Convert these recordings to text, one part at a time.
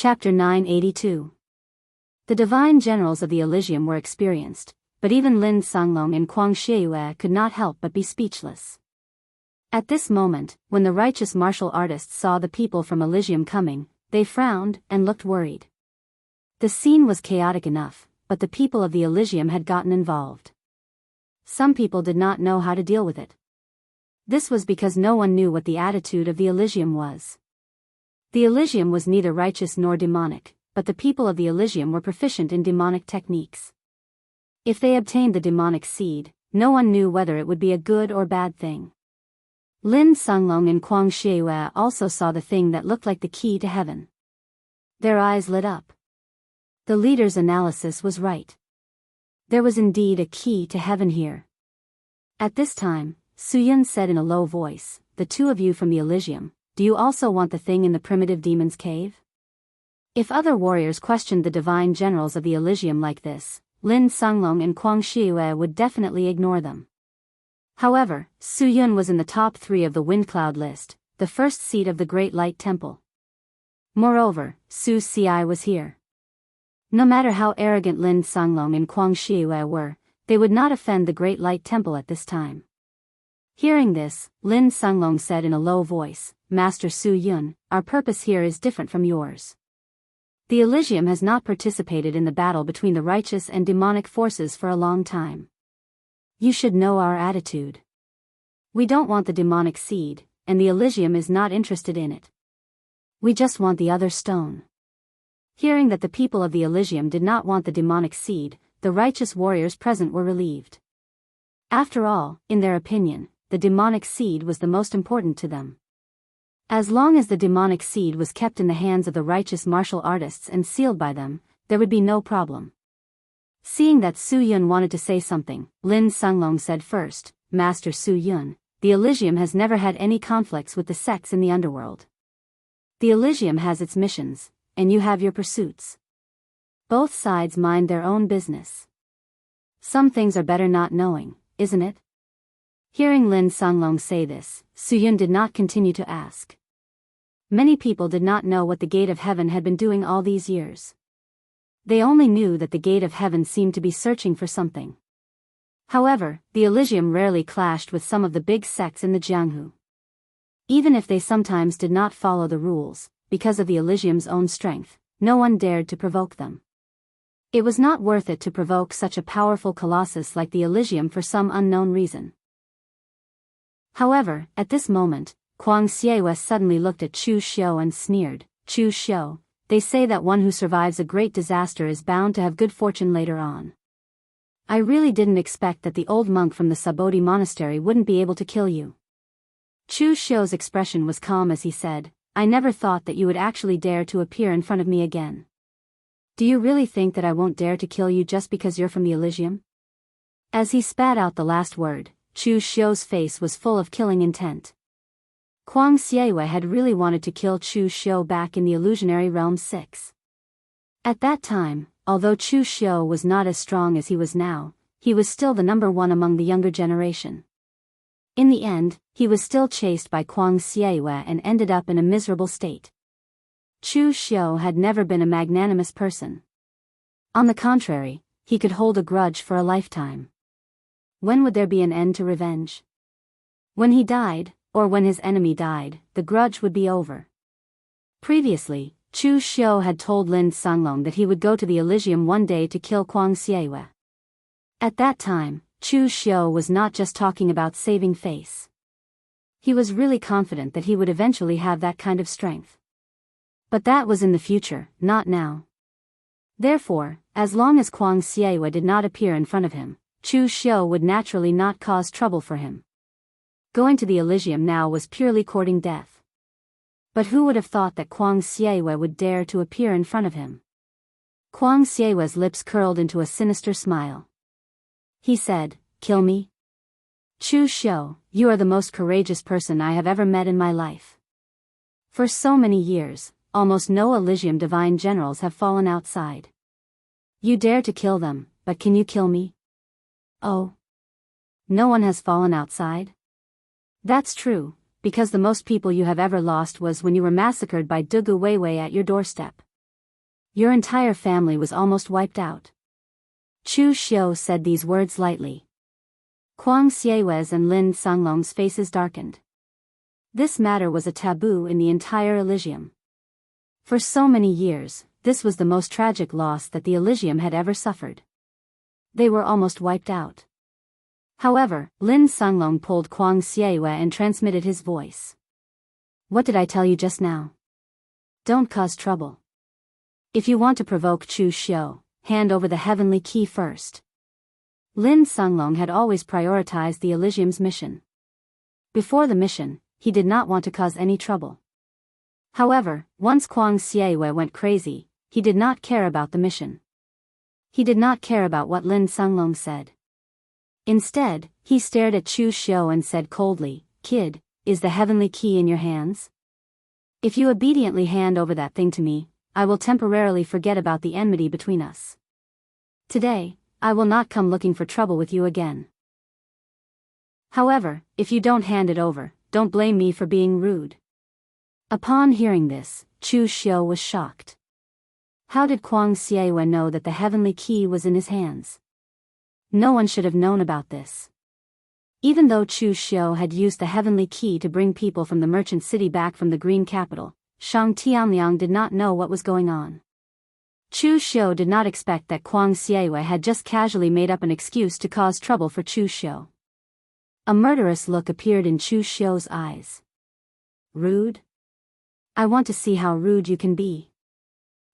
Chapter 982. The divine generals of the Elysium were experienced, but even Lin Songlong and Kuang Xieyue could not help but be speechless. At this moment, when the righteous martial artists saw the people from Elysium coming, they frowned and looked worried. The scene was chaotic enough, but the people of the Elysium had gotten involved. Some people did not know how to deal with it. This was because no one knew what the attitude of the Elysium was. The Elysium was neither righteous nor demonic, but the people of the Elysium were proficient in demonic techniques. If they obtained the demonic seed, no one knew whether it would be a good or bad thing. Lin Songlong and Kuang Xieyue also saw the thing that looked like the key to heaven. Their eyes lit up. The leader's analysis was right. There was indeed a key to heaven here. At this time, Suyun said in a low voice, "The two of you from the Elysium, do you also want the thing in the primitive demon's cave?" If other warriors questioned the divine generals of the Elysium like this, Lin Songlong and Kuang Xieyue would definitely ignore them. However, Suyun was in the top 3 of the wind cloud list, the first seat of the Great Light Temple. Moreover, Su Ci was here. No matter how arrogant Lin Songlong and Kuang Xieyue were, they would not offend the Great Light Temple at this time. Hearing this, Lin Songlong said in a low voice, "Master Su Yun, our purpose here is different from yours. The Elysium has not participated in the battle between the righteous and demonic forces for a long time. You should know our attitude. We don't want the demonic seed, and the Elysium is not interested in it. We just want the other stone." Hearing that the people of the Elysium did not want the demonic seed, the righteous warriors present were relieved. After all, in their opinion, the demonic seed was the most important to them. As long as the demonic seed was kept in the hands of the righteous martial artists and sealed by them, there would be no problem. Seeing that Su Yun wanted to say something, Lin Songlong said first, "Master Su Yun, the Elysium has never had any conflicts with the sects in the underworld. The Elysium has its missions, and you have your pursuits. Both sides mind their own business. Some things are better not knowing, isn't it?" Hearing Lin Songlong say this, Suyun did not continue to ask. Many people did not know what the Gate of Heaven had been doing all these years. They only knew that the Gate of Heaven seemed to be searching for something. However, the Elysium rarely clashed with some of the big sects in the Jianghu. Even if they sometimes did not follow the rules, because of the Elysium's own strength, no one dared to provoke them. It was not worth it to provoke such a powerful colossus like the Elysium for some unknown reason. However, at this moment, Kuang Xieyue suddenly looked at Chu Xiu and sneered, "Chu Xiu, they say that one who survives a great disaster is bound to have good fortune later on. I really didn't expect that the old monk from the Sabodhi monastery wouldn't be able to kill you." Chu Xiu's expression was calm as he said, "I never thought that you would actually dare to appear in front of me again. Do you really think that I won't dare to kill you just because you're from the Elysium?" As he spat out the last word, Chu Xiu's face was full of killing intent. Kuang Xieyue had really wanted to kill Chu Xiu back in the illusionary realm 6. At that time, although Chu Xiu was not as strong as he was now, he was still the number 1 among the younger generation. In the end, he was still chased by Kuang Xieyue and ended up in a miserable state. Chu Xiu had never been a magnanimous person. On the contrary, he could hold a grudge for a lifetime. When would there be an end to revenge? When he died, or when his enemy died, the grudge would be over. Previously, Chu Xiu had told Lin Songlong that he would go to the Elysium one day to kill Kuang Xieyue. At that time, Chu Xiu was not just talking about saving face. He was really confident that he would eventually have that kind of strength. But that was in the future, not now. Therefore, as long as Kuang Xieyue did not appear in front of him, Chu Xiu would naturally not cause trouble for him. Going to the Elysium now was purely courting death. But who would have thought that Kuang Xieyue would dare to appear in front of him? Kuang Xieyue's lips curled into a sinister smile. He said, "Kill me? Chu Xiu, you are the most courageous person I have ever met in my life. For so many years, almost no Elysium divine generals have fallen outside. You dare to kill them, but can you kill me?" "Oh. No one has fallen outside?" "That's true, because the most people you have ever lost was when you were massacred by Dugu Weiwei at your doorstep. Your entire family was almost wiped out. Chu Xiu said these words lightly. Kuang Xiewe's and Lin Songlong's faces darkened. This matter was a taboo in the entire Elysium. For so many years, this was the most tragic loss that the Elysium had ever suffered. They were almost wiped out. However, Lin Songlong pulled Kuang Xiewe and transmitted his voice. What did I tell you just now? Don't cause trouble. If you want to provoke Chu Xiu, hand over the heavenly key first. Lin Songlong had always prioritized the Elysium's mission. Before the mission, he did not want to cause any trouble. However, once Kuang Xiewe went crazy, he did not care about the mission. He did not care about what Lin Songlong said. Instead, he stared at Chu Xiu and said coldly, "Kid, is the heavenly key in your hands? If you obediently hand over that thing to me, I will temporarily forget about the enmity between us. Today, I will not come looking for trouble with you again. However, if you don't hand it over, don't blame me for being rude." Upon hearing this, Chu Xiu was shocked. How did Kuang Xiewe know that the heavenly key was in his hands? No one should have known about this. Even though Chu Xiu had used the heavenly key to bring people from the merchant city back from the green capital, Shang Tianliang did not know what was going on. Chu Xiu did not expect that Kuang Xiewe had just casually made up an excuse to cause trouble for Chu Xiu. A murderous look appeared in Chu Xiu's eyes. Rude? I want to see how rude you can be.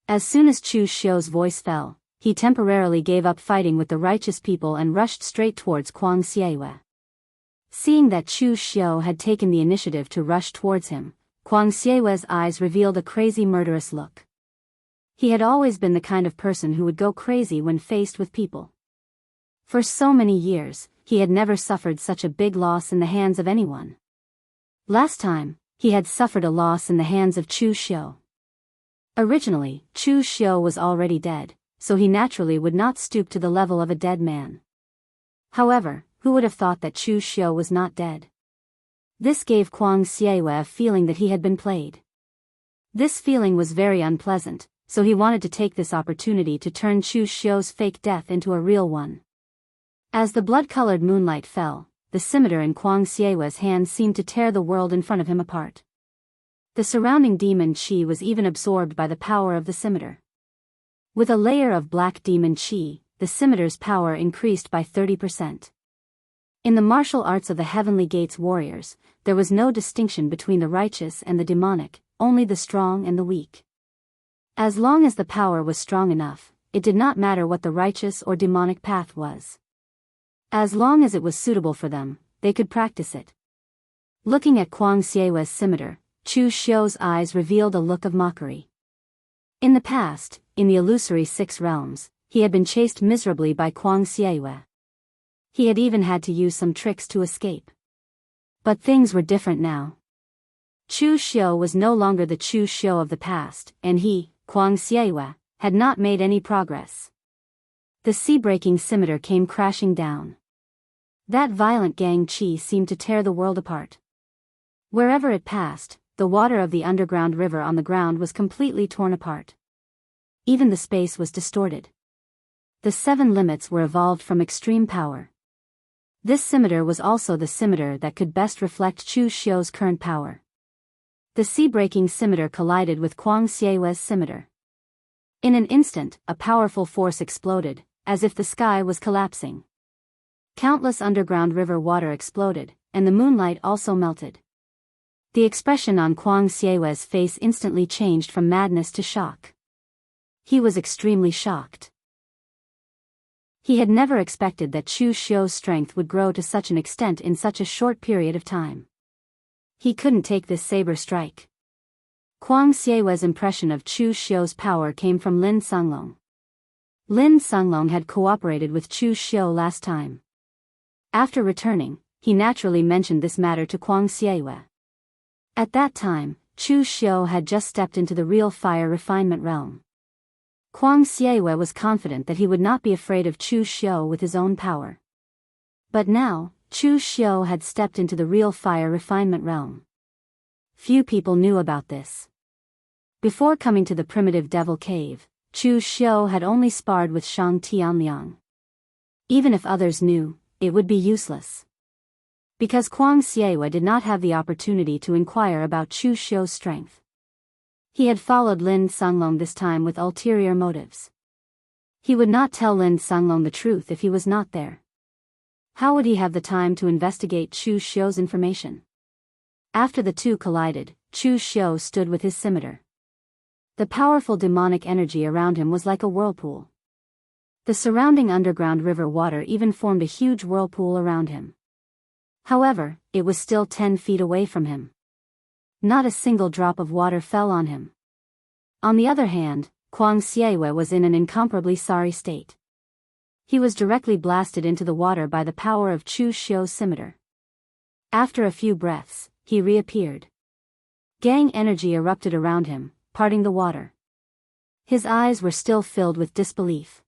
As soon as Chu Xiu's voice fell, he temporarily gave up fighting with the righteous people and rushed straight towards Kuang Xiewe. Seeing that Chu Xiu had taken the initiative to rush towards him, Kuang Xiewe's eyes revealed a crazy murderous look. He had always been the kind of person who would go crazy when faced with people. For so many years, he had never suffered such a big loss in the hands of anyone. Last time, he had suffered a loss in the hands of Chu Xiu. Originally, Chu Xiu was already dead, so he naturally would not stoop to the level of a dead man. However, who would have thought that Chu Xiu was not dead? This gave Kuang Xiewe a feeling that he had been played. This feeling was very unpleasant, so he wanted to take this opportunity to turn Chu Xiu's fake death into a real one. As the blood-colored moonlight fell, the scimitar in Kuang Xiewe's hand seemed to tear the world in front of him apart. The surrounding demon qi was even absorbed by the power of the scimitar. With a layer of black demon qi, the scimitar's power increased by 30%. In the martial arts of the Heavenly Gates warriors, there was no distinction between the righteous and the demonic, only the strong and the weak. As long as the power was strong enough, it did not matter what the righteous or demonic path was. As long as it was suitable for them, they could practice it. Looking at Kuang Xiewe's scimitar, Chu Xiu's eyes revealed a look of mockery. In the past, in the illusory 6 realms, he had been chased miserably by Kuang Xiewe. He had even had to use some tricks to escape. But things were different now. Chu Xiu was no longer the Chu Xiu of the past, and he, Kuang Xiewe, had not made any progress. The sea-breaking scimitar came crashing down. That violent gang qi seemed to tear the world apart. Wherever it passed, the water of the underground river on the ground was completely torn apart. Even the space was distorted. The 7 limits were evolved from extreme power. This scimitar was also the scimitar that could best reflect Chu Xiu's current power. The sea-breaking scimitar collided with Kuang Xiewe's scimitar. In an instant, a powerful force exploded, as if the sky was collapsing. Countless underground river water exploded, and the moonlight also melted. The expression on Kuang Xiewe's face instantly changed from madness to shock. He was extremely shocked. He had never expected that Chu Xiu's strength would grow to such an extent in such a short period of time. He couldn't take this saber strike. Kuang Xiewe's impression of Chu Xiu's power came from Lin Songlong. Lin Songlong had cooperated with Chu Xiu last time. After returning, he naturally mentioned this matter to Kuang Xiewe. At that time, Chu Xiu had just stepped into the real fire refinement realm. Kuang Xiewe was confident that he would not be afraid of Chu Xiu with his own power. But now, Chu Xiu had stepped into the real fire refinement realm. Few people knew about this. Before coming to the primitive devil cave, Chu Xiu had only sparred with Shang Tianliang. Even if others knew, it would be useless. Because Kuang Xiewe did not have the opportunity to inquire about Chu Xiu's strength. He had followed Lin Songlong this time with ulterior motives. He would not tell Lin Songlong the truth if he was not there. How would he have the time to investigate Chu Xiu's information? After the two collided, Chu Xiu stood with his scimitar. The powerful demonic energy around him was like a whirlpool. The surrounding underground river water even formed a huge whirlpool around him. However, it was still 10 feet away from him. Not a single drop of water fell on him. On the other hand, Kuang Xiewe was in an incomparably sorry state. He was directly blasted into the water by the power of Chu Xiu's scimitar. After a few breaths, he reappeared. Gang energy erupted around him, parting the water. His eyes were still filled with disbelief.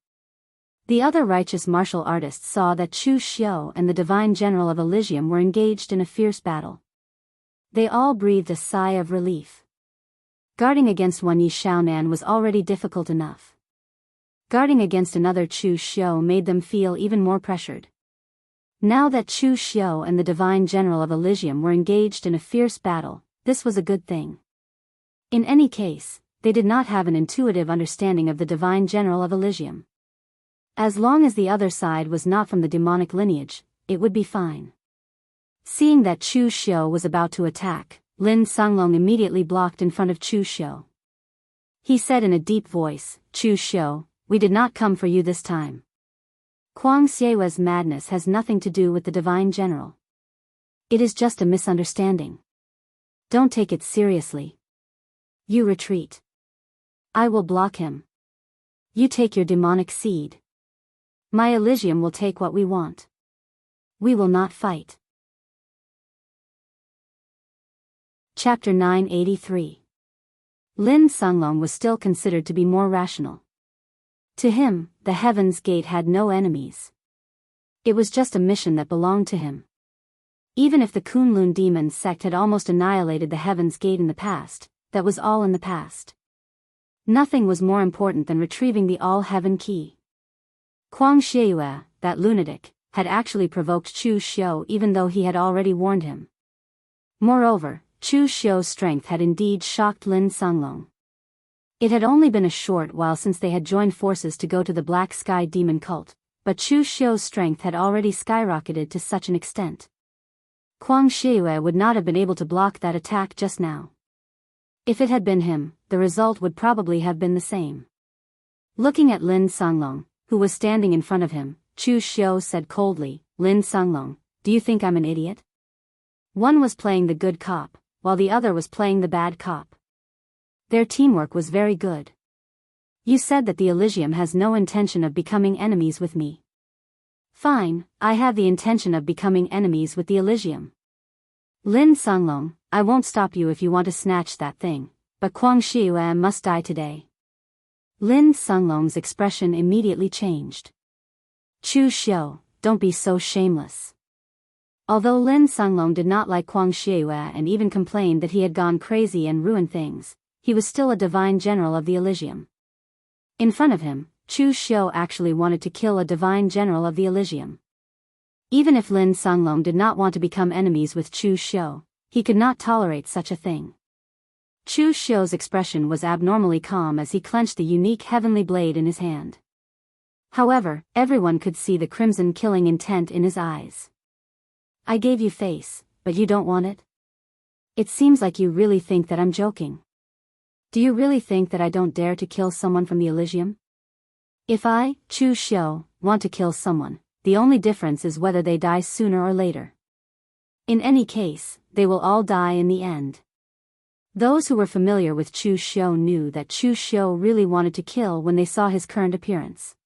The other righteous martial artists saw that Chu Xiu and the divine general of Elysium were engaged in a fierce battle. They all breathed a sigh of relief. Guarding against one Yi Shaonan was already difficult enough. Guarding against another Chu Xiu made them feel even more pressured. Now that Chu Xiu and the divine general of Elysium were engaged in a fierce battle, this was a good thing. In any case, they did not have an intuitive understanding of the divine general of Elysium. As long as the other side was not from the demonic lineage, it would be fine. Seeing that Chu Xiu was about to attack, Lin Songlong immediately blocked in front of Chu Xiu. He said in a deep voice, "Chu Xiu, we did not come for you this time. Kuang Xiewe's madness has nothing to do with the divine general. It is just a misunderstanding. Don't take it seriously. You retreat. I will block him. You take your demonic seed. My Elysium will take what we want. We will not fight." Chapter 983. Lin Songlong was still considered to be more rational. To him, the Heaven's Gate had no enemies. It was just a mission that belonged to him. Even if the Kunlun demon sect had almost annihilated the Heaven's Gate in the past, that was all in the past. Nothing was more important than retrieving the All-Heaven Key. Kuang Xiewe, that lunatic, had actually provoked Chu Xiu even though he had already warned him. Moreover, Chu Xiu's strength had indeed shocked Lin Songlong. It had only been a short while since they had joined forces to go to the Black Sky Demon cult, but Chu Xiu's strength had already skyrocketed to such an extent. Kuang Xiewe would not have been able to block that attack just now. If it had been him, the result would probably have been the same. Looking at Lin Songlong, who was standing in front of him, Chu Xiu said coldly, "Lin Songlong, do you think I'm an idiot?" One was playing the good cop, while the other was playing the bad cop. Their teamwork was very good. You said that the Elysium has no intention of becoming enemies with me. Fine, I have the intention of becoming enemies with the Elysium. Lin Songlong, I won't stop you if you want to snatch that thing, but Kuang Xiewe must die today. Lin Songlong's expression immediately changed. Chu Xiu, don't be so shameless. Although Lin Songlong did not like Kuang Xiewe and even complained that he had gone crazy and ruined things, he was still a divine general of the Elysium. In front of him, Chu Xiu actually wanted to kill a divine general of the Elysium. Even if Lin Songlong did not want to become enemies with Chu Xiu, he could not tolerate such a thing. Chu Xiu's expression was abnormally calm as he clenched the unique heavenly blade in his hand. However, everyone could see the crimson killing intent in his eyes. I gave you face, but you don't want it? It seems like you really think that I'm joking. Do you really think that I don't dare to kill someone from the Elysium? If I, Chu Xiu, want to kill someone, the only difference is whether they die sooner or later. In any case, they will all die in the end. Those who were familiar with Chu Xiu knew that Chu Xiu really wanted to kill when they saw his current appearance.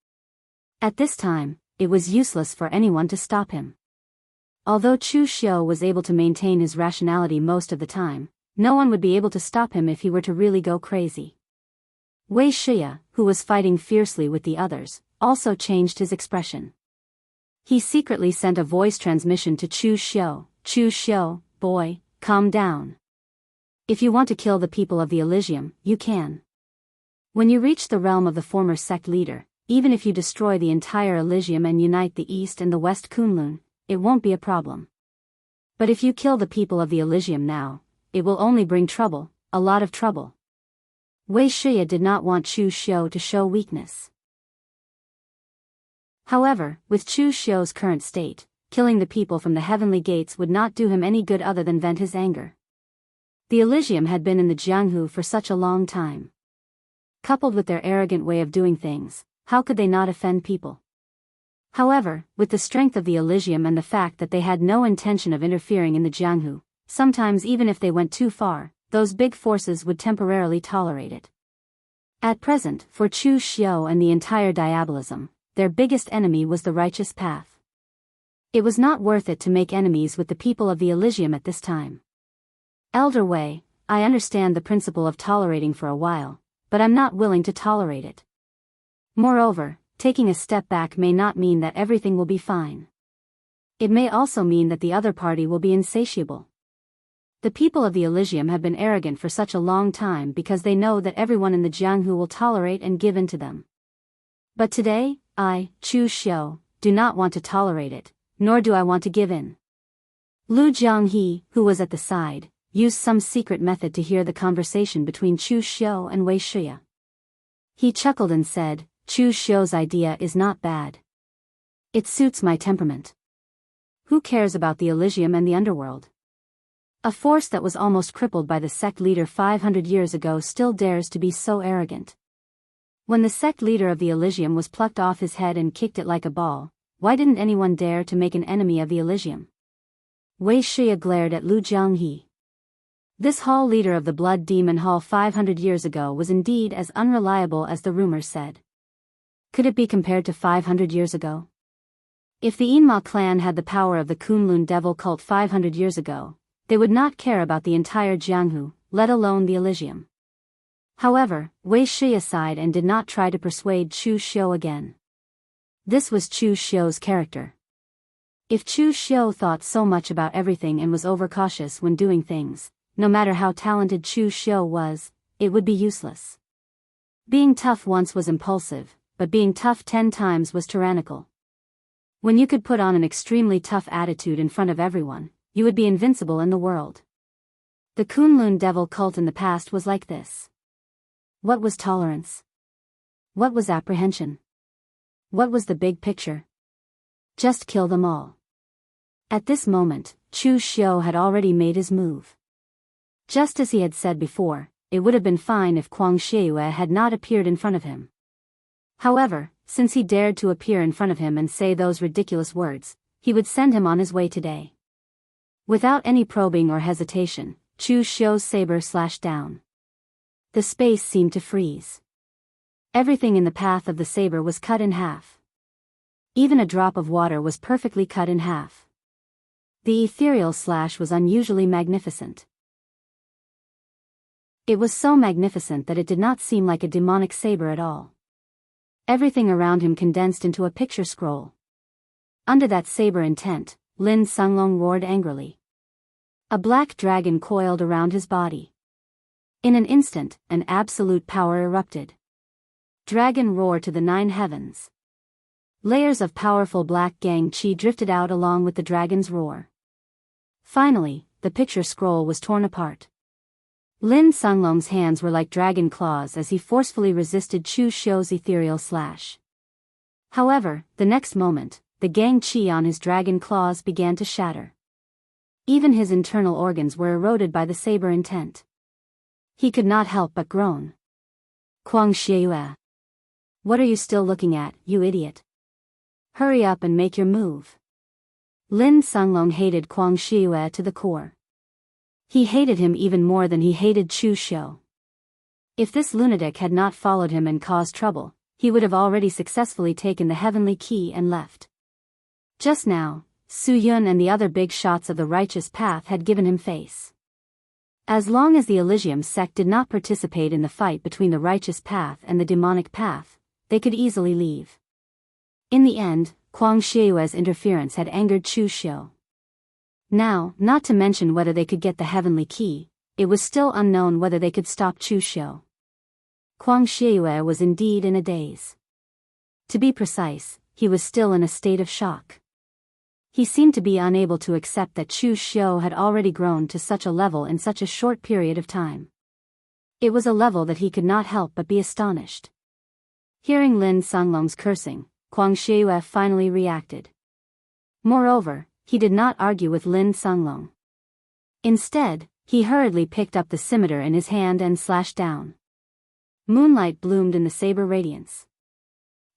At this time, it was useless for anyone to stop him. Although Chu Xiu was able to maintain his rationality most of the time, no one would be able to stop him if he were to really go crazy. Wei Shia, who was fighting fiercely with the others, also changed his expression. He secretly sent a voice transmission to Chu Xiu, "Chu Xiu, boy, calm down. If you want to kill the people of the Elysium, you can. When you reach the realm of the former sect leader, even if you destroy the entire Elysium and unite the East and the West Kunlun, it won't be a problem. But if you kill the people of the Elysium now, it will only bring trouble, a lot of trouble. Wuxia did not want Chu Xiu to show weakness. However, with Chu Xiu's current state, killing the people from the heavenly gates would not do him any good other than vent his anger. The Elysium had been in the Jianghu for such a long time. Coupled with their arrogant way of doing things, how could they not offend people? However, with the strength of the Elysium and the fact that they had no intention of interfering in the Jianghu, sometimes even if they went too far, those big forces would temporarily tolerate it. At present, for Chu Xiu and the entire diabolism, their biggest enemy was the righteous path. It was not worth it to make enemies with the people of the Elysium at this time. Elder Wei, I understand the principle of tolerating for a while, but I'm not willing to tolerate it. Moreover, taking a step back may not mean that everything will be fine. It may also mean that the other party will be insatiable. The people of the Elysium have been arrogant for such a long time because they know that everyone in the Jianghu will tolerate and give in to them. But today, I, Chu Xiu, do not want to tolerate it, nor do I want to give in. Lu Jianghe, who was at the side, used some secret method to hear the conversation between Chu Xiu and Wuxia. He chuckled and said, Chu Xiu's idea is not bad. It suits my temperament. Who cares about the Elysium and the underworld? A force that was almost crippled by the sect leader 500 years ago still dares to be so arrogant. When the sect leader of the Elysium was plucked off his head and kicked it like a ball, why didn't anyone dare to make an enemy of the Elysium? Wuxia glared at Lu Jianghe. This hall leader of the Blood Demon Hall 500 years ago was indeed as unreliable as the rumors said. Could it be compared to 500 years ago? If the Yinma clan had the power of the Kunlun devil cult 500 years ago, they would not care about the entire Jianghu, let alone the Elysium. However, Wuxia sighed and did not try to persuade Chu Xiu again. This was Chu Xiu's character. If Chu Xiu thought so much about everything and was overcautious when doing things, no matter how talented Chu Xiu was, it would be useless. Being tough once was impulsive, but being tough 10 times was tyrannical. When you could put on an extremely tough attitude in front of everyone, you would be invincible in the world. The Kunlun devil cult in the past was like this. What was tolerance? What was apprehension? What was the big picture? Just kill them all. At this moment, Chu Xiu had already made his move. Just as he had said before, it would have been fine if Kuang Shiyue had not appeared in front of him. However, since he dared to appear in front of him and say those ridiculous words, he would send him on his way today. Without any probing or hesitation, Chu Xiu's saber slashed down. The space seemed to freeze. Everything in the path of the saber was cut in half. Even a drop of water was perfectly cut in half. The ethereal slash was unusually magnificent. It was so magnificent that it did not seem like a demonic saber at all. Everything around him condensed into a picture scroll. Under that saber intent, Lin Sunglong roared angrily. A black dragon coiled around his body. In an instant, an absolute power erupted. Dragon roar to the 9 heavens. Layers of powerful black gang chi drifted out along with the dragon's roar. Finally, the picture scroll was torn apart. Lin Sunglong's hands were like dragon claws as he forcefully resisted Chu Xiu's ethereal slash. However, the next moment, the gang chi on his dragon claws began to shatter. Even his internal organs were eroded by the saber intent. He could not help but groan. Kuang Shiyue. What are you still looking at, you idiot? Hurry up and make your move. Lin Sunglong hated Kuang Shiyue to the core. He hated him even more than he hated Chu Xiu. If this lunatic had not followed him and caused trouble, he would have already successfully taken the heavenly key and left. Just now, Su Yun and the other big shots of the righteous path had given him face. As long as the Elysium sect did not participate in the fight between the righteous path and the demonic path, they could easily leave. In the end, Kuang Shiyue's interference had angered Chu Xiu. Now, not to mention whether they could get the heavenly key, it was still unknown whether they could stop Chu Xiu. Kuang Shiyue was indeed in a daze. To be precise, he was still in a state of shock. He seemed to be unable to accept that Chu Xiu had already grown to such a level in such a short period of time. It was a level that he could not help but be astonished. Hearing Lin Songlong's cursing, Kuang Shiyue finally reacted. Moreover, he did not argue with Lin Songlong. Instead, he hurriedly picked up the scimitar in his hand and slashed down. Moonlight bloomed in the saber radiance.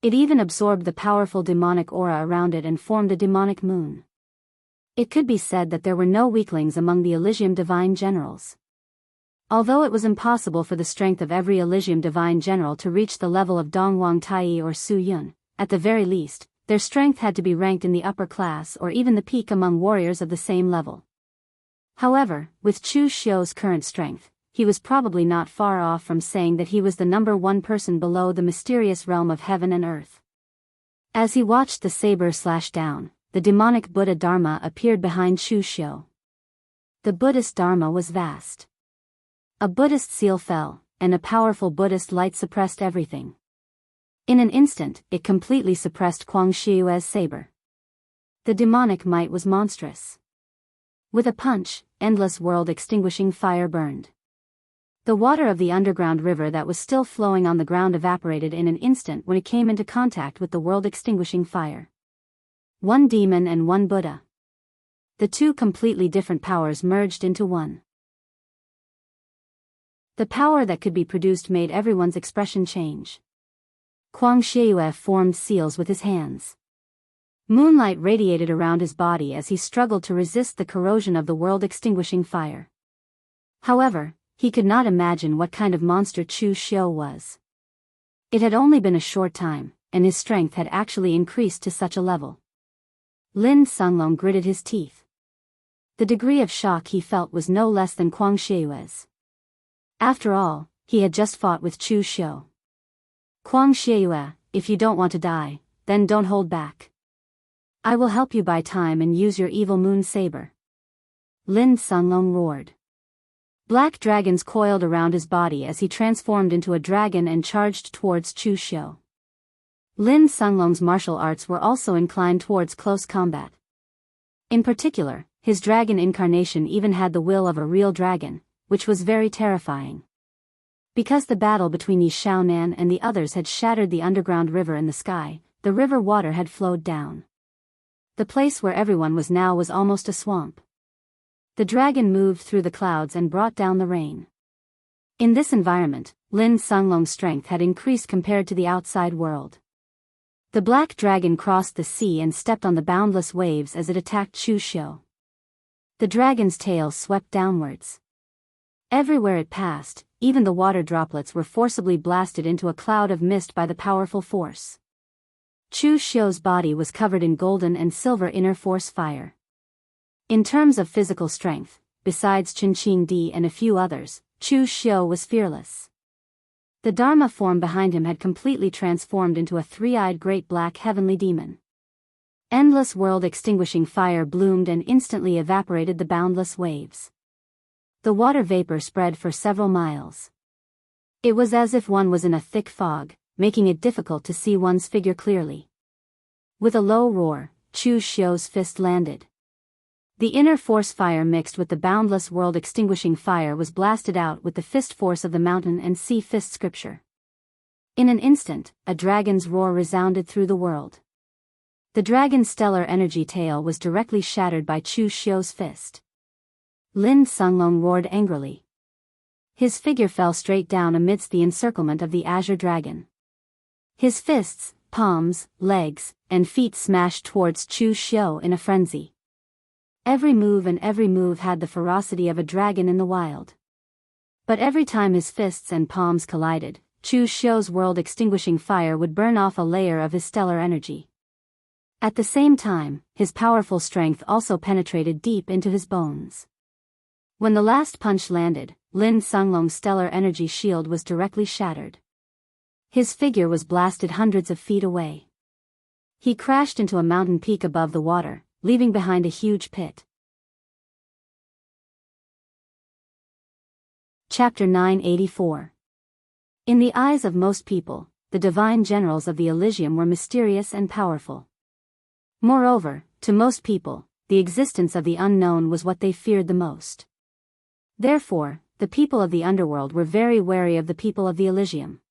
It even absorbed the powerful demonic aura around it and formed a demonic moon. It could be said that there were no weaklings among the Elysium Divine Generals. Although it was impossible for the strength of every Elysium Divine General to reach the level of Dongwang Tai or Su Yun, at the very least, their strength had to be ranked in the upper class or even the peak among warriors of the same level. However, with Chu Xiu's current strength, he was probably not far off from saying that he was the number one person below the mysterious realm of heaven and earth. As he watched the saber slash down, the demonic Buddha Dharma appeared behind Chu Xiu. The Buddhist Dharma was vast. A Buddhist seal fell, and a powerful Buddhist light suppressed everything. In an instant, it completely suppressed Kuang Shiyue's saber. The demonic might was monstrous. With a punch, endless world-extinguishing fire burned. The water of the underground river that was still flowing on the ground evaporated in an instant when it came into contact with the world-extinguishing fire. One demon and one Buddha. The two completely different powers merged into one. The power that could be produced made everyone's expression change. Kuang Shiyue formed seals with his hands. Moonlight radiated around his body as he struggled to resist the corrosion of the world-extinguishing fire. However, he could not imagine what kind of monster Chu Xiu was. It had only been a short time, and his strength had actually increased to such a level. Lin Songlong gritted his teeth. The degree of shock he felt was no less than Kuang Shiyue's. After all, he had just fought with Chu Xiu. Kuang Shiyue, if you don't want to die, then don't hold back. I will help you buy time and use your evil moon saber. Lin Songlong roared. Black dragons coiled around his body as he transformed into a dragon and charged towards Chu Xiu. Lin Songlong's martial arts were also inclined towards close combat. In particular, his dragon incarnation even had the will of a real dragon, which was very terrifying. Because the battle between Yi Shaonan and the others had shattered the underground river in the sky, the river water had flowed down. The place where everyone was now was almost a swamp. The dragon moved through the clouds and brought down the rain. In this environment, Lin Songlong's strength had increased compared to the outside world. The black dragon crossed the sea and stepped on the boundless waves as it attacked Chu Xiu. The dragon's tail swept downwards. Everywhere it passed, even the water droplets were forcibly blasted into a cloud of mist by the powerful force. Chu Xiu's body was covered in golden and silver inner force fire. In terms of physical strength, besides Qinqing Di and a few others, Chu Xiu was fearless. The Dharma form behind him had completely transformed into a three-eyed great black heavenly demon. Endless world-extinguishing fire bloomed and instantly evaporated the boundless waves. The water vapor spread for several miles. It was as if one was in a thick fog, making it difficult to see one's figure clearly. With a low roar, Chu Xiu's fist landed. The inner force fire mixed with the boundless world-extinguishing fire was blasted out with the fist force of the mountain and sea fist scripture. In an instant, a dragon's roar resounded through the world. The dragon's stellar energy tail was directly shattered by Chu Xiu's fist. Lin Songlong roared angrily. His figure fell straight down amidst the encirclement of the azure dragon. His fists, palms, legs, and feet smashed towards Chu Xiu in a frenzy. Every move had the ferocity of a dragon in the wild. But every time his fists and palms collided, Chu Xiu's world-extinguishing fire would burn off a layer of his stellar energy. At the same time, his powerful strength also penetrated deep into his bones. When the last punch landed, Lin Songlong's stellar energy shield was directly shattered. His figure was blasted hundreds of feet away. He crashed into a mountain peak above the water, leaving behind a huge pit. Chapter 984. In the eyes of most people, the divine generals of the Elysium were mysterious and powerful. Moreover, to most people, the existence of the unknown was what they feared the most. Therefore, the people of the underworld were very wary of the people of the Elysium.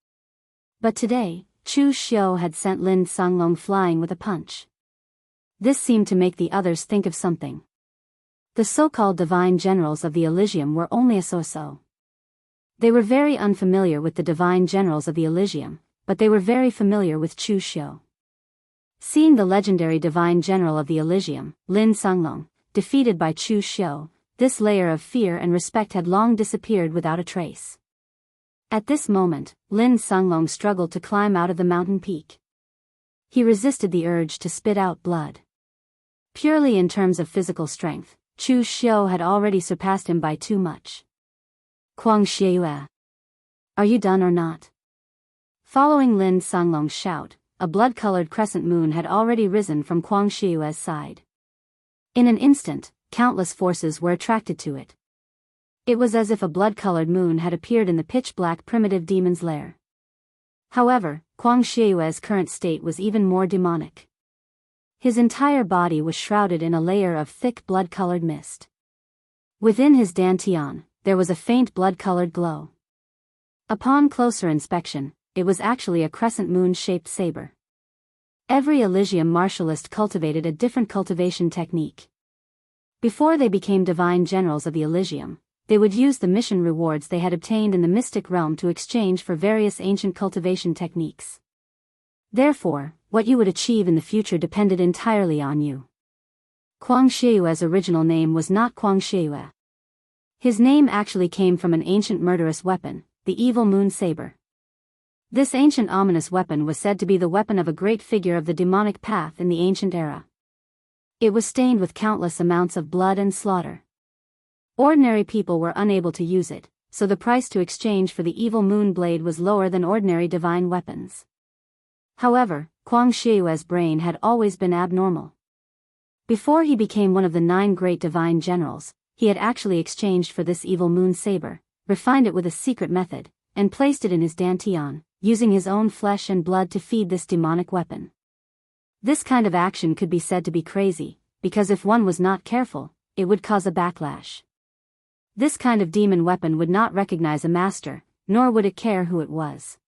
But today, Chu Xiu had sent Lin Songlong flying with a punch. This seemed to make the others think of something. The so-called divine generals of the Elysium were only a so-so. They were very unfamiliar with the divine generals of the Elysium, but they were very familiar with Chu Xiu. Seeing the legendary divine general of the Elysium, Lin Songlong, defeated by Chu Xiu, this layer of fear and respect had long disappeared without a trace. At this moment, Lin Songlong struggled to climb out of the mountain peak. He resisted the urge to spit out blood. Purely in terms of physical strength, Chu Xiu had already surpassed him by too much. Kuang Xieyue. Are you done or not? Following Lin Songlong's shout, a blood-colored crescent moon had already risen from Kuang Xieyue's side. In an instant, countless forces were attracted to it. It was as if a blood-colored moon had appeared in the pitch-black primitive demon's lair. However, Kuang Xieyue's current state was even more demonic. His entire body was shrouded in a layer of thick blood-colored mist. Within his dantian, there was a faint blood-colored glow. Upon closer inspection, it was actually a crescent moon-shaped saber. Every Elysium martialist cultivated a different cultivation technique. Before they became divine generals of the Elysium, they would use the mission rewards they had obtained in the mystic realm to exchange for various ancient cultivation techniques. Therefore, what you would achieve in the future depended entirely on you. Kuang Xieyue's original name was not Kuang Xieyue. His name actually came from an ancient murderous weapon, the evil moon saber. This ancient ominous weapon was said to be the weapon of a great figure of the demonic path in the ancient era. It was stained with countless amounts of blood and slaughter. Ordinary people were unable to use it, so the price to exchange for the evil moon blade was lower than ordinary divine weapons. However, Kuang Xieyue's brain had always been abnormal. Before he became one of the 9 great divine generals, he had actually exchanged for this evil moon saber, refined it with a secret method, and placed it in his dantian, using his own flesh and blood to feed this demonic weapon. This kind of action could be said to be crazy, because if one was not careful, it would cause a backlash. This kind of demon weapon would not recognize a master, nor would it care who it was.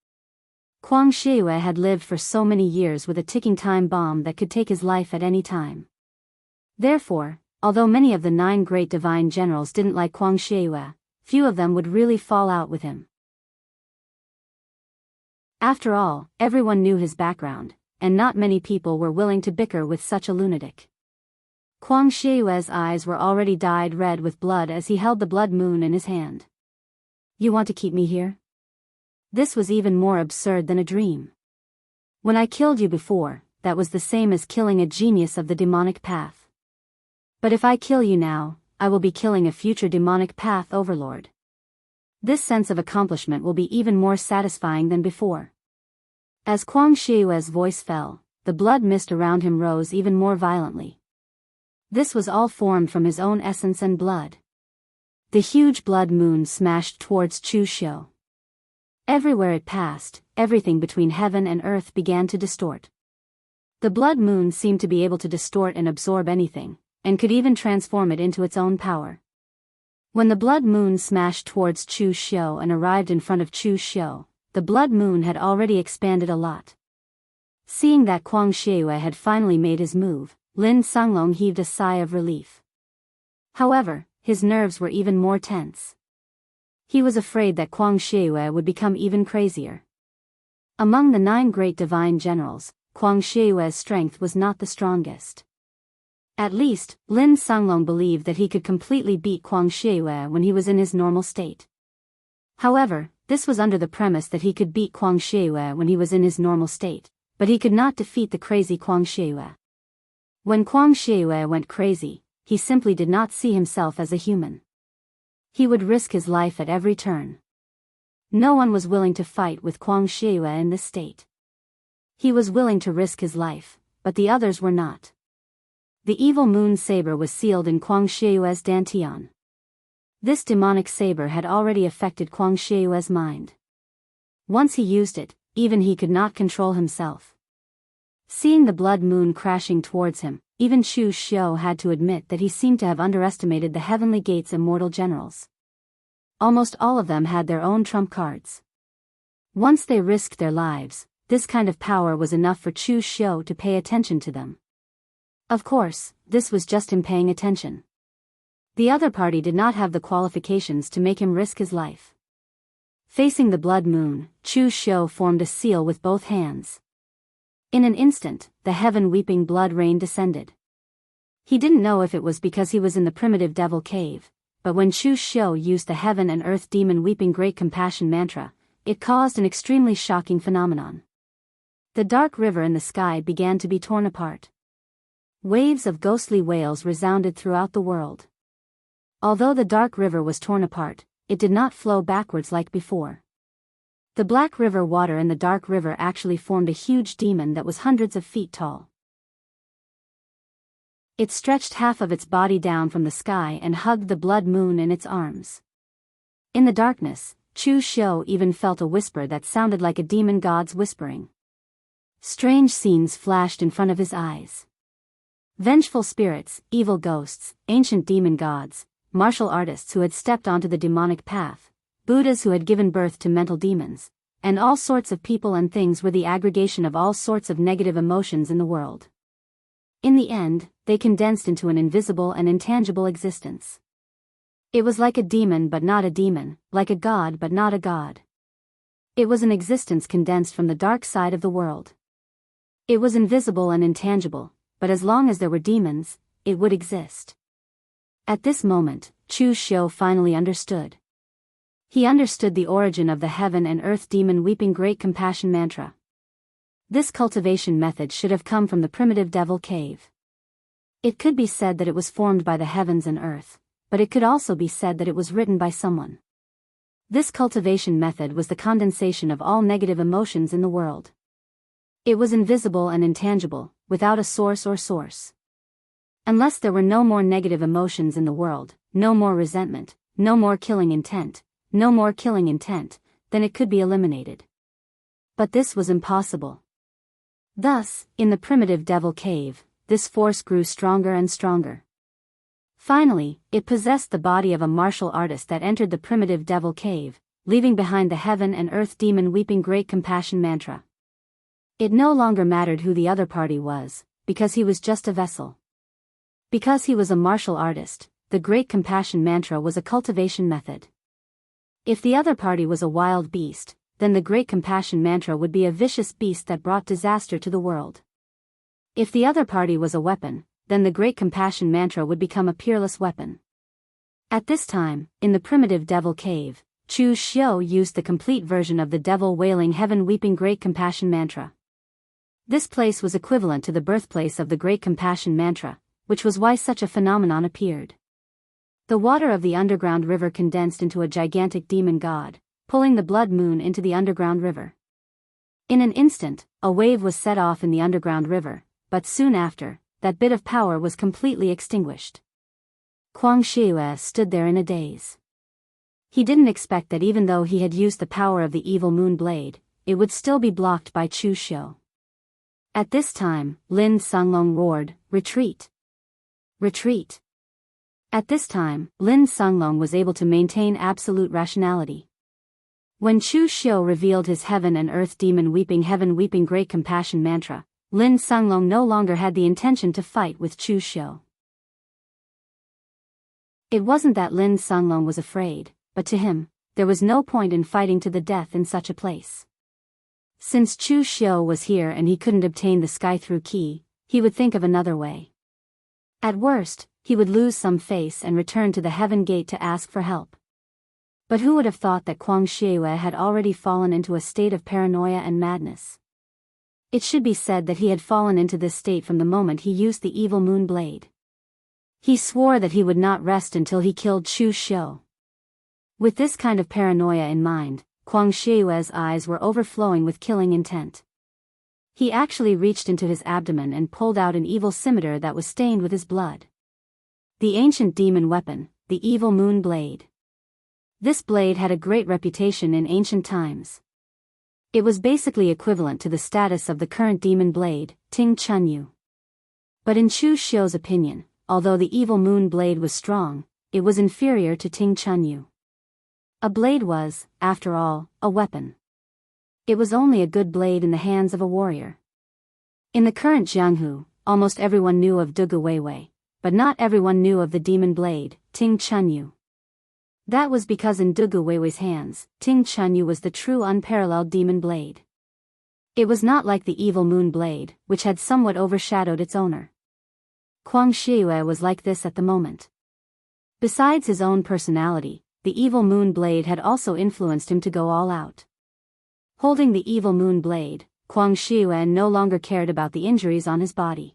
Kuang Xieyue had lived for so many years with a ticking time bomb that could take his life at any time. Therefore, although many of the 9 great divine generals didn't like Kuang Xieyue, few of them would really fall out with him. After all, everyone knew his background, and not many people were willing to bicker with such a lunatic. Kuang Xieyue's eyes were already dyed red with blood as he held the blood moon in his hand. You want to keep me here? This was even more absurd than a dream. When I killed you before, that was the same as killing a genius of the demonic path. But if I kill you now, I will be killing a future demonic path overlord. This sense of accomplishment will be even more satisfying than before. As Kuang Xieyue's voice fell, the blood mist around him rose even more violently. This was all formed from his own essence and blood. The huge blood moon smashed towards Chu Xiu. Everywhere it passed, everything between heaven and earth began to distort. The blood moon seemed to be able to distort and absorb anything, and could even transform it into its own power. When the blood moon smashed towards Chu Xiu and arrived in front of Chu Xiu, the blood moon had already expanded a lot. Seeing that Kuang Xieyue had finally made his move, Lin Songlong heaved a sigh of relief. However, his nerves were even more tense. He was afraid that Kuang Xieyue would become even crazier. Among the 9 great divine generals, Kuang Xieyue's strength was not the strongest. At least, Lin Songlong believed that he could completely beat Kuang Xieyue when he was in his normal state. However, this was under the premise that he could beat Kuang Xieyue when he was in his normal state, but he could not defeat the crazy Kuang Xieyue. When Kuang Xieyue went crazy, he simply did not see himself as a human. He would risk his life at every turn. No one was willing to fight with Kuang Xieyue in this state. He was willing to risk his life, but the others were not. The evil moon saber was sealed in Kuang Xieyue's dantian. This demonic saber had already affected Kuang Xieyue's mind. Once he used it, even he could not control himself. Seeing the blood moon crashing towards him, even Chu Xiu had to admit that he seemed to have underestimated the Heavenly Gate's immortal generals. Almost all of them had their own trump cards. Once they risked their lives, this kind of power was enough for Chu Xiu to pay attention to them. Of course, this was just him paying attention. The other party did not have the qualifications to make him risk his life. Facing the blood moon, Chu Xiu formed a seal with both hands. In an instant, the heaven-weeping blood rain descended. He didn't know if it was because he was in the primitive devil cave, but when Chu Xiu used the heaven and earth demon weeping great compassion mantra, it caused an extremely shocking phenomenon. The dark river in the sky began to be torn apart. Waves of ghostly wails resounded throughout the world. Although the dark river was torn apart, it did not flow backwards like before. The black river water in the dark river actually formed a huge demon that was hundreds of feet tall. It stretched half of its body down from the sky and hugged the blood moon in its arms. In the darkness, Chu Xiu even felt a whisper that sounded like a demon god's whispering. Strange scenes flashed in front of his eyes. Vengeful spirits, evil ghosts, ancient demon gods, martial artists who had stepped onto the demonic path, Buddhas who had given birth to mental demons, and all sorts of people and things were the aggregation of all sorts of negative emotions in the world. In the end, they condensed into an invisible and intangible existence. It was like a demon but not a demon, like a god but not a god. It was an existence condensed from the dark side of the world. It was invisible and intangible, but as long as there were demons, it would exist. At this moment, Chu Xiu finally understood. He understood the origin of the heaven and earth demon weeping great compassion mantra. This cultivation method should have come from the primitive devil cave. It could be said that it was formed by the heavens and earth, but it could also be said that it was written by someone. This cultivation method was the condensation of all negative emotions in the world. It was invisible and intangible, without a source or source. Unless there were no more negative emotions in the world, no more resentment, no more killing intent, then it could be eliminated. But this was impossible. Thus, in the primitive devil cave, this force grew stronger and stronger. Finally, it possessed the body of a martial artist that entered the primitive devil cave, leaving behind the heaven and earth demon weeping great compassion mantra. It no longer mattered who the other party was, because he was just a vessel. Because he was a martial artist, the great compassion mantra was a cultivation method. If the other party was a wild beast, then the great compassion mantra would be a vicious beast that brought disaster to the world. If the other party was a weapon, then the great compassion mantra would become a peerless weapon. At this time, in the primitive devil cave, Chu Xiu used the complete version of the devil wailing heaven weeping great compassion mantra. This place was equivalent to the birthplace of the great compassion mantra, which was why such a phenomenon appeared. The water of the underground river condensed into a gigantic demon god, pulling the blood moon into the underground river. In an instant, a wave was set off in the underground river, but soon after, that bit of power was completely extinguished. Kuang Shiyue stood there in a daze. He didn't expect that even though he had used the power of the evil moon blade, it would still be blocked by Chu Xiu. At this time, Lin Songlong roared, "Retreat! Retreat!" At this time, Lin Songlong was able to maintain absolute rationality. When Chu Xiu revealed his heaven and earth demon heaven weeping great compassion mantra, Lin Songlong no longer had the intention to fight with Chu Xiu. It wasn't that Lin Songlong was afraid, but to him, there was no point in fighting to the death in such a place. Since Chu Xiu was here and he couldn't obtain the sky-through key, he would think of another way. At worst, he would lose some face and return to the heaven gate to ask for help. But who would have thought that Kuang Shiyue had already fallen into a state of paranoia and madness? It should be said that he had fallen into this state from the moment he used the evil moon blade. He swore that he would not rest until he killed Chu Xiu. With this kind of paranoia in mind, Kuang Shiyue's eyes were overflowing with killing intent. He actually reached into his abdomen and pulled out an evil scimitar that was stained with his blood. The ancient demon weapon, the evil moon blade. This blade had a great reputation in ancient times. It was basically equivalent to the status of the current demon blade, Ting Chunyu. But in Chu Xiu's opinion, although the evil moon blade was strong, it was inferior to Ting Chunyu. A blade was, after all, a weapon. It was only a good blade in the hands of a warrior. In the current Jianghu, almost everyone knew of Dugu Weiwei, but not everyone knew of the demon blade, Ting Chunyu. That was because in Dugu Weiwei's hands, Ting Chunyu was the true unparalleled demon blade. It was not like the evil moon blade, which had somewhat overshadowed its owner. Kuang Shiyue was like this at the moment. Besides his own personality, the evil moon blade had also influenced him to go all out. Holding the evil moon blade, Kuang Shiyue no longer cared about the injuries on his body.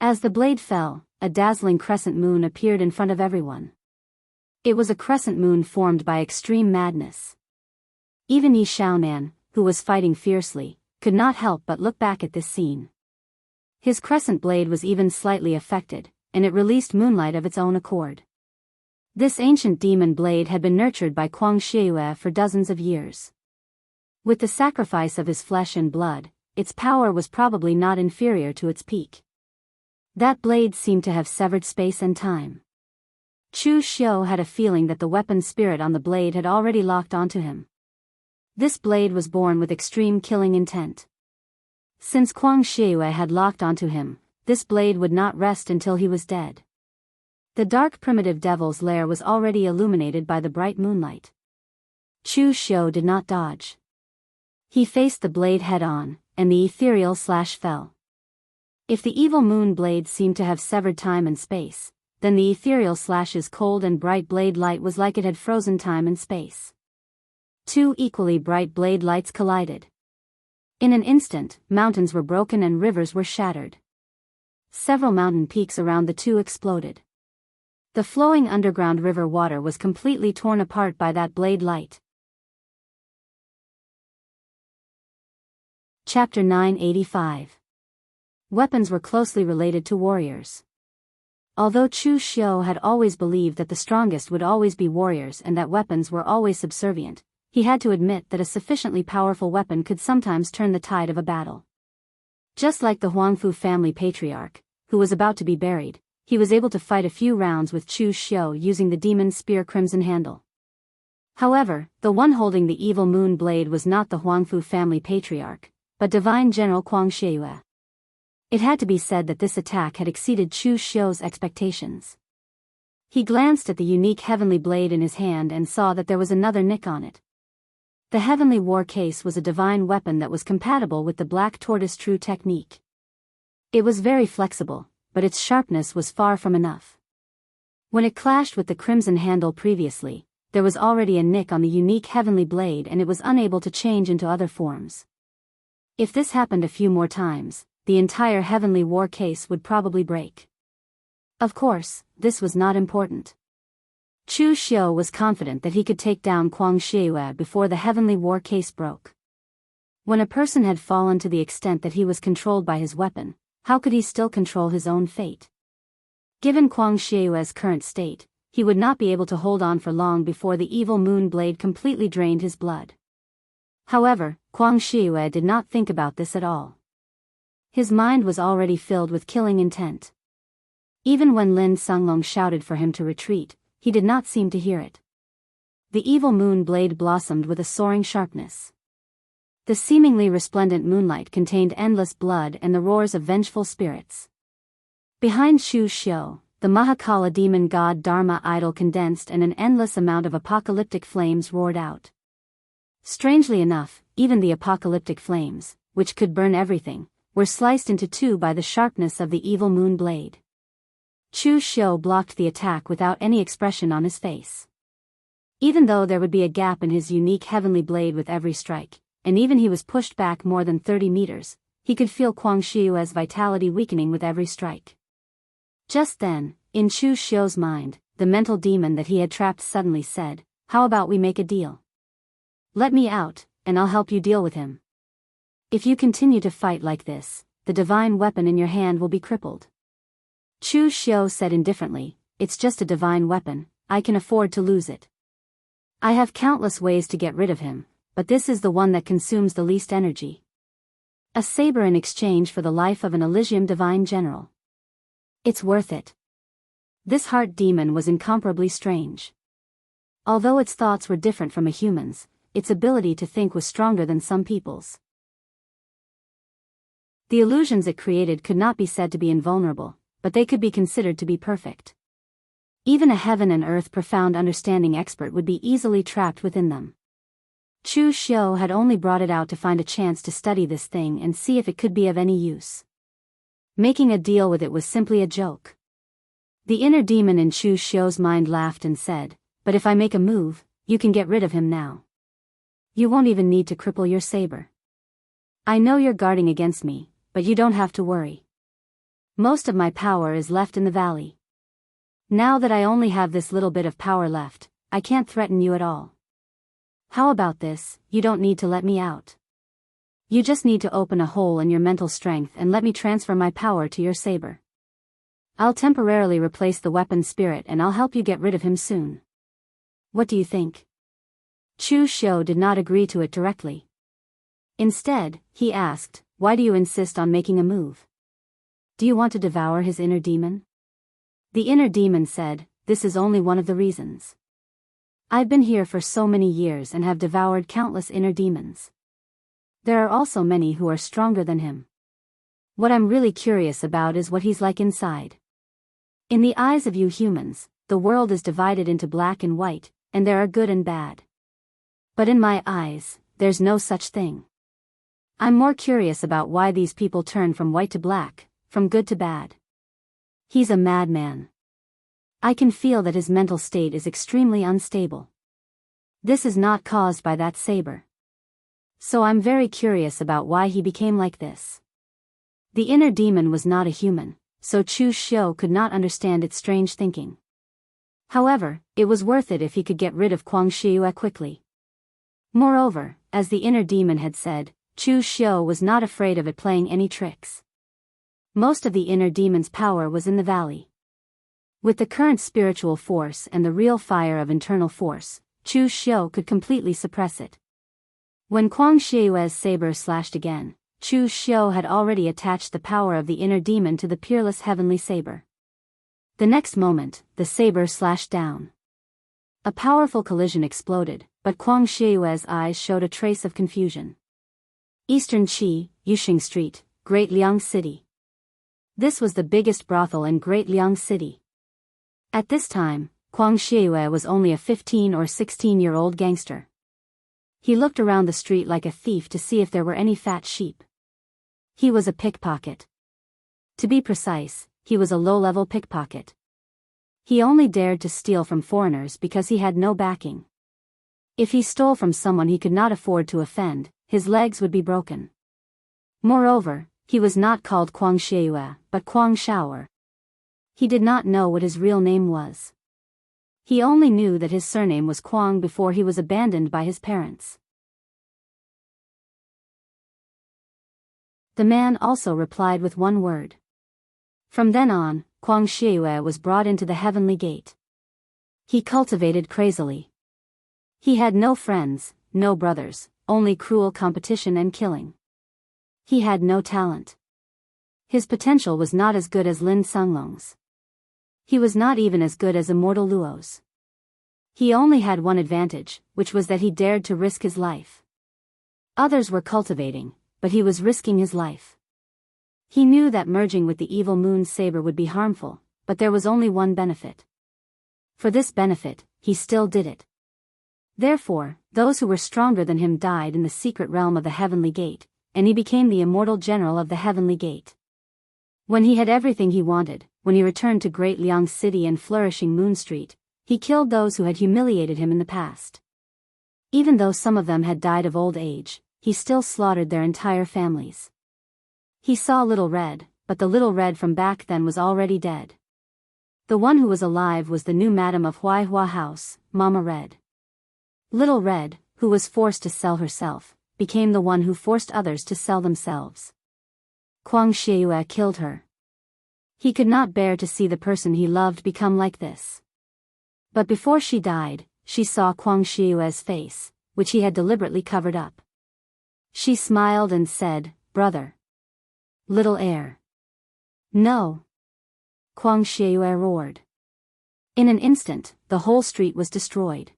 As the blade fell, a dazzling crescent moon appeared in front of everyone. It was a crescent moon formed by extreme madness. Even Yi Xiaonan, who was fighting fiercely, could not help but look back at this scene. His crescent blade was even slightly affected, and it released moonlight of its own accord. This ancient demon blade had been nurtured by Kuang Shiyue for dozens of years. With the sacrifice of his flesh and blood, its power was probably not inferior to its peak. That blade seemed to have severed space and time. Chu Xiu had a feeling that the weapon spirit on the blade had already locked onto him. This blade was born with extreme killing intent. Since Kuang Shiyue had locked onto him, this blade would not rest until he was dead. The dark primitive devil's lair was already illuminated by the bright moonlight. Chu Xiu did not dodge. He faced the blade head-on, and the ethereal slash fell. If the evil moon blade seemed to have severed time and space, then the ethereal slash's cold and bright blade light was like it had frozen time and space. Two equally bright blade lights collided. In an instant, mountains were broken and rivers were shattered. Several mountain peaks around the two exploded. The flowing underground river water was completely torn apart by that blade light. Chapter 985. Weapons were closely related to warriors. Although Chu Xiu had always believed that the strongest would always be warriors and that weapons were always subservient, he had to admit that a sufficiently powerful weapon could sometimes turn the tide of a battle. Just like the Huangfu family patriarch, who was about to be buried, he was able to fight a few rounds with Chu Xiu using the demon spear crimson handle. However, the one holding the evil moon blade was not the Huangfu family patriarch, but divine general Kuang Shiyue. It had to be said that this attack had exceeded Chu Xiu's expectations. He glanced at the unique heavenly blade in his hand and saw that there was another nick on it. The heavenly war case was a divine weapon that was compatible with the black tortoise true technique. It was very flexible, but its sharpness was far from enough. When it clashed with the crimson handle previously, there was already a nick on the unique heavenly blade and it was unable to change into other forms. If this happened a few more times, the entire heavenly war case would probably break. Of course, this was not important. Chu Xiu was confident that he could take down Kuang Shiyue before the heavenly war case broke. When a person had fallen to the extent that he was controlled by his weapon, how could he still control his own fate? Given Kuang Shiyue's current state, he would not be able to hold on for long before the evil moon blade completely drained his blood. However, Kuang Shiyue did not think about this at all. His mind was already filled with killing intent. Even when Lin Sunglong shouted for him to retreat, he did not seem to hear it. The evil moon blade blossomed with a soaring sharpness. The seemingly resplendent moonlight contained endless blood and the roars of vengeful spirits. Behind Chu Xiu, the Mahakala demon god Dharma idol condensed and an endless amount of apocalyptic flames roared out. Strangely enough, even the apocalyptic flames, which could burn everything, were sliced into two by the sharpness of the evil moon blade. Chu Xiu blocked the attack without any expression on his face. Even though there would be a gap in his unique heavenly blade with every strike, and even he was pushed back more than 30 meters, he could feel Kuang Shiyue's vitality weakening with every strike. Just then, in Chu Xiu's mind, the mental demon that he had trapped suddenly said, "How about we make a deal? Let me out, and I'll help you deal with him. If you continue to fight like this, the divine weapon in your hand will be crippled." Chu Xiu said indifferently, "It's just a divine weapon, I can afford to lose it. I have countless ways to get rid of him, but this is the one that consumes the least energy. A saber in exchange for the life of an Elysium divine general. It's worth it. This heart demon was incomparably strange. Although its thoughts were different from a human's, its ability to think was stronger than some people's. The illusions it created could not be said to be invulnerable, but they could be considered to be perfect. Even a heaven and earth profound understanding expert would be easily trapped within them. Chu Xiu had only brought it out to find a chance to study this thing and see if it could be of any use. Making a deal with it was simply a joke. The inner demon in Chu Xiu's mind laughed and said, "But if I make a move, you can get rid of him now. You won't even need to cripple your saber. I know you're guarding against me, but you don't have to worry. Most of my power is left in the valley. Now that I only have this little bit of power left, I can't threaten you at all. How about this, you don't need to let me out. You just need to open a hole in your mental strength and let me transfer my power to your saber. I'll temporarily replace the weapon spirit and I'll help you get rid of him soon. What do you think?" Chu Xiu did not agree to it directly. Instead, he asked, "Why do you insist on making a move? Do you want to devour his inner demon?" The inner demon said, "This is only one of the reasons. I've been here for so many years and have devoured countless inner demons. There are also many who are stronger than him. What I'm really curious about is what he's like inside. In the eyes of you humans, the world is divided into black and white, and there are good and bad. But in my eyes, there's no such thing. I'm more curious about why these people turn from white to black, from good to bad. He's a madman. I can feel that his mental state is extremely unstable. This is not caused by that saber. So I'm very curious about why he became like this." The inner demon was not a human, so Chu Xiu could not understand its strange thinking. However, it was worth it if he could get rid of Kuang Shiyue quickly. Moreover, as the inner demon had said, Chu Xiu was not afraid of it playing any tricks. Most of the inner demon's power was in the valley. With the current spiritual force and the real fire of internal force, Chu Xiu could completely suppress it. When Kuang Shiyue's saber slashed again, Chu Xiu had already attached the power of the inner demon to the peerless heavenly saber. The next moment, the saber slashed down. A powerful collision exploded, but Kuang Shiyue's eyes showed a trace of confusion. Eastern Qi, Yuxing Street, Great Liang City. This was the biggest brothel in Great Liang City. At this time, Kuang Shiyue was only a 15 or 16-year-old gangster. He looked around the street like a thief to see if there were any fat sheep. He was a pickpocket. To be precise, he was a low-level pickpocket. He only dared to steal from foreigners because he had no backing. If he stole from someone he could not afford to offend, his legs would be broken. Moreover, he was not called Kuang Shiyue, but Kuang Shaoer. He did not know what his real name was. He only knew that his surname was Kuang before he was abandoned by his parents. The man also replied with one word. From then on, Kuang Shiyue was brought into the heavenly gate. He cultivated crazily. He had no friends, no brothers, only cruel competition and killing. He had no talent. His potential was not as good as Lin Songlong's. He was not even as good as Immortal Luo's. He only had one advantage, which was that he dared to risk his life. Others were cultivating, but he was risking his life. He knew that merging with the evil moon saber would be harmful, but there was only one benefit. For this benefit, he still did it. Therefore, those who were stronger than him died in the secret realm of the heavenly gate, and he became the immortal general of the heavenly gate. When he had everything he wanted, when he returned to Great Liang City and flourishing Moon Street, he killed those who had humiliated him in the past. Even though some of them had died of old age, he still slaughtered their entire families. He saw Little Red, but the Little Red from back then was already dead. The one who was alive was the new madam of Huaihua House, Mama Red. Little Red, who was forced to sell herself, became the one who forced others to sell themselves. Kuang Shiyue killed her. He could not bear to see the person he loved become like this. But before she died, she saw Kuang Shiyue's face, which he had deliberately covered up. She smiled and said, "Brother. Little heir." "No." Kuang Xieyue roared. In an instant, the whole street was destroyed.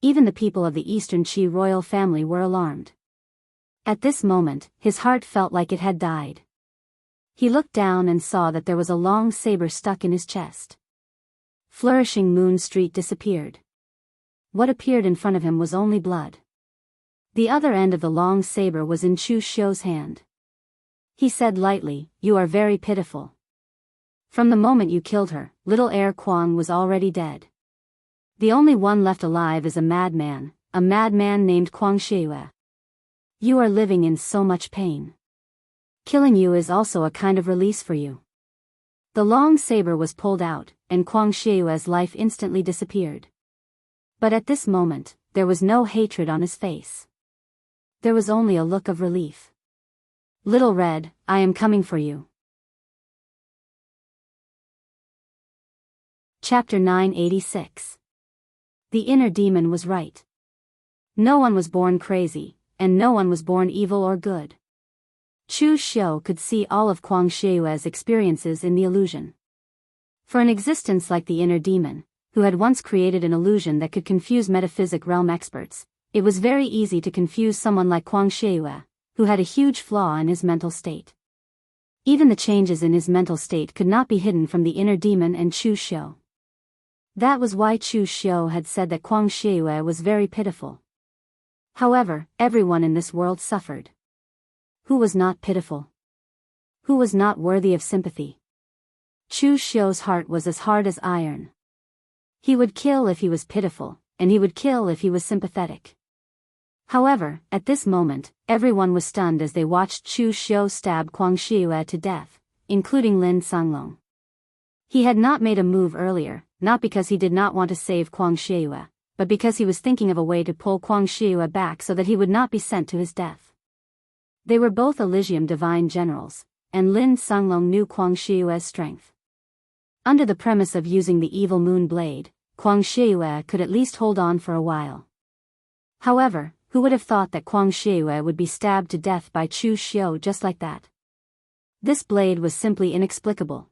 Even the people of the Eastern Qi royal family were alarmed. At this moment, his heart felt like it had died. He looked down and saw that there was a long saber stuck in his chest. Flourishing Moon Street disappeared. What appeared in front of him was only blood. The other end of the long saber was in Chu Xiu's hand. He said lightly, "You are very pitiful. From the moment you killed her, little heir Kuang was already dead. The only one left alive is a madman named Kuang Xieyue. You are living in so much pain. Killing you is also a kind of release for you." The long saber was pulled out, and Kuang Xieyue's life instantly disappeared. But at this moment, there was no hatred on his face. There was only a look of relief. "Little Red, I am coming for you." Chapter 986. The inner demon was right. No one was born crazy, and no one was born evil or good. Chu Xiu could see all of Kuang Xieyue's experiences in the illusion. For an existence like the inner demon, who had once created an illusion that could confuse metaphysic realm experts, it was very easy to confuse someone like Kuang Xieyue, who had a huge flaw in his mental state. Even the changes in his mental state could not be hidden from the inner demon and Chu Xiu. That was why Chu Xiu had said that Kuang Xieyue was very pitiful. However, everyone in this world suffered. Who was not pitiful? Who was not worthy of sympathy? Chu Xiu's heart was as hard as iron. He would kill if he was pitiful, and he would kill if he was sympathetic. However, at this moment, everyone was stunned as they watched Chu Xiu stab Kuang Xieyue to death, including Lin Sanglong. He had not made a move earlier, not because he did not want to save Kuang Xieyue, but because he was thinking of a way to pull Kuang Xieyue back so that he would not be sent to his death. They were both Elysium divine generals, and Lin Sanglong knew Kuang Xieyue's strength. Under the premise of using the evil moon blade, Kuang Xieyue could at least hold on for a while. However, who would have thought that Kuang Xieyue would be stabbed to death by Chu Xiu just like that? This blade was simply inexplicable.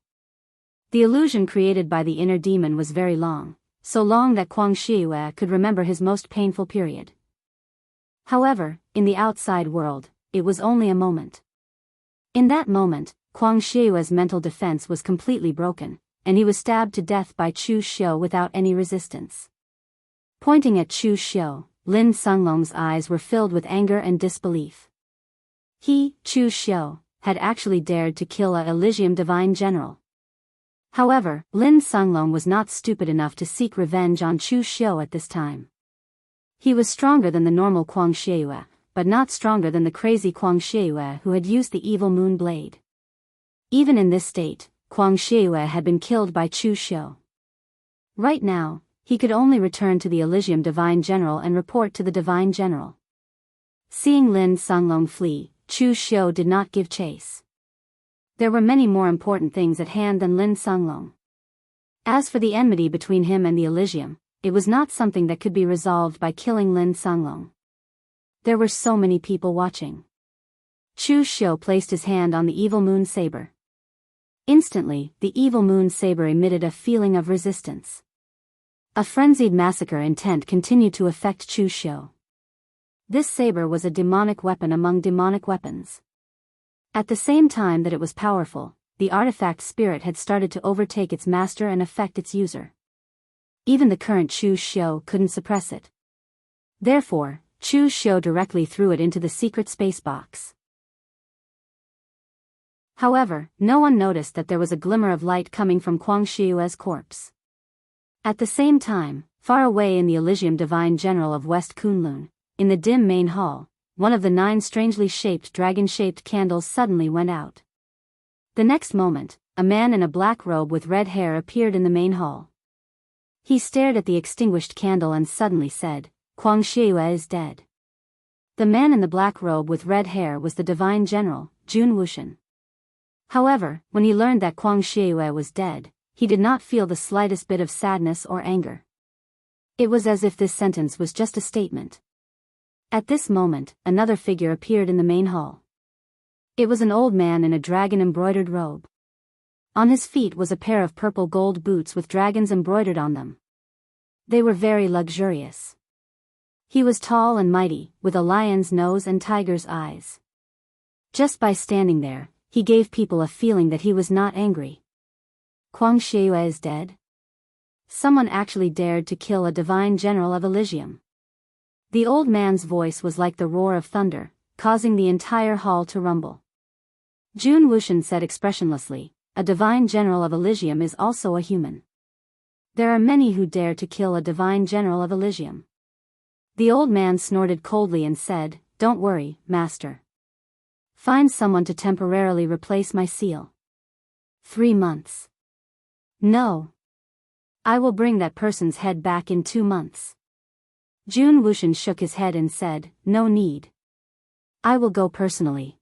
The illusion created by the inner demon was very long, so long that Kuang Xieyue could remember his most painful period. However, in the outside world, it was only a moment. In that moment, Kuang Xieyue's mental defense was completely broken, and he was stabbed to death by Chu Xiu without any resistance. Pointing at Chu Xiu, Lin Sanglong's eyes were filled with anger and disbelief. He, Chu Xiu, had actually dared to kill a Elysium divine general. However, Lin Sanglong was not stupid enough to seek revenge on Chu Xiu at this time. He was stronger than the normal Kuang Xieyue, but not stronger than the crazy Kuang Xieyue who had used the evil moon blade. Even in this state, Kuang Xieyue had been killed by Chu Xiu. Right now, he could only return to the Elysium Divine General and report to the Divine General. Seeing Lin Sanglong flee, Chu Xiu did not give chase. There were many more important things at hand than Lin Sanglong. As for the enmity between him and the Elysium, it was not something that could be resolved by killing Lin Sanglong. There were so many people watching. Chu Xiu placed his hand on the evil moon saber. Instantly, the evil moon saber emitted a feeling of resistance. A frenzied massacre intent continued to affect Chu Xiu. This saber was a demonic weapon among demonic weapons. At the same time that it was powerful, the artifact spirit had started to overtake its master and affect its user. Even the current Chu Xiu couldn't suppress it. Therefore, Chu Xiu directly threw it into the secret space box. However, no one noticed that there was a glimmer of light coming from Kuang Xieyue's corpse. At the same time, far away in the Elysium Divine General of West Kunlun, in the dim main hall, one of the 9 strangely shaped dragon-shaped candles suddenly went out. The next moment, a man in a black robe with red hair appeared in the main hall. He stared at the extinguished candle and suddenly said, "Kuang Xieyue is dead." The man in the black robe with red hair was the Divine General, Jun Wuxian. However, when he learned that Kuang Xieyue was dead, he did not feel the slightest bit of sadness or anger. It was as if this sentence was just a statement. At this moment, another figure appeared in the main hall. It was an old man in a dragon-embroidered robe. On his feet was a pair of purple gold boots with dragons embroidered on them. They were very luxurious. He was tall and mighty, with a lion's nose and tiger's eyes. Just by standing there, he gave people a feeling that he was not angry. Kuang Shiyue is dead? Someone actually dared to kill a divine general of Elysium. The old man's voice was like the roar of thunder, causing the entire hall to rumble. Jun Wuxian said expressionlessly, "A divine general of Elysium is also a human. There are many who dare to kill a divine general of Elysium." The old man snorted coldly and said, "Don't worry, master. Find someone to temporarily replace my seal. 3 months. No. I will bring that person's head back in 2 months." Jun Wuxian shook his head and said, "No need. I will go personally.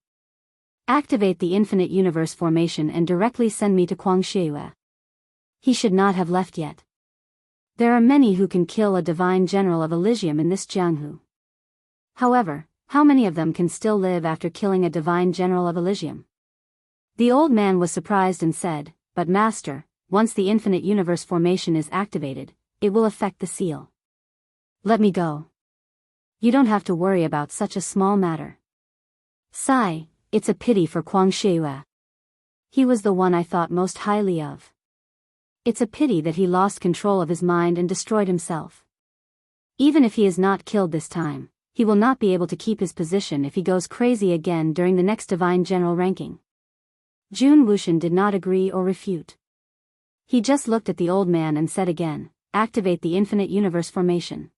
Activate the infinite universe formation and directly send me to Kuang Shiyue. He should not have left yet. There are many who can kill a divine general of Elysium in this Jianghu. However, how many of them can still live after killing a divine general of Elysium?" The old man was surprised and said, "But master, once the infinite universe formation is activated, it will affect the seal. Let me go. You don't have to worry about such a small matter. Sigh, it's a pity for Kuang Shiyue. He was the one I thought most highly of. It's a pity that he lost control of his mind and destroyed himself. Even if he is not killed this time, he will not be able to keep his position if he goes crazy again during the next divine general ranking." Jun Wuxian did not agree or refute. He just looked at the old man and said again, "Activate the infinite universe formation."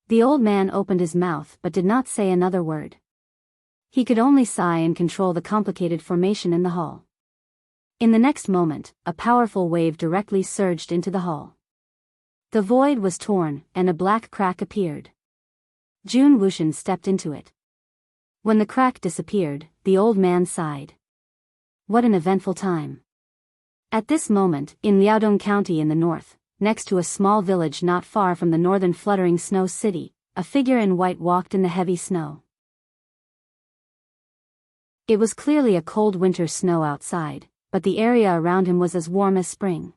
The old man opened his mouth but did not say another word. He could only sigh and control the complicated formation in the hall. In the next moment, a powerful wave directly surged into the hall. The void was torn, and a black crack appeared. Jun Wuxian stepped into it. When the crack disappeared, the old man sighed. What an eventful time. At this moment, in Liaodong County in the north, next to a small village not far from the northern fluttering snow city, a figure in white walked in the heavy snow. It was clearly a cold winter snow outside, but the area around him was as warm as spring.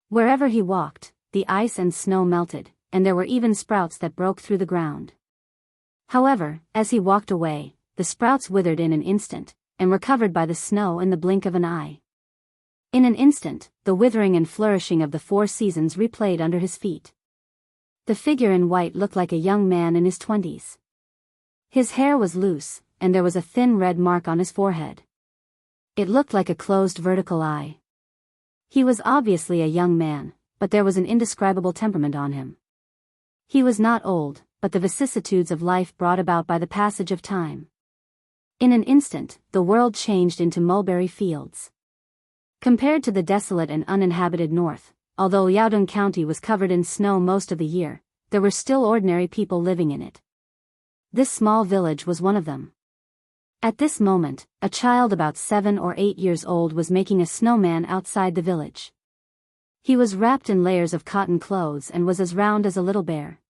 Wherever he walked, the ice and snow melted, and there were even sprouts that broke through the ground. However, as he walked away, the sprouts withered in an instant, and were covered by the snow in the blink of an eye. In an instant, the withering and flourishing of the 4 seasons replayed under his feet. The figure in white looked like a young man in his 20s. His hair was loose, and there was a thin red mark on his forehead. It looked like a closed vertical eye. He was obviously a young man, but there was an indescribable temperament on him. He was not old, but the vicissitudes of life brought about by the passage of time. In an instant, the world changed into mulberry fields. Compared to the desolate and uninhabited north, although Liaodong County was covered in snow most of the year, there were still ordinary people living in it. This small village was one of them. At this moment, a child about 7 or 8 years old was making a snowman outside the village. He was wrapped in layers of cotton clothes and was as round as a little bear.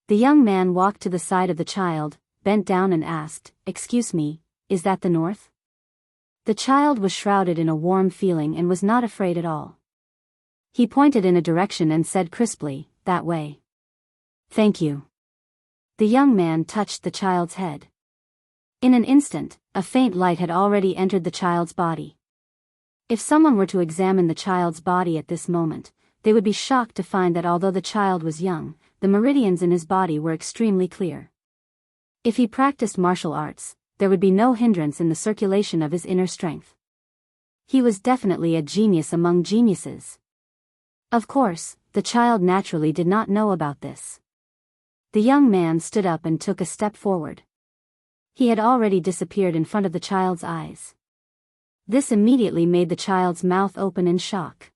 The young man walked to the side of the child, bent down and asked, "Excuse me, is that the north?" The child was shrouded in a warm feeling and was not afraid at all. He pointed in a direction and said crisply, "That way." "Thank you." The young man touched the child's head. In an instant, a faint light had already entered the child's body. If someone were to examine the child's body at this moment, they would be shocked to find that although the child was young, the meridians in his body were extremely clear. If he practiced martial arts, there would be no hindrance in the circulation of his inner strength. He was definitely a genius among geniuses. Of course, the child naturally did not know about this. The young man stood up and took a step forward. He had already disappeared in front of the child's eyes. This immediately made the child's mouth open in shock.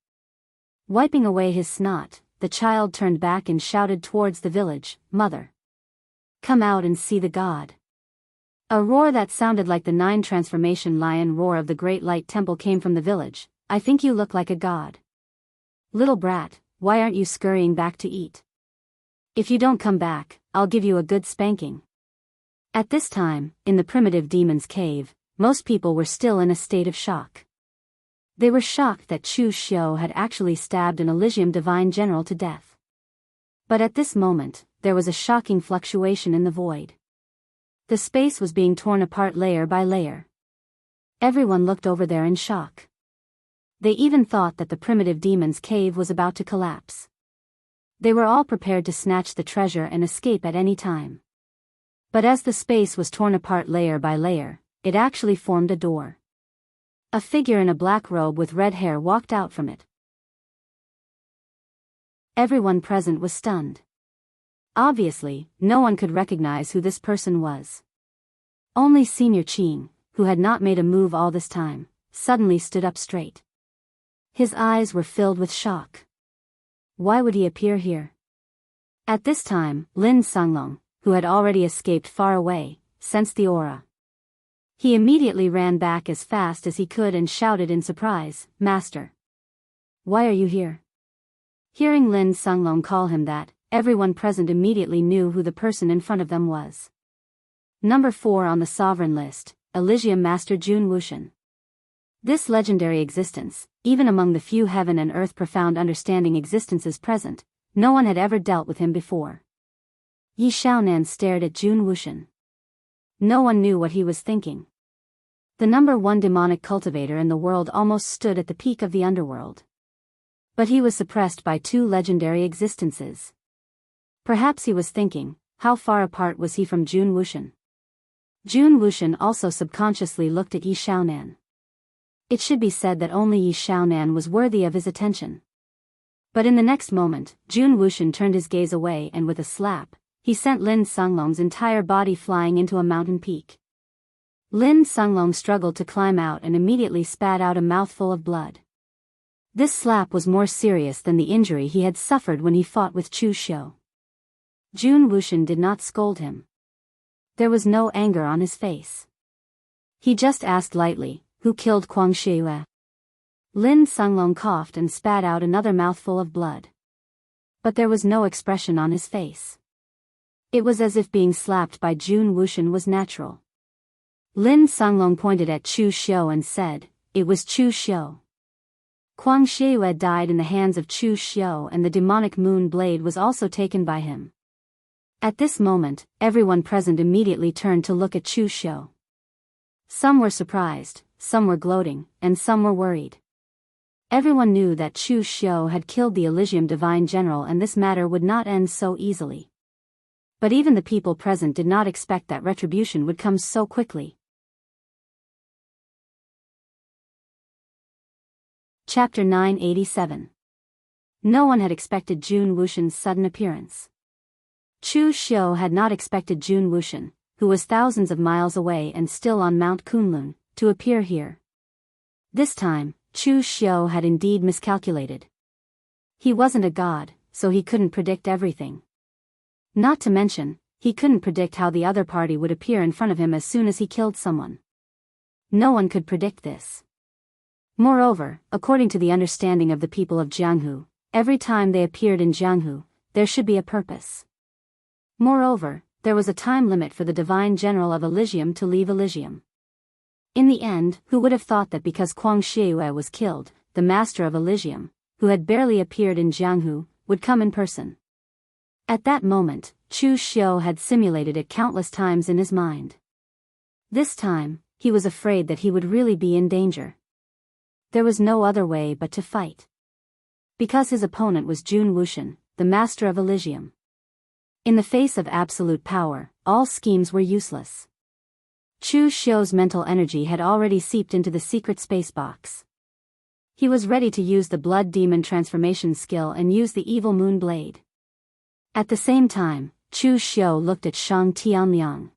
Wiping away his snot, the child turned back and shouted towards the village, "Mother! Come out and see the god." A roar that sounded like the 9 transformation lion roar of the Great Light Temple came from the village. "I think you look like a god. Little brat, why aren't you scurrying back to eat? If you don't come back, I'll give you a good spanking." At this time, in the primitive demon's cave, most people were still in a state of shock. They were shocked that Chu Xiu had actually stabbed an Elysium divine general to death. But at this moment, there was a shocking fluctuation in the void. The space was being torn apart layer by layer. Everyone looked over there in shock. They even thought that the primitive demon's cave was about to collapse. They were all prepared to snatch the treasure and escape at any time. But as the space was torn apart layer by layer, it actually formed a door. A figure in a black robe with red hair walked out from it. Everyone present was stunned. Obviously, no one could recognize who this person was. Only Senior Qing, who had not made a move all this time, suddenly stood up straight. His eyes were filled with shock. Why would he appear here? At this time, Lin Songlong, who had already escaped far away, sensed the aura. He immediately ran back as fast as he could and shouted in surprise, "Master! Why are you here?" Hearing Lin Songlong call him that, everyone present immediately knew who the person in front of them was. Number 4 on the sovereign list, Elysium Master Jun Wuxian. This legendary existence, even among the few heaven and earth profound understanding existences present, no one had ever dealt with him before. Yi Xiaonan stared at Jun Wuxian. No one knew what he was thinking. The number 1 demonic cultivator in the world almost stood at the peak of the underworld. But he was suppressed by 2 legendary existences. Perhaps he was thinking, how far apart was he from Jun Wuxian? Jun Wuxian also subconsciously looked at Yi Xiaonan. It should be said that only Yi Xiaonan was worthy of his attention. But in the next moment, Jun Wuxian turned his gaze away and with a slap, he sent Lin Songlong's entire body flying into a mountain peak. Lin Songlong struggled to climb out and immediately spat out a mouthful of blood. This slap was more serious than the injury he had suffered when he fought with Chu Xiu. Jun Wuxian did not scold him. There was no anger on his face. He just asked lightly, "Who killed Kuang Shiyue?" Lin Songlong coughed and spat out another mouthful of blood. But there was no expression on his face. It was as if being slapped by Jun Wuxian was natural. Lin Songlong pointed at Chu Xiu and said, "It was Chu Xiu." Kuang Shiyue died in the hands of Chu Xiu and the demonic moon blade was also taken by him. At this moment, everyone present immediately turned to look at Chu Xiu. Some were surprised, some were gloating, and some were worried. Everyone knew that Chu Xiu had killed the Elysium Divine General and this matter would not end so easily. But even the people present did not expect that retribution would come so quickly. Chapter 987. No one had expected Jun Wuxian's sudden appearance. Chu Xiu had not expected Jun Wuxian, who was thousands of miles away and still on Mount Kunlun, to appear here. This time, Chu Xiu had indeed miscalculated. He wasn't a god, so he couldn't predict everything. Not to mention, he couldn't predict how the other party would appear in front of him as soon as he killed someone. No one could predict this. Moreover, according to the understanding of the people of Jianghu, every time they appeared in Jianghu, there should be a purpose. Moreover, there was a time limit for the divine general of Elysium to leave Elysium. In the end, who would have thought that because Kuang Shiyue was killed, the master of Elysium, who had barely appeared in Jianghu, would come in person? At that moment, Chu Xiu had simulated it countless times in his mind. This time, he was afraid that he would really be in danger. There was no other way but to fight. Because his opponent was Jun Wuxian, the master of Elysium. In the face of absolute power, all schemes were useless. Chu Xiu's mental energy had already seeped into the secret space box. He was ready to use the blood demon transformation skill and use the evil moon blade. At the same time, Chu Xiu looked at Shang Tianliang.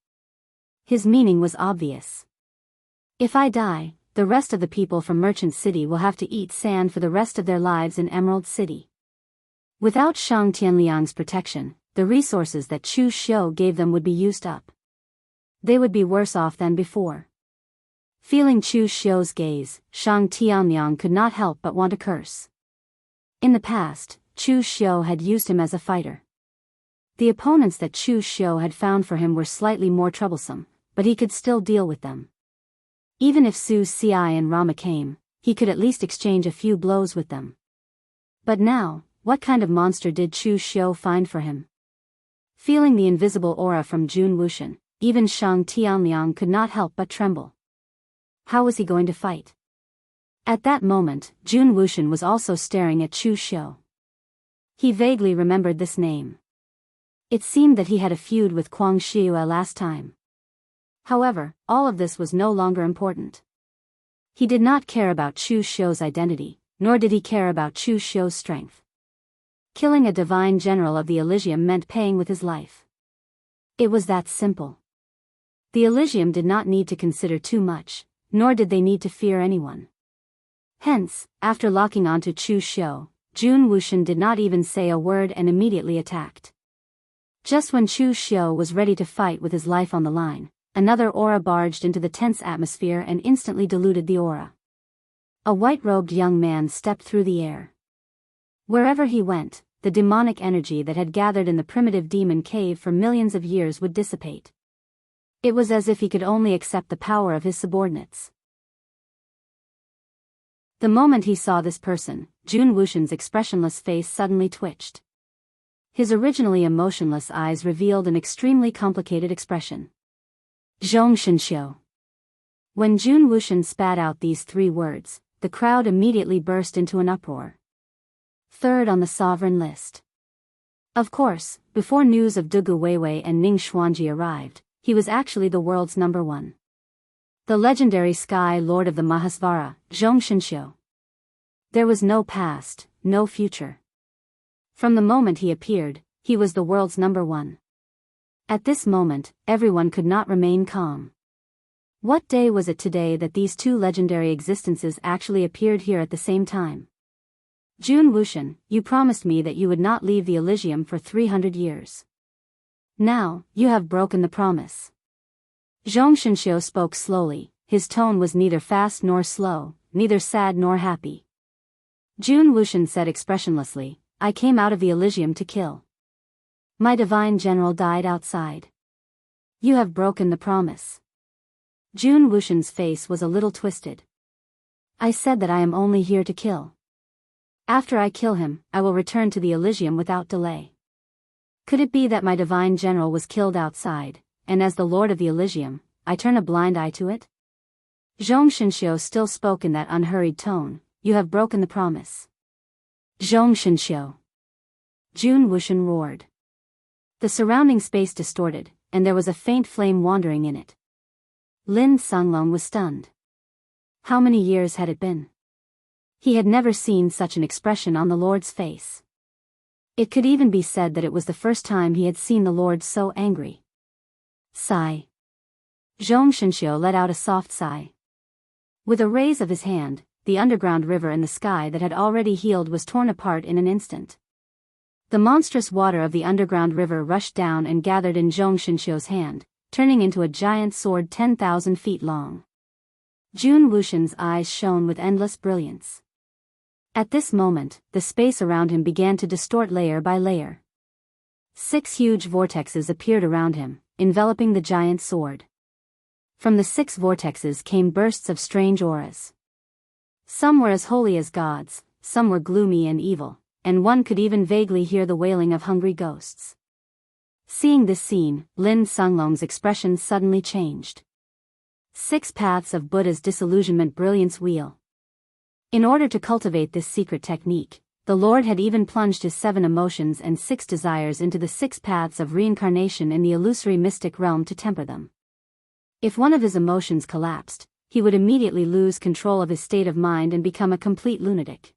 His meaning was obvious. If I die, the rest of the people from Merchant City will have to eat sand for the rest of their lives in Emerald City. Without Shang Tianliang's protection, the resources that Chu Xiu gave them would be used up. They would be worse off than before. Feeling Chu Xiu's gaze, Shang Tianliang could not help but want to curse. In the past, Chu Xiu had used him as a fighter. The opponents that Chu Xiu had found for him were slightly more troublesome, but he could still deal with them. Even if Su Ci and Rama came, he could at least exchange a few blows with them. But now, what kind of monster did Chu Xiu find for him? Feeling the invisible aura from Jun Wuxian, even Shang Tianliang could not help but tremble. How was he going to fight? At that moment, Jun Wuxian was also staring at Chu Xiu. He vaguely remembered this name. It seemed that he had a feud with Kuang Shiyue last time. However, all of this was no longer important. He did not care about Chu Xiu's identity, nor did he care about Chu Xiu's strength. Killing a divine general of the Elysium meant paying with his life. It was that simple. The Elysium did not need to consider too much, nor did they need to fear anyone. Hence, after locking onto Chu Xiu, Jun Wuxian did not even say a word and immediately attacked. Just when Chu Xiu was ready to fight with his life on the line, another aura barged into the tense atmosphere and instantly diluted the aura. A white-robed young man stepped through the air. Wherever he went, the demonic energy that had gathered in the primitive demon cave for millions of years would dissipate. It was as if he could only accept the power of his subordinates. The moment he saw this person, Jun Wuxian's expressionless face suddenly twitched. His originally emotionless eyes revealed an extremely complicated expression. Zhongshenxiu. When Jun Wuxian spat out these 3 words, the crowd immediately burst into an uproar. Third on the sovereign list. Of course, before news of Dugu Weiwei and Ning Xuanji arrived, he was actually the world's #1. The legendary Sky Lord of the Mahasvara, Zhongshenxiu. There was no past, no future. From the moment he appeared, he was the world's #1. At this moment, everyone could not remain calm. What day was it today that these 2 legendary existences actually appeared here at the same time? Jun Wuxian, you promised me that you would not leave the Elysium for 300 years. Now, you have broken the promise. Zhongshenxiu spoke slowly, his tone was neither fast nor slow, neither sad nor happy. Jun Wuxian said expressionlessly, I came out of the Elysium to kill. My divine general died outside. You have broken the promise. Jun Wuxian's face was a little twisted. I said that I am only here to kill. After I kill him, I will return to the Elysium without delay. Could it be that my divine general was killed outside, and as the Lord of the Elysium, I turn a blind eye to it? Zhongshenxiu still spoke in that unhurried tone, you have broken the promise. Zhongshenxiu. Jun Wuxian roared. The surrounding space distorted, and there was a faint flame wandering in it. Lin Songlong was stunned. How many years had it been? He had never seen such an expression on the Lord's face. It could even be said that it was the first time he had seen the Lord so angry. Sigh. Zhongshenxiu let out a soft sigh. With a raise of his hand, the underground river in the sky that had already healed was torn apart in an instant. The monstrous water of the underground river rushed down and gathered in Zhongshenxiu's hand, turning into a giant sword 10,000 feet long. Jun Wuxian's eyes shone with endless brilliance. At this moment, the space around him began to distort layer by layer. 6 huge vortexes appeared around him, enveloping the giant sword. From the 6 vortexes came bursts of strange auras. Some were as holy as gods, some were gloomy and evil, and one could even vaguely hear the wailing of hungry ghosts. Seeing this scene, Lin Songlong's expression suddenly changed. 6 paths of Buddha's disillusionment brilliance wheel. In order to cultivate this secret technique, the Lord had even plunged his 7 emotions and 6 desires into the 6 paths of reincarnation in the illusory mystic realm to temper them. If one of his emotions collapsed, he would immediately lose control of his state of mind and become a complete lunatic.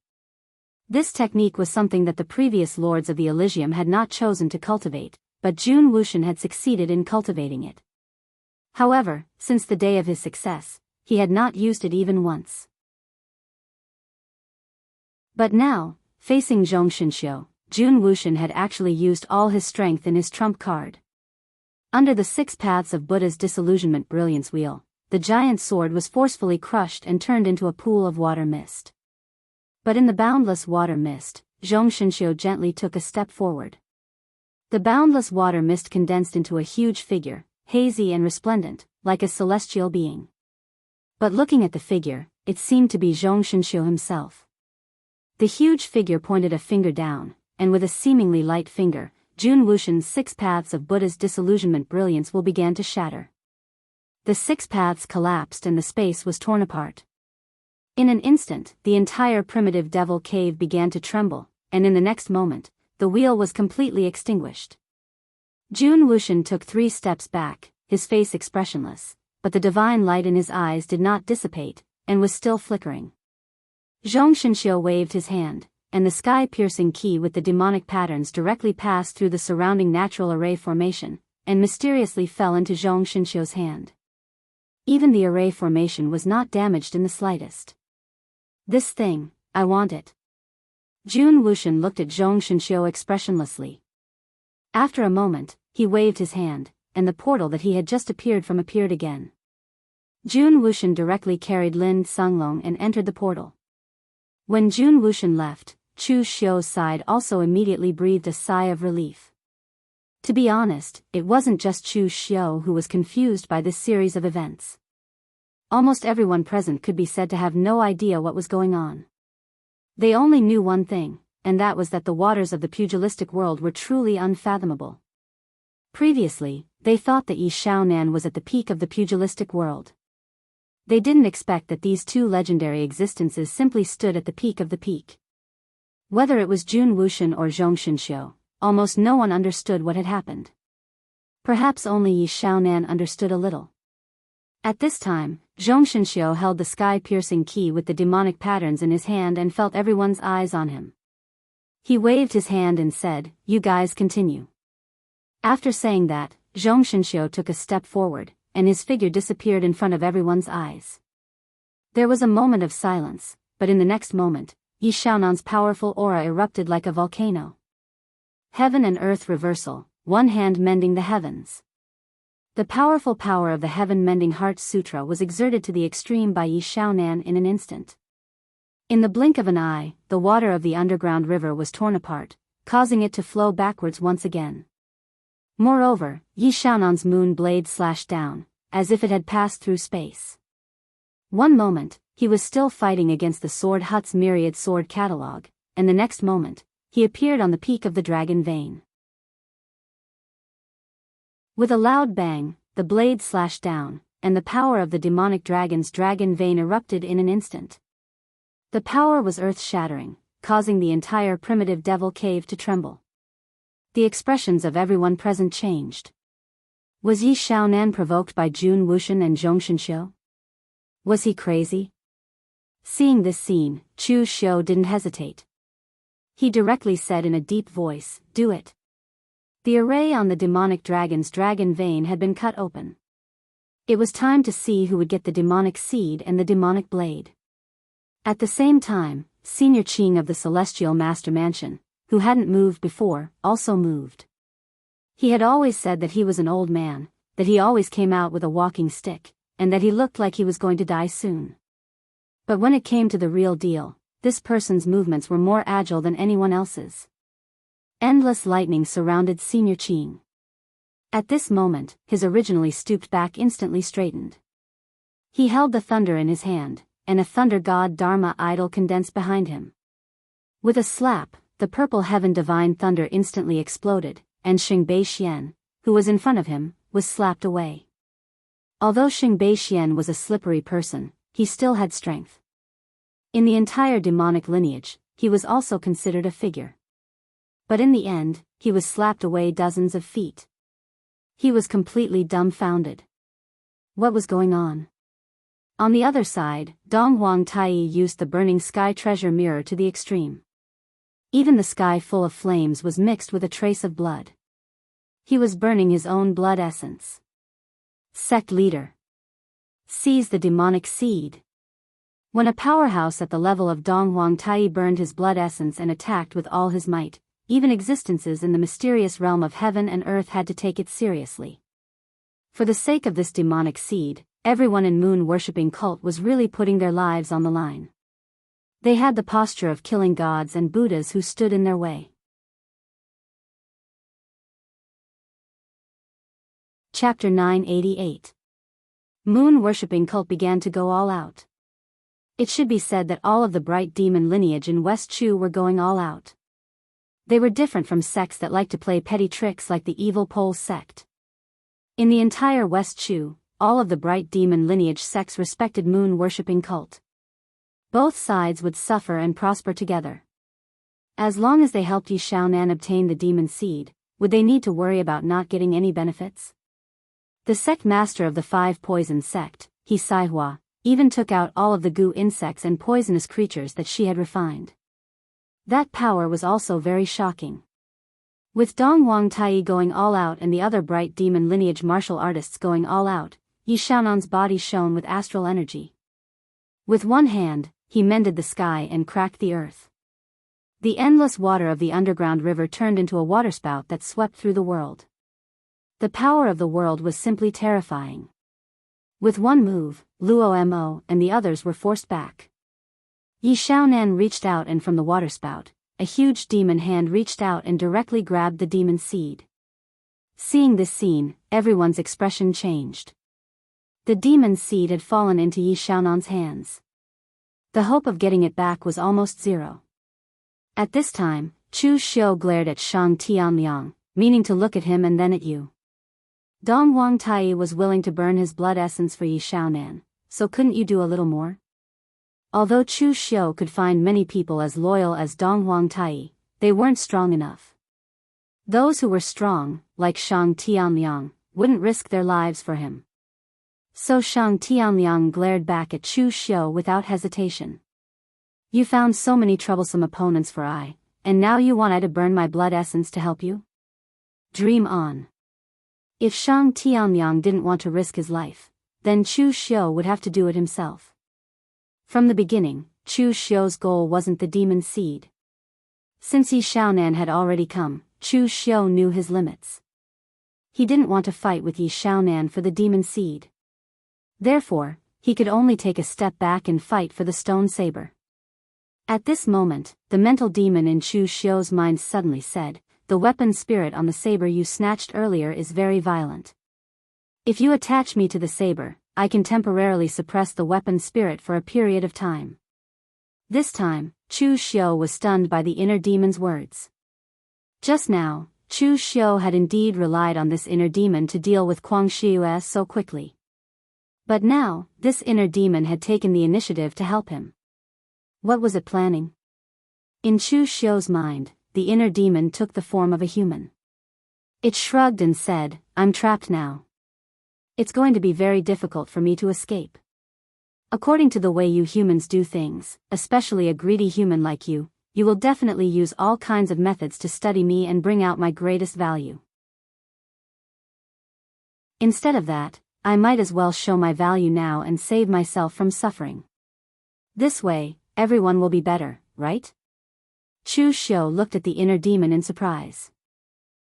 This technique was something that the previous lords of the Elysium had not chosen to cultivate, but Jun Wuxian had succeeded in cultivating it. However, since the day of his success, he had not used it even once. But now, facing Zhongshenxiu, Jun Wuxian had actually used all his strength in his trump card. Under the 6 paths of Buddha's disillusionment brilliance wheel, the giant sword was forcefully crushed and turned into a pool of water mist. But in the boundless water mist, Zhongshenxiu gently took a step forward. The boundless water mist condensed into a huge figure, hazy and resplendent, like a celestial being. But looking at the figure, it seemed to be Zhong Xianxia himself. The huge figure pointed a finger down, and with a seemingly light finger, Jun Wuxian's 6 paths of Buddha's disillusionment brilliance will began to shatter. The 6 paths collapsed and the space was torn apart. In an instant, the entire primitive devil cave began to tremble, and in the next moment, the wheel was completely extinguished. Jun Wuxian took 3 steps back, his face expressionless, but the divine light in his eyes did not dissipate, and was still flickering. Zhong Xianxia waved his hand, and the sky-piercing key with the demonic patterns directly passed through the surrounding natural array formation, and mysteriously fell into Zhong Xianxia's hand. Even the array formation was not damaged in the slightest. "This thing, I want it." Jun Wuxian looked at Zhong Xianxia expressionlessly. After a moment, he waved his hand, and the portal that he had just appeared from appeared again. Jun Wuxian directly carried Lin Sunglong and entered the portal. When Jun Wuxian left, Chu Xiu's side also immediately breathed a sigh of relief. To be honest, it wasn't just Chu Xiu who was confused by this series of events. Almost everyone present could be said to have no idea what was going on. They only knew one thing, and that was that the waters of the pugilistic world were truly unfathomable. Previously, they thought that Yi Shaonan was at the peak of the pugilistic world. They didn't expect that these 2 legendary existences simply stood at the peak of the peak. Whether it was Jun Wuxian or Zhong Xianxia, almost no one understood what had happened. Perhaps only Yi Shaonan understood a little. At this time, Zhong Xianxia held the sky-piercing key with the demonic patterns in his hand and felt everyone's eyes on him. He waved his hand and said, "You guys continue." After saying that, Zhong Xianxia took a step forward, and his figure disappeared in front of everyone's eyes. There was a moment of silence, but in the next moment, Yi Shaonan's powerful aura erupted like a volcano. Heaven and earth reversal, one hand mending the heavens. The powerful power of the Heaven-Mending Heart Sutra was exerted to the extreme by Yi Shaonan in an instant. In the blink of an eye, the water of the underground river was torn apart, causing it to flow backwards once again. Moreover, Yi Shaonan's moon blade slashed down, as if it had passed through space. One moment, he was still fighting against the Sword Hut's myriad sword catalog, and the next moment, he appeared on the peak of the dragon vein. With a loud bang, the blade slashed down, and the power of the demonic dragon's dragon vein erupted in an instant. The power was earth-shattering, causing the entire primitive devil cave to tremble. The expressions of everyone present changed. Was Yi Shaonan provoked by Jun Wuxian and Zhong Xianxia? Was he crazy? Seeing this scene, Chu Xiu didn't hesitate. He directly said in a deep voice, "Do it." The array on the demonic dragon's dragon vein had been cut open. It was time to see who would get the demonic seed and the demonic blade. At the same time, Senior Qing of the Celestial Master Mansion, who hadn't moved before, also moved. He had always said that he was an old man, that he always came out with a walking stick, and that he looked like he was going to die soon. But when it came to the real deal, this person's movements were more agile than anyone else's. Endless lightning surrounded Senior Qing. At this moment, his originally stooped back instantly straightened. He held the thunder in his hand, and a thunder god Dharma idol condensed behind him. With a slap, the purple heaven divine thunder instantly exploded, and Xingbei Xian, who was in front of him, was slapped away. Although Xingbei Xian was a slippery person, he still had strength. In the entire demonic lineage, he was also considered a figure. But in the end, he was slapped away dozens of feet. He was completely dumbfounded. What was going on? On the other side, Dong Huang Tai used the burning sky treasure mirror to the extreme. Even the sky full of flames was mixed with a trace of blood. He was burning his own blood essence. Sect leader. Seize the demonic seed. When a powerhouse at the level of Dong Huang Tai burned his blood essence and attacked with all his might, even existences in the mysterious realm of heaven and earth had to take it seriously. For the sake of this demonic seed, everyone in moon-worshipping cult was really putting their lives on the line. They had the posture of killing gods and Buddhas who stood in their way. Chapter 988. Moon-worshipping cult began to go all out. It should be said that all of the bright demon lineage in West Chu were going all out. They were different from sects that like to play petty tricks like the evil Pole sect. In the entire West Chu, all of the bright demon lineage sects respected moon-worshipping cult. Both sides would suffer and prosper together. As long as they helped Yi Xiaonan obtain the demon seed, would they need to worry about not getting any benefits? The sect master of the five poison sect, He Saihua, even took out all of the goo insects and poisonous creatures that she had refined. That power was also very shocking. With Dong Wang Tai going all out and the other bright demon lineage martial artists going all out, Yi Xiaonan's body shone with astral energy. With one hand, he mended the sky and cracked the earth. The endless water of the underground river turned into a waterspout that swept through the world. The power of the world was simply terrifying. With one move, Luo Mo and the others were forced back. Yi Xiaonan reached out and from the waterspout, a huge demon hand reached out and directly grabbed the demon seed. Seeing this scene, everyone's expression changed. The demon seed had fallen into Yi Xiaonan's hands. The hope of getting it back was almost zero. At this time, Chu Xiu glared at Shang Tianliang, meaning to look at him and then at you. Dong Wang Tai was willing to burn his blood essence for Yi Xiaonan, so couldn't you do a little more? Although Chu Xiu could find many people as loyal as Dong Wang Tai, they weren't strong enough. Those who were strong, like Shang Tianliang, wouldn't risk their lives for him. So Shang Tianliang glared back at Chu Xiu without hesitation. You found so many troublesome opponents for I, and now you want I to burn my blood essence to help you? Dream on. If Shang Tianliang didn't want to risk his life, then Chu Xiu would have to do it himself. From the beginning, Chu Xiu's goal wasn't the demon seed. Since Yi Xiaonan had already come, Chu Xiu knew his limits. He didn't want to fight with Yi Xiaonan for the demon seed. Therefore, he could only take a step back and fight for the stone saber. At this moment, the mental demon in Chu Xiu's mind suddenly said, "The weapon spirit on the saber you snatched earlier is very violent. If you attach me to the saber, I can temporarily suppress the weapon spirit for a period of time." This time, Chu Xiu was stunned by the inner demon's words. Just now, Chu Xiu had indeed relied on this inner demon to deal with Guangxi so quickly. But now, this inner demon had taken the initiative to help him. What was it planning? In Chu Xiu's mind, the inner demon took the form of a human. It shrugged and said, "I'm trapped now. It's going to be very difficult for me to escape. According to the way you humans do things, especially a greedy human like you will definitely use all kinds of methods to study me and bring out my greatest value. Instead of that, I might as well show my value now and save myself from suffering. This way, everyone will be better, right?" Chu Xiu looked at the inner demon in surprise.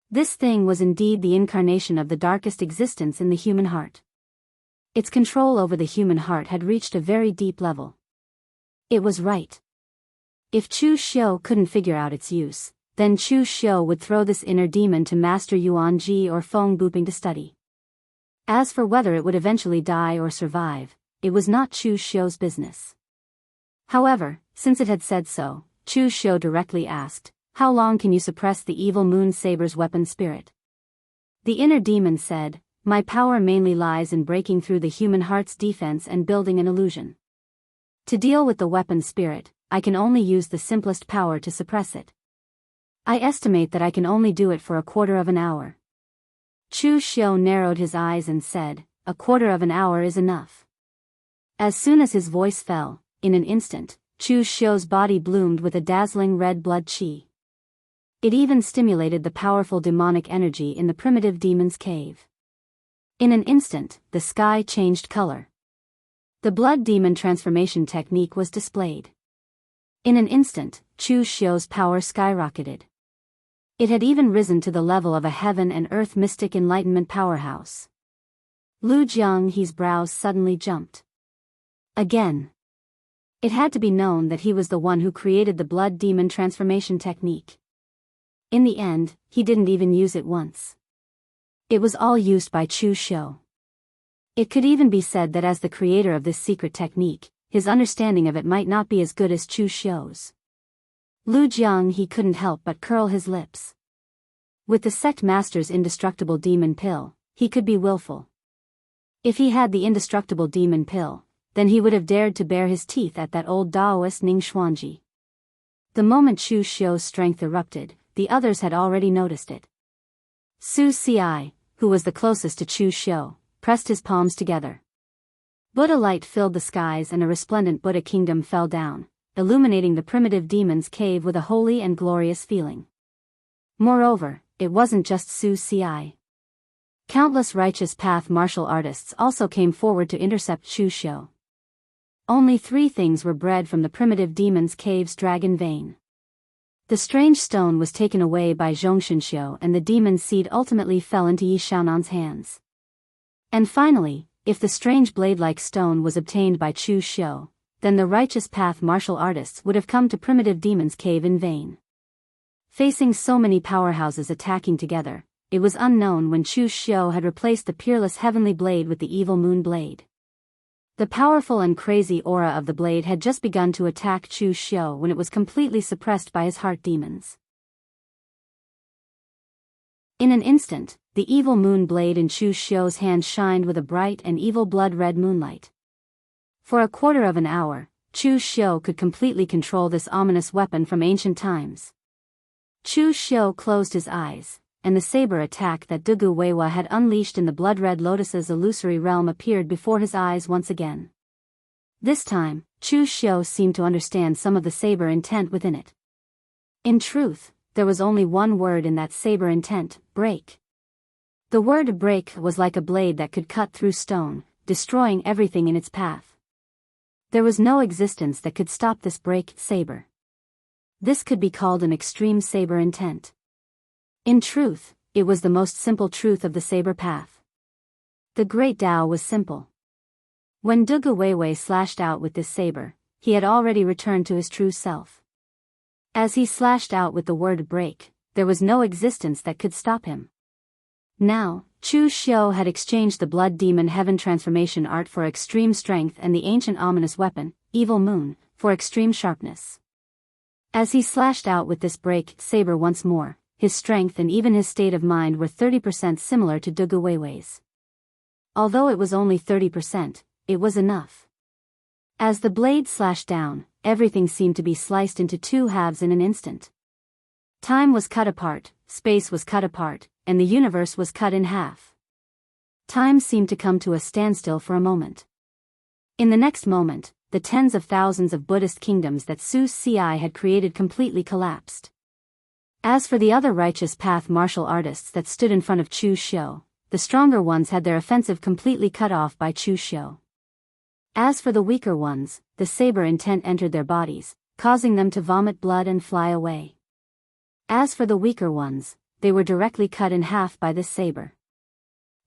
This thing was indeed the incarnation of the darkest existence in the human heart. Its control over the human heart had reached a very deep level. It was right. If Chu Xiu couldn't figure out its use, then Chu Xiu would throw this inner demon to Master Yuan Ji or Feng Buping to study. As for whether it would eventually die or survive, it was not Chu Xiu's business. However, since it had said so, Chu Xiu directly asked, "How long can you suppress the evil moon saber's weapon spirit?" The inner demon said, "My power mainly lies in breaking through the human heart's defense and building an illusion. To deal with the weapon spirit, I can only use the simplest power to suppress it. I estimate that I can only do it for a quarter of an hour." Chu Xiu narrowed his eyes and said, "A quarter of an hour is enough." As soon as his voice fell, in an instant, Chu Xiu's body bloomed with a dazzling red blood qi. It even stimulated the powerful demonic energy in the primitive demon's cave. In an instant, the sky changed color. The blood demon transformation technique was displayed. In an instant, Chu Xiu's power skyrocketed. It had even risen to the level of a heaven and earth mystic enlightenment powerhouse. Lu Jianghe's brows suddenly jumped. Again. It had to be known that he was the one who created the blood demon transformation technique. In the end, he didn't even use it once. It was all used by Chu Xiu. It could even be said that as the creator of this secret technique, his understanding of it might not be as good as Chu Xiu's. Lu Jiang he couldn't help but curl his lips. With the sect master's indestructible demon pill, he could be willful. If he had the indestructible demon pill, then he would have dared to bare his teeth at that old Daoist Ning Xuanji. The moment Chu Xiu's strength erupted, the others had already noticed it. Su Ci, who was the closest to Chu Xiu, pressed his palms together. Buddha light filled the skies and a resplendent Buddha kingdom fell down, illuminating the primitive demon's cave with a holy and glorious feeling. Moreover, it wasn't just Su Ci. Countless righteous path martial artists also came forward to intercept Chu Xiu. Only 3 things were bred from the primitive demon's cave's dragon vein. The strange stone was taken away by Zhongshanxiu and the demon's seed ultimately fell into Yi Xiaonan's hands. And finally, if the strange blade-like stone was obtained by Chu Xiu, then the righteous path martial artists would have come to primitive demon's cave in vain. Facing so many powerhouses attacking together, it was unknown when Chu Xiu had replaced the peerless heavenly blade with the evil moon blade. The powerful and crazy aura of the blade had just begun to attack Chu Xiu when it was completely suppressed by his heart demons. In an instant, the evil moon blade in Chu Xiu's hand shined with a bright and evil blood-red moonlight. For a quarter of an hour, Chu Xiu could completely control this ominous weapon from ancient times. Chu Xiu closed his eyes, and the saber attack that Dugu Weiwa had unleashed in the blood-red lotus's illusory realm appeared before his eyes once again. This time, Chu Xiu seemed to understand some of the saber intent within it. In truth, there was only one word in that saber intent: break. The word break was like a blade that could cut through stone, destroying everything in its path. There was no existence that could stop this break saber. This could be called an extreme saber intent. In truth, it was the most simple truth of the saber path. The great Tao was simple. When Dugu Weiwei slashed out with this saber, he had already returned to his true self. As he slashed out with the word break, there was no existence that could stop him. Now, Chu Xiu had exchanged the blood demon heaven transformation art for extreme strength and the ancient ominous weapon, evil moon, for extreme sharpness. As he slashed out with this break saber once more, his strength and even his state of mind were 30% similar to Dugu Weiwei's. Although it was only 30%, it was enough. As the blade slashed down, everything seemed to be sliced into 2 halves in an instant. Time was cut apart, space was cut apart, and the universe was cut in half. Time seemed to come to a standstill for a moment. In the next moment, the tens of thousands of Buddhist kingdoms that Su Ci had created completely collapsed. As for the other righteous path martial artists that stood in front of Chu Xiu, the stronger ones had their offensive completely cut off by Chu Xiu. As for the weaker ones, the saber intent entered their bodies, causing them to vomit blood and fly away. As for the weaker ones, they were directly cut in half by this saber.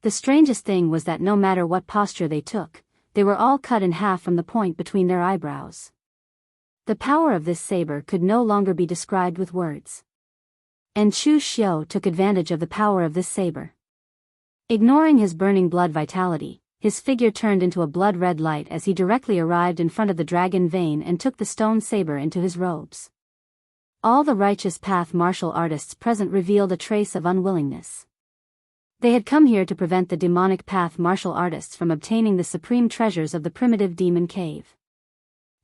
The strangest thing was that no matter what posture they took, they were all cut in half from the point between their eyebrows. The power of this saber could no longer be described with words. And Chu Xiu took advantage of the power of this saber. Ignoring his burning blood vitality, his figure turned into a blood-red light as he directly arrived in front of the dragon vein and took the stone saber into his robes. All the righteous path martial artists present revealed a trace of unwillingness. They had come here to prevent the demonic path martial artists from obtaining the supreme treasures of the primitive demon cave.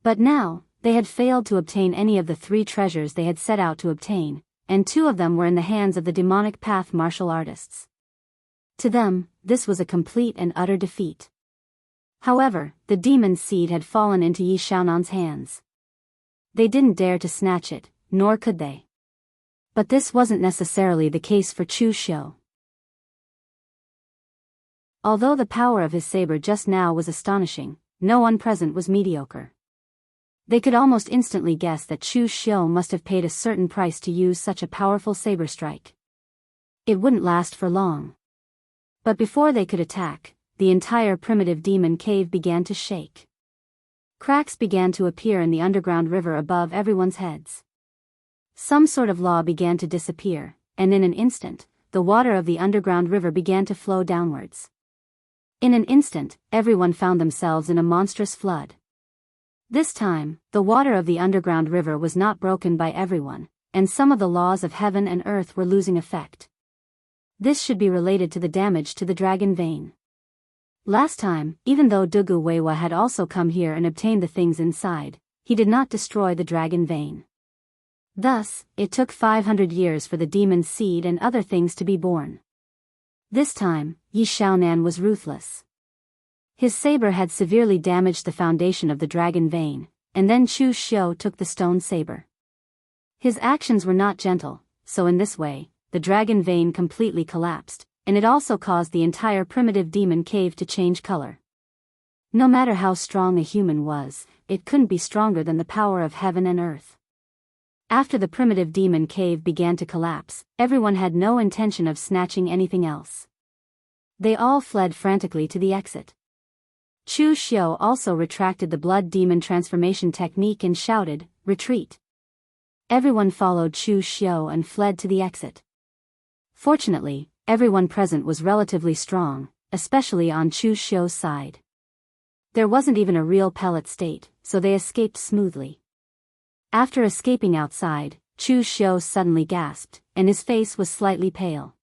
But now, they had failed to obtain any of the 3 treasures they had set out to obtain, and 2 of them were in the hands of the demonic path martial artists. To them, this was a complete and utter defeat. However, the demon's seed had fallen into Yi Xiaonan's hands. They didn't dare to snatch it, nor could they. But this wasn't necessarily the case for Chu Xiu. Although the power of his saber just now was astonishing, no one present was mediocre. They could almost instantly guess that Chu Xiu must have paid a certain price to use such a powerful saber strike. It wouldn't last for long. But before they could attack, the entire primitive demon cave began to shake. Cracks began to appear in the underground river above everyone's heads. Some sort of law began to disappear, and in an instant, the water of the underground river began to flow downwards. In an instant, everyone found themselves in a monstrous flood. This time, the water of the underground river was not broken by everyone, and some of the laws of heaven and earth were losing effect. This should be related to the damage to the dragon vein. Last time, even though Dugu Weiwa had also come here and obtained the things inside, he did not destroy the dragon vein. Thus, it took 500 years for the demon's seed and other things to be born. This time, Yi Xiaonan was ruthless. His saber had severely damaged the foundation of the dragon vein, and then Chu Xiu took the stone saber. His actions were not gentle, so in this way, the dragon vein completely collapsed, and it also caused the entire primitive demon cave to change color. No matter how strong a human was, it couldn't be stronger than the power of heaven and earth. After the primitive demon cave began to collapse, everyone had no intention of snatching anything else. They all fled frantically to the exit. Chu Xiu also retracted the blood demon transformation technique and shouted, "Retreat!" Everyone followed Chu Xiu and fled to the exit. Fortunately, everyone present was relatively strong, especially on Chu Xiu's side. There wasn't even a real pellet state, so they escaped smoothly. After escaping outside, Chu Xiu suddenly gasped, and his face was slightly pale.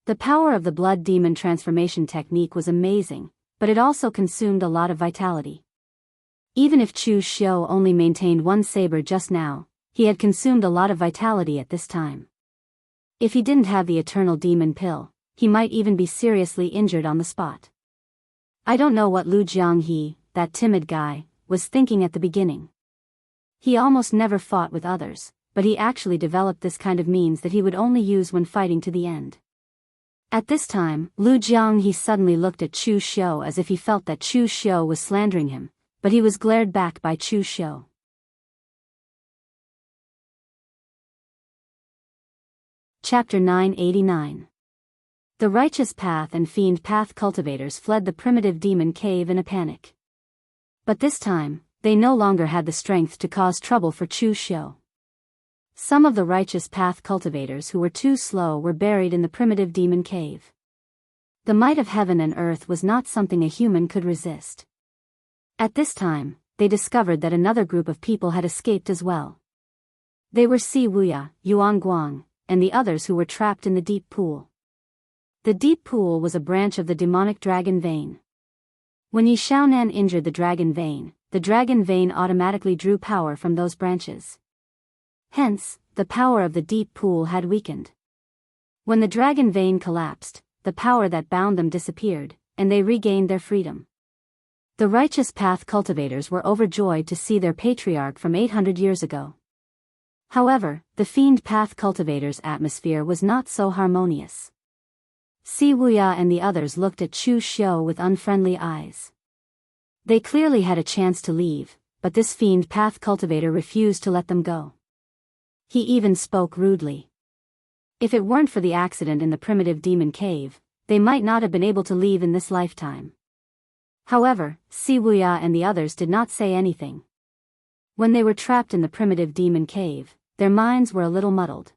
The power of the blood demon transformation technique was amazing, but it also consumed a lot of vitality. Even if Chu Xiu only maintained one saber just now, he had consumed a lot of vitality at this time. If he didn't have the eternal demon pill, he might even be seriously injured on the spot. I don't know what Lu Jianghe, that timid guy, was thinking at the beginning. He almost never fought with others, but he actually developed this kind of means that he would only use when fighting to the end. At this time, Lu Jianghe suddenly looked at Chu Xiu as if he felt that Chu Xiu was slandering him, but he was glared back by Chu Xiu. Chapter 989. The Righteous Path and Fiend Path cultivators fled the primitive demon cave in a panic. But this time, they no longer had the strength to cause trouble for Chu Xiu. Some of the Righteous Path cultivators who were too slow were buried in the primitive demon cave. The might of heaven and earth was not something a human could resist. At this time, they discovered that another group of people had escaped as well. They were Si Wuya, Yuan Guang, and the others who were trapped in the deep pool. The deep pool was a branch of the demonic dragon vein. When Yi Xiaonan injured the dragon vein automatically drew power from those branches. Hence, the power of the deep pool had weakened. When the dragon vein collapsed, the power that bound them disappeared, and they regained their freedom. The Righteous Path cultivators were overjoyed to see their patriarch from 800 years ago. However, the Fiend Path cultivators' atmosphere was not so harmonious. Si Wuya and the others looked at Chu Xiu with unfriendly eyes. They clearly had a chance to leave, but this Fiend Path cultivator refused to let them go. He even spoke rudely. If it weren't for the accident in the primitive demon cave, they might not have been able to leave in this lifetime. However, Si Wuya and the others did not say anything. When they were trapped in the primitive demon cave, their minds were a little muddled.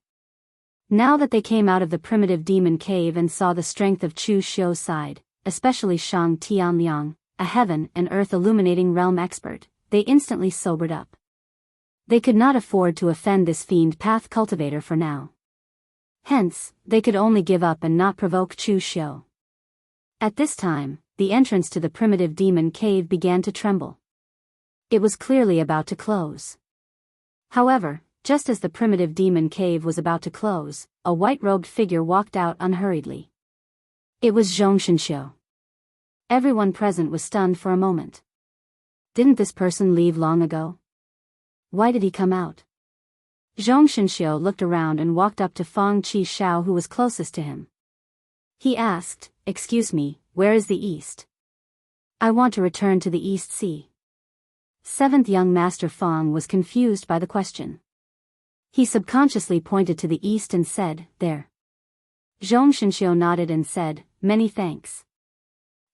Now that they came out of the primitive demon cave and saw the strength of Chu Xiu's side, especially Shang Tianliang, a heaven and earth illuminating realm expert, they instantly sobered up. They could not afford to offend this Fiend Path cultivator for now. Hence, they could only give up and not provoke Chu Xiu. At this time, the entrance to the primitive demon cave began to tremble. It was clearly about to close. However, just as the primitive demon cave was about to close, a white-robed figure walked out unhurriedly. It was Zhong Xianxia. Everyone present was stunned for a moment. Didn't this person leave long ago? Why did he come out? Zhong Xianxia looked around and walked up to Fang Qishao, who was closest to him. He asked, "Excuse me, where is the east? I want to return to the East Sea." Seventh young master Fang was confused by the question. He subconsciously pointed to the east and said, "There." Zhong Xianxia nodded and said, "Many thanks."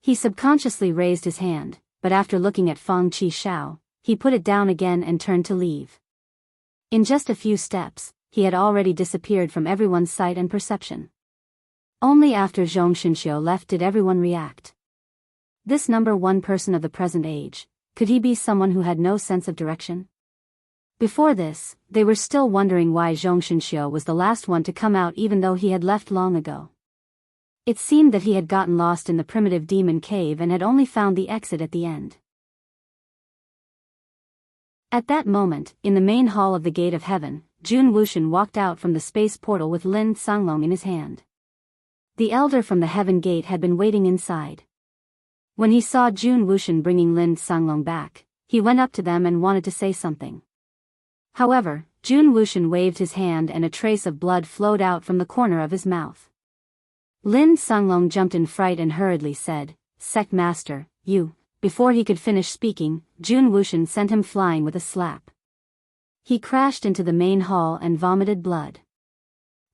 He subconsciously raised his hand, but after looking at Fang Qishao, he put it down again and turned to leave. In just a few steps, he had already disappeared from everyone's sight and perception. Only after Zhong Xinxiu left did everyone react. This number one person of the present age, could he be someone who had no sense of direction? Before this, they were still wondering why Zhong Xinxiu was the last one to come out even though he had left long ago. It seemed that he had gotten lost in the primitive demon cave and had only found the exit at the end. At that moment, in the main hall of the Gate of Heaven, Jun Wuxian walked out from the space portal with Lin Sanglong in his hand. The elder from the Heaven Gate had been waiting inside. When he saw Jun Wuxian bringing Lin Sanglong back, he went up to them and wanted to say something. However, Jun Wuxian waved his hand and a trace of blood flowed out from the corner of his mouth. Lin Sanglong jumped in fright and hurriedly said, "Sect Master, you." Before he could finish speaking, Jun Wuxian sent him flying with a slap. He crashed into the main hall and vomited blood.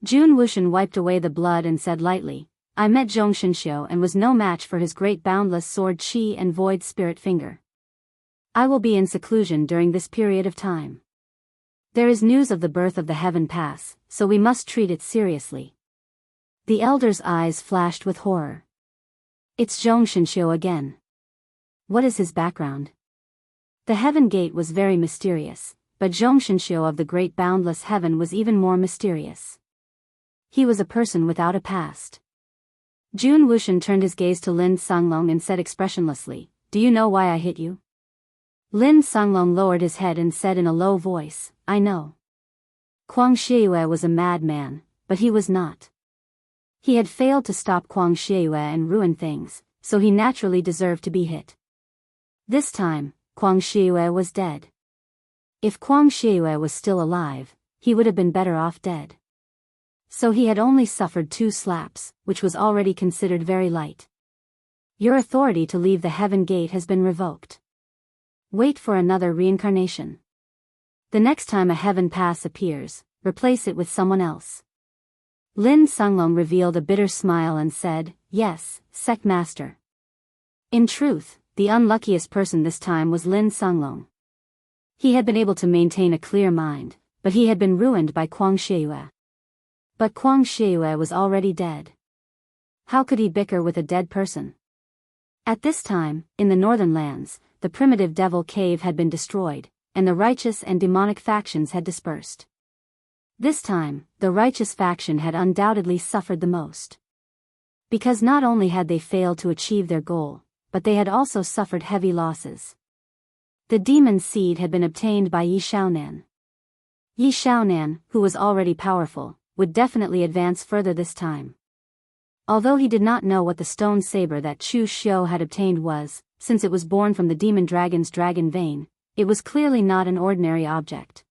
Jun Wuxian wiped away the blood and said lightly, "I met Zhong Xinxiu and was no match for his great boundless sword Qi and void spirit finger. I will be in seclusion during this period of time. There is news of the birth of the Heaven Pass, so we must treat it seriously." The elder's eyes flashed with horror. It's Zhong Xinxiu again. What is his background? The Heaven Gate was very mysterious, but Zhong Xinxiu of the Great Boundless Heaven was even more mysterious. He was a person without a past. Jun Wuxian turned his gaze to Lin Sanglong and said expressionlessly, "Do you know why I hit you?" Lin Sanglong lowered his head and said in a low voice, "I know." Kuang Shiyue was a madman, but he was not. He had failed to stop Kuang Shiyue and ruin things, so he naturally deserved to be hit. This time, Kuang Shiyue was dead. If Kuang Shiyue was still alive, he would have been better off dead. So he had only suffered 2 slaps, which was already considered very light. Your authority to leave the Heaven Gate has been revoked. Wait for another reincarnation. The next time a Heaven Pass appears, replace it with someone else. Lin Sanglong revealed a bitter smile and said, "Yes, Sect Master." In truth, the unluckiest person this time was Lin Sanglong. He had been able to maintain a clear mind, but he had been ruined by Kuang Shiyue. But Kuang Shiyue was already dead. How could he bicker with a dead person? At this time, in the northern lands, the primitive devil cave had been destroyed, and the righteous and demonic factions had dispersed. This time, the righteous faction had undoubtedly suffered the most. Because not only had they failed to achieve their goal, but they had also suffered heavy losses. The demon seed had been obtained by Yi Xiaonan. Yi Xiaonan, who was already powerful, would definitely advance further this time. Although he did not know what the stone saber that Chu Xiu had obtained was, since it was born from the demon dragon's dragon vein, it was clearly not an ordinary object.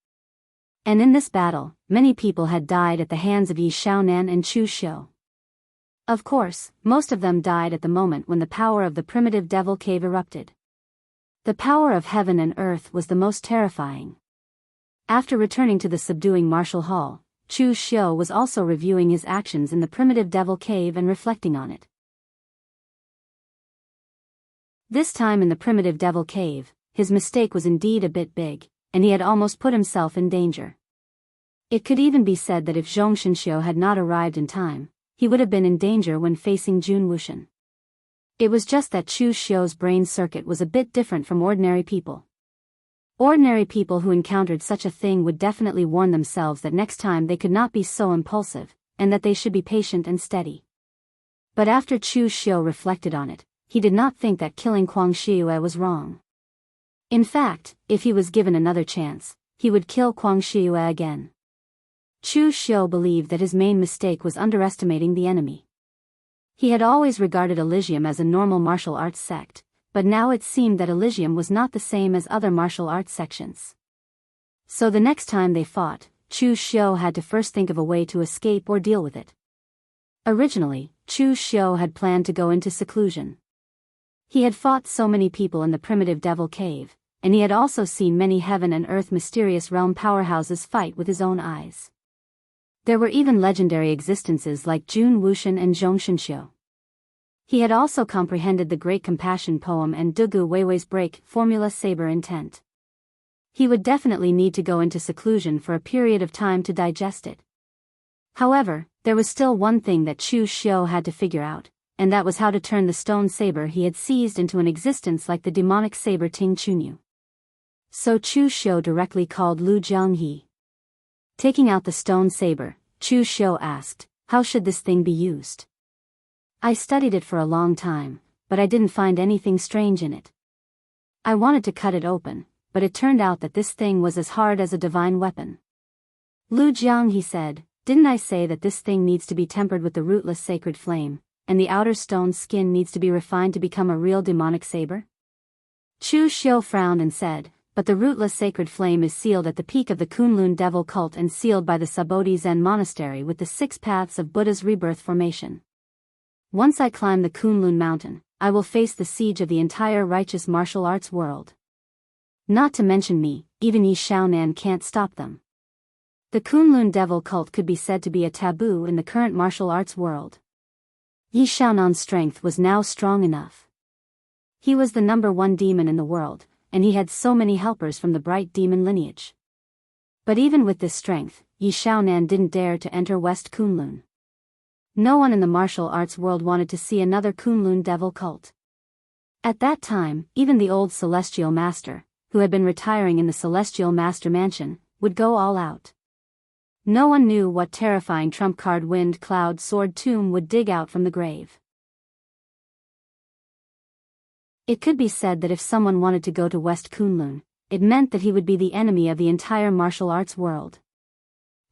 And in this battle, many people had died at the hands of Yi Xiaonan and Chu Xiu. Of course, most of them died at the moment when the power of the primitive devil cave erupted. The power of heaven and earth was the most terrifying. After returning to the subduing martial hall, Chu Xiu was also reviewing his actions in the primitive devil cave and reflecting on it. This time in the primitive devil cave, his mistake was indeed a bit big, and he had almost put himself in danger. It could even be said that if Zhong Xinxiu had not arrived in time, he would have been in danger when facing Jun Wuxian. It was just that Chu Xiu's brain circuit was a bit different from ordinary people. Ordinary people who encountered such a thing would definitely warn themselves that next time they could not be so impulsive, and that they should be patient and steady. But after Chu Xiu reflected on it, he did not think that killing Kuang Shiyue was wrong. In fact, if he was given another chance, he would kill Kuang Shiyue again. Chu Xiu believed that his main mistake was underestimating the enemy. He had always regarded Elysium as a normal martial arts sect, but now it seemed that Elysium was not the same as other martial arts sections. So the next time they fought, Chu Xiu had to first think of a way to escape or deal with it. Originally, Chu Xiu had planned to go into seclusion. He had fought so many people in the primitive devil cave, and he had also seen many heaven and earth mysterious realm powerhouses fight with his own eyes. There were even legendary existences like Jun Wuxian and Zhong Xinxiu. He had also comprehended the Great Compassion poem and Dugu Weiwei's break formula saber intent. He would definitely need to go into seclusion for a period of time to digest it. However, there was still one thing that Chu Xiu had to figure out, and that was how to turn the stone saber he had seized into an existence like the demonic saber Ting Chunyu. So Chu Xiu directly called Lu Jianghe. Taking out the stone saber, Chu Xiu asked, "How should this thing be used?" "I studied it for a long time, but I didn't find anything strange in it. I wanted to cut it open, but it turned out that this thing was as hard as a divine weapon." Lu Jianghe said, "Didn't I say that this thing needs to be tempered with the rootless sacred flame, and the outer stone skin needs to be refined to become a real demonic saber?" Chu Xiu frowned and said, "But the rootless sacred flame is sealed at the peak of the Kunlun devil cult and sealed by the Subodhi Zen monastery with the 6 paths of Buddha's rebirth formation. Once I climb the Kunlun mountain, I will face the siege of the entire righteous martial arts world. Not to mention me, even Yi Xiaonan can't stop them." The Kunlun devil cult could be said to be a taboo in the current martial arts world. Yi Xiaonan's strength was now strong enough. He was the #1 demon in the world, and he had so many helpers from the bright demon lineage. But even with this strength, Yi Xiaonan didn't dare to enter West Kunlun. No one in the martial arts world wanted to see another Kunlun devil cult. At that time, even the old Celestial Master, who had been retiring in the Celestial Master Mansion, would go all out. No one knew what terrifying trump card Wind Cloud Sword Tomb would dig out from the grave. It could be said that if someone wanted to go to West Kunlun, it meant that he would be the enemy of the entire martial arts world.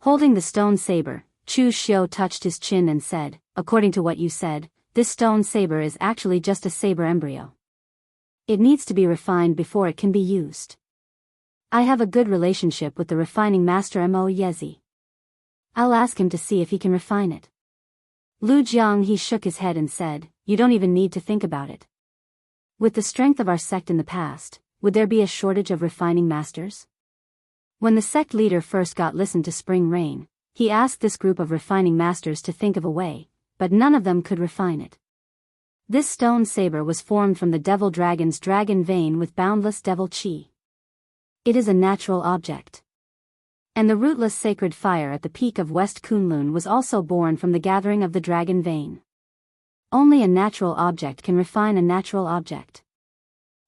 Holding the stone saber, Chu Xiu touched his chin and said, "According to what you said, this stone saber is actually just a saber embryo. It needs to be refined before it can be used. I have a good relationship with the refining master Mo Yezi. I'll ask him to see if he can refine it." Lu Jianghe shook his head and said, "You don't even need to think about it. With the strength of our sect in the past, would there be a shortage of refining masters?" When the sect leader first got listened to Spring Rain, he asked this group of refining masters to think of a way, but none of them could refine it. This stone saber was formed from the devil dragon's dragon vein with boundless devil chi. It is a natural object. And the rootless sacred fire at the peak of West Kunlun was also born from the gathering of the dragon vein. Only a natural object can refine a natural object.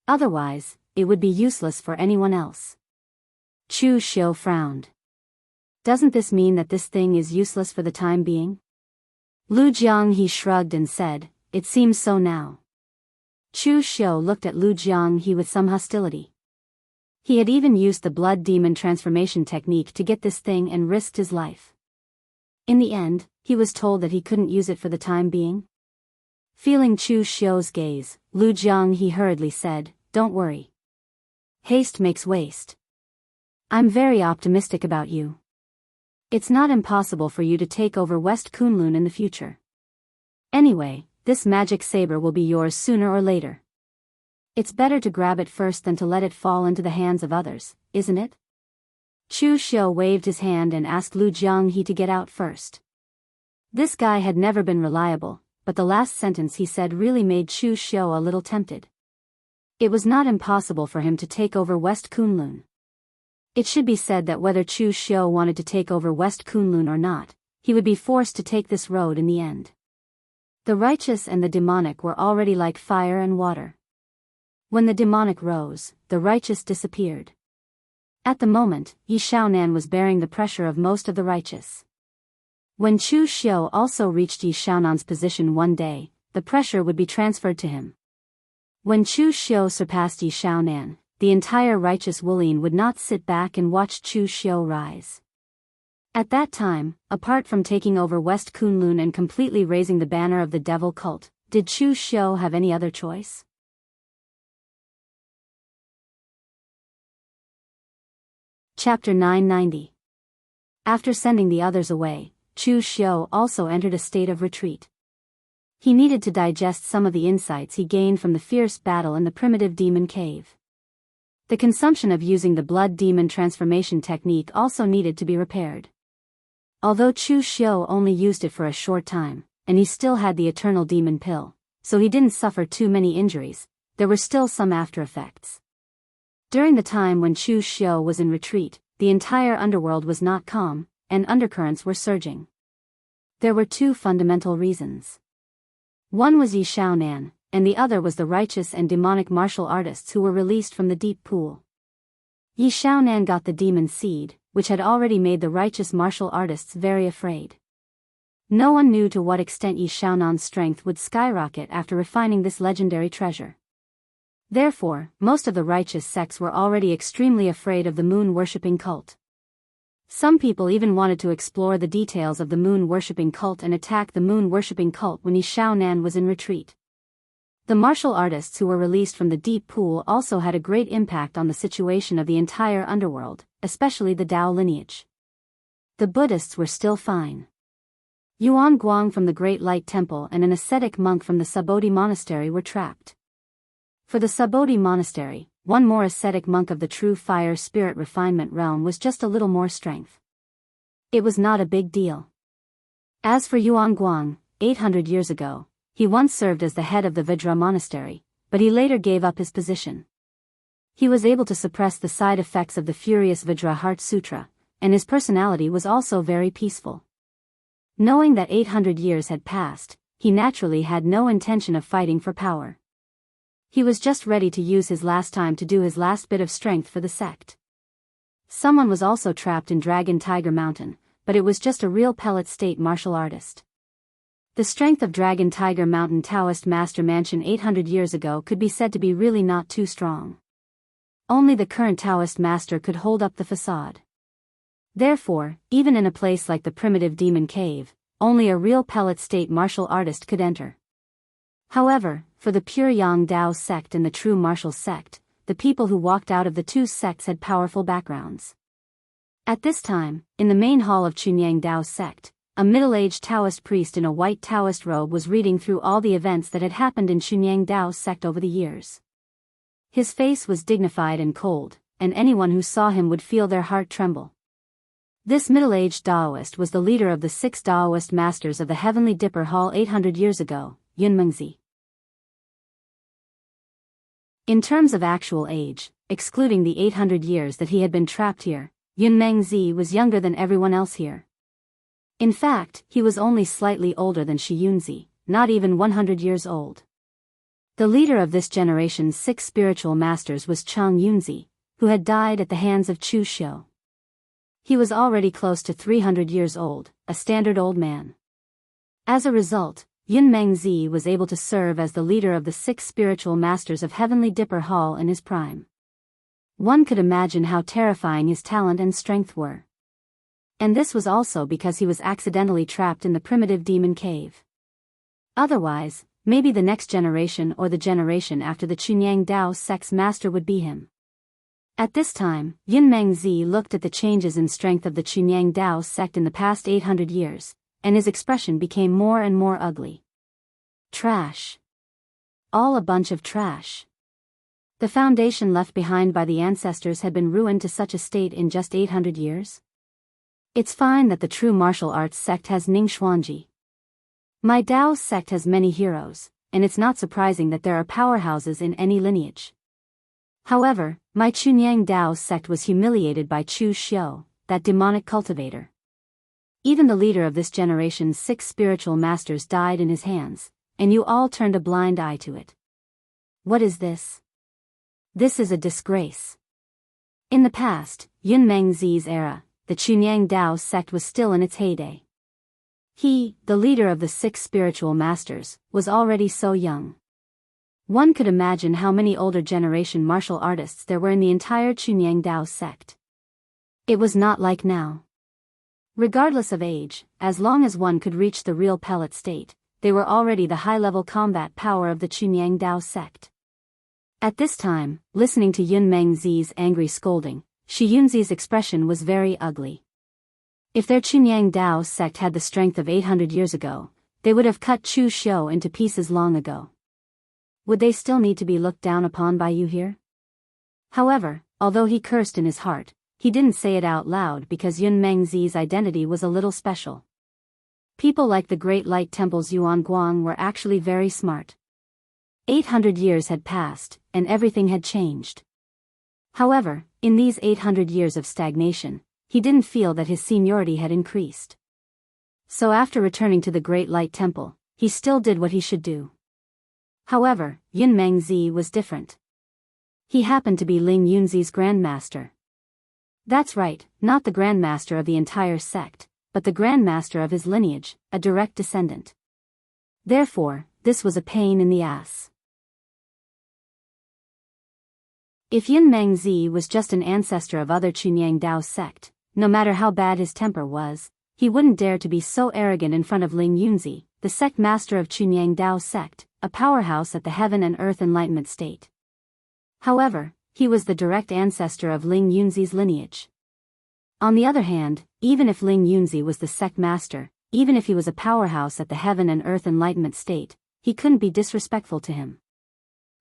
Otherwise, it would be useless for anyone else. Chu Xiu frowned. "Doesn't this mean that this thing is useless for the time being?" Lu Jianghe shrugged and said, "It seems so now." Chu Xiu looked at Lu Jianghe with some hostility. He had even used the blood demon transformation technique to get this thing and risked his life. In the end, he was told that he couldn't use it for the time being. Feeling Chu Xiu's gaze, Lu Jianghe hurriedly said, "Don't worry. Haste makes waste. I'm very optimistic about you. It's not impossible for you to take over West Kunlun in the future. Anyway, this magic saber will be yours sooner or later. It's better to grab it first than to let it fall into the hands of others, isn't it?" Chu Xiu waved his hand and asked Lu Jianghe to get out first. This guy had never been reliable, but the last sentence he said really made Chu Xiu a little tempted. It was not impossible for him to take over West Kunlun. It should be said that whether Chu Xiu wanted to take over West Kunlun or not, he would be forced to take this road in the end. The righteous and the demonic were already like fire and water. When the demonic rose, the righteous disappeared. At the moment, Yi Xiaonan was bearing the pressure of most of the righteous. When Chu Xiu also reached Yi Xiaonan's position one day, the pressure would be transferred to him. When Chu Xiu surpassed Yi Xiaonan, the entire righteous Wulin would not sit back and watch Chu Xiu rise. At that time, apart from taking over West Kunlun and completely raising the banner of the devil cult, did Chu Xiu have any other choice? Chapter 990. After sending the others away, Chu Xiu also entered a state of retreat. He needed to digest some of the insights he gained from the fierce battle in the primitive demon cave. The consumption of using the blood demon transformation technique also needed to be repaired. Although Chu Xiu only used it for a short time, and he still had the eternal demon pill, so he didn't suffer too many injuries, there were still some after effects. During the time when Chu Xiu was in retreat, the entire underworld was not calm, and undercurrents were surging. There were two fundamental reasons. One was Yi Xiaonan, and the other was the righteous and demonic martial artists who were released from the deep pool. Yi Xiaonan got the demon seed, which had already made the righteous martial artists very afraid. No one knew to what extent Yi Xiaonan's strength would skyrocket after refining this legendary treasure. Therefore, most of the righteous sects were already extremely afraid of the moon-worshipping cult. Some people even wanted to explore the details of the moon-worshipping cult and attack the moon-worshipping cult when Yi Xiaonan was in retreat. The martial artists who were released from the deep pool also had a great impact on the situation of the entire underworld, especially the Dao lineage. The Buddhists were still fine. Yuan Guang from the Great Light Temple and an ascetic monk from the Subodhi Monastery were trapped. For the Subodhi Monastery, one more ascetic monk of the true fire spirit refinement realm was just a little more strength. It was not a big deal. As for Yuan Guang, 800 years ago, he once served as the head of the Vajra Monastery, but he later gave up his position. He was able to suppress the side effects of the furious Vajra Heart Sutra, and his personality was also very peaceful. Knowing that 800 years had passed, he naturally had no intention of fighting for power. He was just ready to use his last time to do his last bit of strength for the sect. Someone was also trapped in Dragon Tiger Mountain, but it was just a real pellet state martial artist. The strength of Dragon Tiger Mountain Taoist Master Mansion 800 years ago could be said to be really not too strong. Only the current Taoist master could hold up the facade. Therefore, even in a place like the primitive demon cave, only a real pellet state martial artist could enter. However, for the pure Yang Dao sect and the true martial sect, the people who walked out of the two sects had powerful backgrounds. At this time, in the main hall of Chunyang Dao sect, a middle-aged Taoist priest in a white Taoist robe was reading through all the events that had happened in Chunyang Dao sect over the years. His face was dignified and cold, and anyone who saw him would feel their heart tremble. This middle-aged Daoist was the leader of the 6 Daoist masters of the Heavenly Dipper Hall 800 years ago, Yun Mengzi. In terms of actual age, excluding the 800 years that he had been trapped here, Yun Mengzi was younger than everyone else here. In fact, he was only slightly older than Shi Yunzi, not even 100 years old. The leader of this generation's 6 spiritual masters was Chang Yunzi, who had died at the hands of Chu Xiu. He was already close to 300 years old, a standard old man. As a result, Yun Mengzi was able to serve as the leader of the 6 spiritual masters of Heavenly Dipper Hall in his prime. One could imagine how terrifying his talent and strength were. And this was also because he was accidentally trapped in the primitive demon cave. Otherwise, maybe the next generation or the generation after the Chunyang Dao sect's master would be him. At this time, Yun Mengzi looked at the changes in strength of the Chunyang Dao sect in the past 800 years, and his expression became more and more ugly. Trash. All a bunch of trash. The foundation left behind by the ancestors had been ruined to such a state in just 800 years? It's fine that the true martial arts sect has Ning Xuanji. My Dao sect has many heroes, and it's not surprising that there are powerhouses in any lineage. However, my Chunyang Dao sect was humiliated by Chu Xiu, that demonic cultivator. Even the leader of this generation's 6 spiritual masters died in his hands, and you all turned a blind eye to it. What is this? This is a disgrace. In the past, Yun Mengzi's era, the Chunyang Dao sect was still in its heyday. He, the leader of the 6 spiritual masters, was already so young. One could imagine how many older generation martial artists there were in the entire Chunyang Dao sect. It was not like now. Regardless of age, as long as one could reach the real pellet state, they were already the high-level combat power of the Chunyang Dao sect. At this time, listening to Yun Mengzi's angry scolding, Shi Yunzi's expression was very ugly. If their Chunyang Dao sect had the strength of 800 years ago, they would have cut Chu Xiu into pieces long ago. Would they still need to be looked down upon by you here? However, although he cursed in his heart, he didn't say it out loud because Yun Mengzi's identity was a little special. People like the Great Light Temple's Yuan Guang were actually very smart. 800 years had passed, and everything had changed. However, in these 800 years of stagnation, he didn't feel that his seniority had increased. So after returning to the Great Light Temple, he still did what he should do. However, Yun Mengzi was different. He happened to be Ling Yunzi's grandmaster. That's right, not the grandmaster of the entire sect, but the grandmaster of his lineage, a direct descendant. Therefore, this was a pain in the ass. If Yun Mengzi was just an ancestor of other Chunyang Dao sect, no matter how bad his temper was, he wouldn't dare to be so arrogant in front of Ling Yunzi, the sect master of Chunyang Dao sect, a powerhouse at the heaven and earth enlightenment state. However, he was the direct ancestor of Ling Yunzi's lineage. On the other hand, even if Ling Yunzi was the sect master, even if he was a powerhouse at the heaven and earth enlightenment state, he couldn't be disrespectful to him.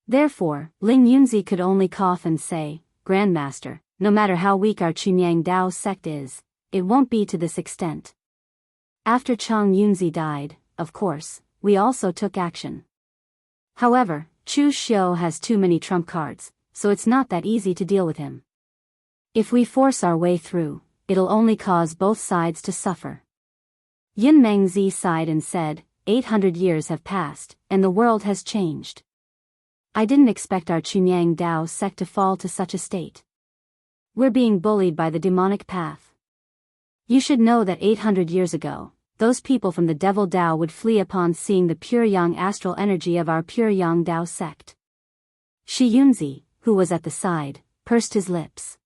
Therefore, Ling Yunzi could only cough and say, "Grandmaster, no matter how weak our Chunyang Dao sect is, it won't be to this extent." After Chang Yunzi died, of course, we also took action. However, Chu Xiu has too many trump cards, so it's not that easy to deal with him. If we force our way through, it'll only cause both sides to suffer. Yun Mengzi sighed and said, 800 years have passed, and the world has changed. I didn't expect our Chunyang Dao sect to fall to such a state. We're being bullied by the demonic path. You should know that 800 years ago, those people from the Devil Dao would flee upon seeing the pure yang astral energy of our pure yang Dao sect. Shi Yunzi, who was at the side, pursed his lips.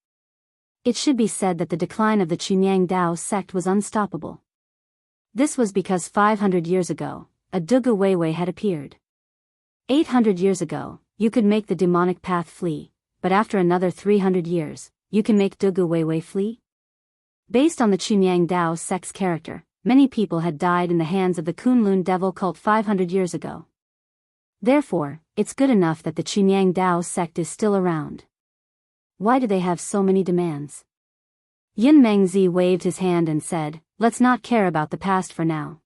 It should be said that the decline of the Chunyang Dao sect was unstoppable. This was because 500 years ago, a Dugu Weiwei had appeared. 800 years ago, you could make the demonic path flee, but after another 300 years, you can make Dugu Weiwei flee? Based on the Chunyang Dao sect's character, many people had died in the hands of the Kunlun devil cult 500 years ago. Therefore, it's good enough that the Chunyang Dao sect is still around. Why do they have so many demands? Yun Mengzi waved his hand and said, "Let's not care about the past for now.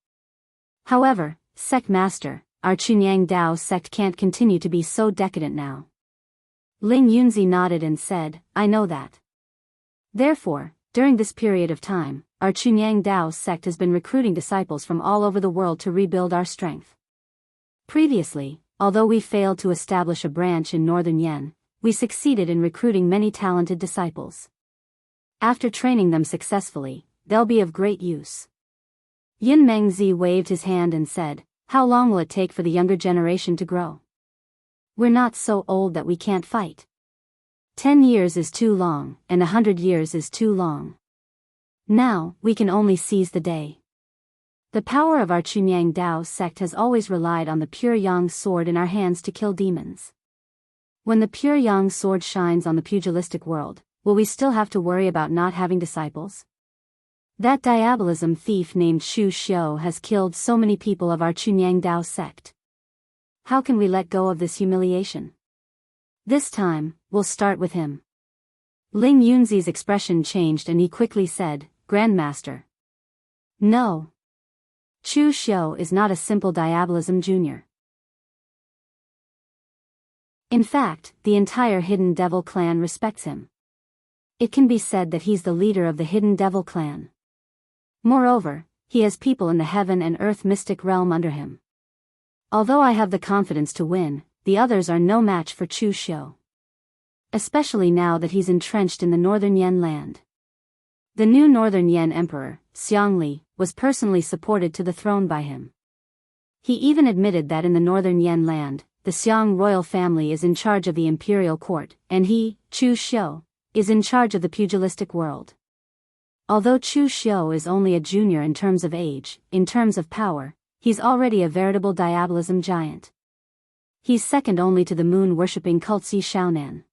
However, sect master, our Chunyang Dao sect can't continue to be so decadent now." Ling Yunzi nodded and said, "I know that. Therefore, during this period of time, our Chunyang Dao sect has been recruiting disciples from all over the world to rebuild our strength. Previously, although we failed to establish a branch in northern Yen, we succeeded in recruiting many talented disciples. After training them successfully, they'll be of great use." Yun Mengzi waved his hand and said, "How long will it take for the younger generation to grow? We're not so old that we can't fight. 10 years is too long, and 100 years is too long. Now, we can only seize the day." The power of our Chunyang Dao sect has always relied on the pure yang sword in our hands to kill demons. When the pure yang sword shines on the pugilistic world, will we still have to worry about not having disciples? That diabolism thief named Shu Xiu has killed so many people of our Chunyang Dao sect. How can we let go of this humiliation? This time, we'll start with him. Ling Yunzi's expression changed and he quickly said, "Grandmaster." No. Chu Xiu is not a simple diabolism junior. In fact, the entire Hidden Devil clan respects him. It can be said that he's the leader of the Hidden Devil clan. Moreover, he has people in the heaven and earth mystic realm under him. Although I have the confidence to win, the others are no match for Chu Xiu. Especially now that he's entrenched in the northern Yen land. The new northern Yen emperor, Xiangli, was personally supported to the throne by him. He even admitted that in the northern Yen land, the Xiang royal family is in charge of the imperial court, and he, Chu Xiu, is in charge of the pugilistic world. Although Chu Xiu is only a junior in terms of age, in terms of power, he's already a veritable diabolism giant. He's second only to the moon-worshipping Cultivation Shaonan.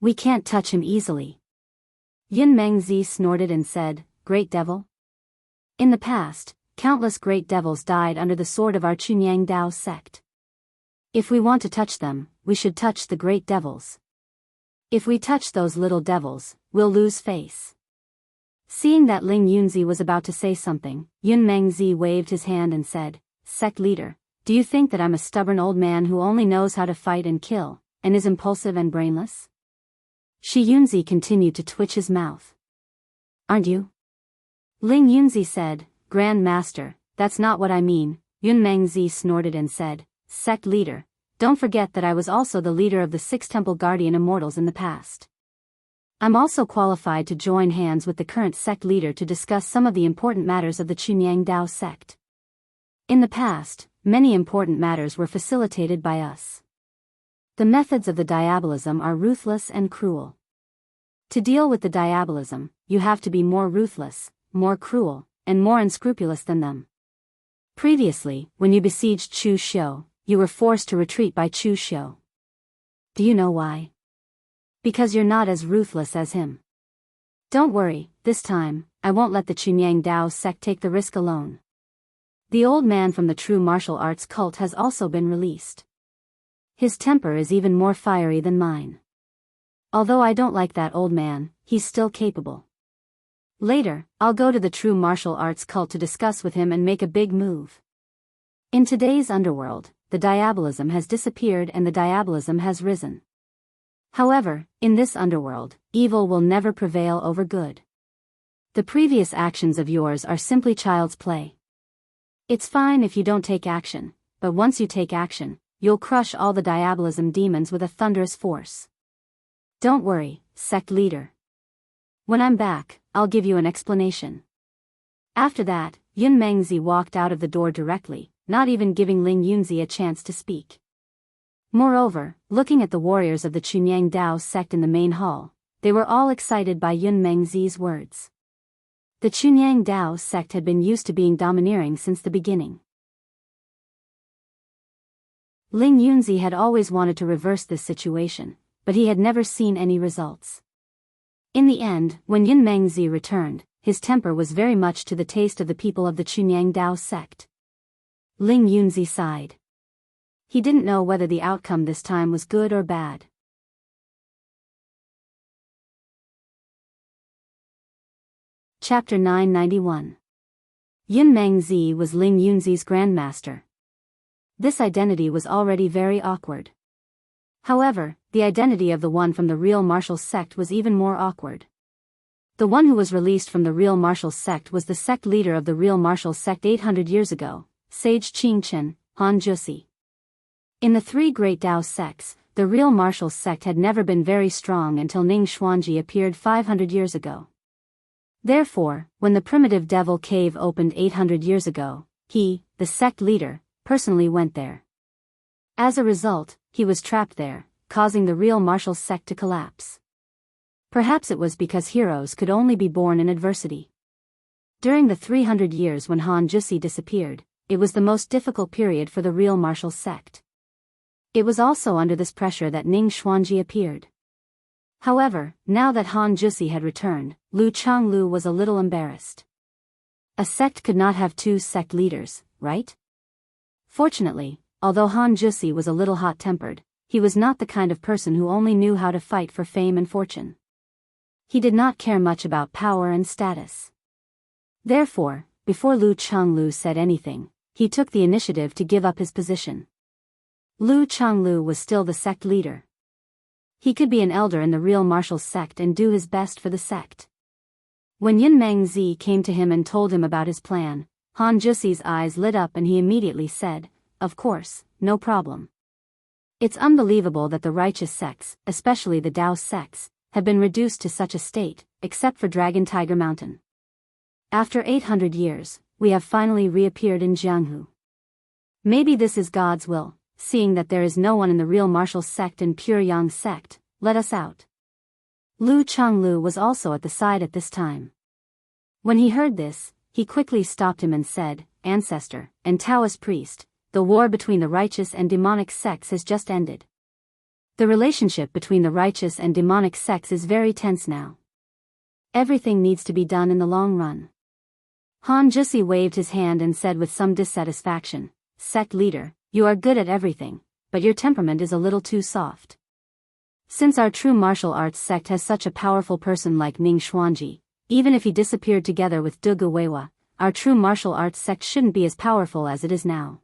We can't touch him easily. Yun Mengzi snorted and said, "Great devil?" In the past, countless great devils died under the sword of our Chunyang Dao sect. If we want to touch them, we should touch the great devils. If we touch those little devils, we'll lose face. Seeing that Ling Yunzi was about to say something, Yun Mengzi waved his hand and said, "Sect leader, do you think that I'm a stubborn old man who only knows how to fight and kill, and is impulsive and brainless?" Shi Yunzi continued to twitch his mouth. "Aren't you?" Ling Yunzi said, Grand Master, that's not what I mean, Yun Mengzi snorted and said, Sect leader, don't forget that I was also the leader of the 6 Temple Guardian Immortals in the past. I'm also qualified to join hands with the current sect leader to discuss some of the important matters of the Chunyang Dao sect. In the past, many important matters were facilitated by us. The methods of the diabolism are ruthless and cruel. To deal with the diabolism, you have to be more ruthless, more cruel, and more unscrupulous than them. Previously, when you besieged Chu Xiu, you were forced to retreat by Chu Xiu. Do you know why? Because you're not as ruthless as him. Don't worry, this time, I won't let the Chunyang Dao sect take the risk alone. The old man from the true martial arts cult has also been released. His temper is even more fiery than mine. Although I don't like that old man, he's still capable. Later, I'll go to the true martial arts cult to discuss with him and make a big move. In today's underworld, the diabolism has disappeared and the diabolism has risen. However, in this underworld, evil will never prevail over good. The previous actions of yours are simply child's play. It's fine if you don't take action, but once you take action, you'll crush all the diabolism demons with a thunderous force. Don't worry, sect leader. When I'm back, I'll give you an explanation. After that, Yun Mengzi walked out of the door directly, not even giving Ling Yunzi a chance to speak. Moreover, looking at the warriors of the Chunyang Dao sect in the main hall, they were all excited by Yun Mengzi's words. The Chunyang Dao sect had been used to being domineering since the beginning. Ling Yunzi had always wanted to reverse this situation, but he had never seen any results. In the end, when Yun Mengzi returned, his temper was very much to the taste of the people of the Chunyang Dao sect. Ling Yunzi sighed. He didn't know whether the outcome this time was good or bad. Chapter 991. Yun Mengzi was Ling Yunzi's grandmaster. This identity was already very awkward. However, the identity of the one from the real martial sect was even more awkward. The one who was released from the real martial sect was the sect leader of the real martial sect 800 years ago, Sage Qingchen, Han Jusi. In the 3 great Dao sects, the real martial sect had never been very strong until Ning Xuanji appeared 500 years ago. Therefore, when the primitive devil cave opened 800 years ago, he, the sect leader, personally went there. As a result, he was trapped there, causing the real martial sect to collapse. Perhaps it was because heroes could only be born in adversity. During the 300 years when Han Jusi disappeared, it was the most difficult period for the real martial sect. It was also under this pressure that Ning Xuanji appeared. However, now that Han Jusi had returned, Lu Changlu was a little embarrassed. A sect could not have 2 sect leaders, right? Fortunately, although Han Jusi was a little hot-tempered, he was not the kind of person who only knew how to fight for fame and fortune. He did not care much about power and status. Therefore, before Lu Changlu said anything, he took the initiative to give up his position. Lu Changlu was still the sect leader. He could be an elder in the real martial sect and do his best for the sect. When Yun Mengzi came to him and told him about his plan, Han Jusi's eyes lit up and he immediately said, "Of course, no problem. It's unbelievable that the righteous sects, especially the Dao sects, have been reduced to such a state, except for Dragon Tiger Mountain. After 800 years, we have finally reappeared in Jianghu. Maybe this is God's will, seeing that there is no one in the real martial sect and pure Yang sect, let us out." Lu Changlu was also at the side at this time. When he heard this, he quickly stopped him and said, "Ancestor, and Taoist priest, the war between the righteous and demonic sects has just ended. The relationship between the righteous and demonic sects is very tense now. Everything needs to be done in the long run." Han Jusi waved his hand and said with some dissatisfaction, "Sect leader, you are good at everything, but your temperament is a little too soft. Since our true martial arts sect has such a powerful person like Ning Xuanji, even if he disappeared together with Du Weiwa, our true martial arts sect shouldn't be as powerful as it is now.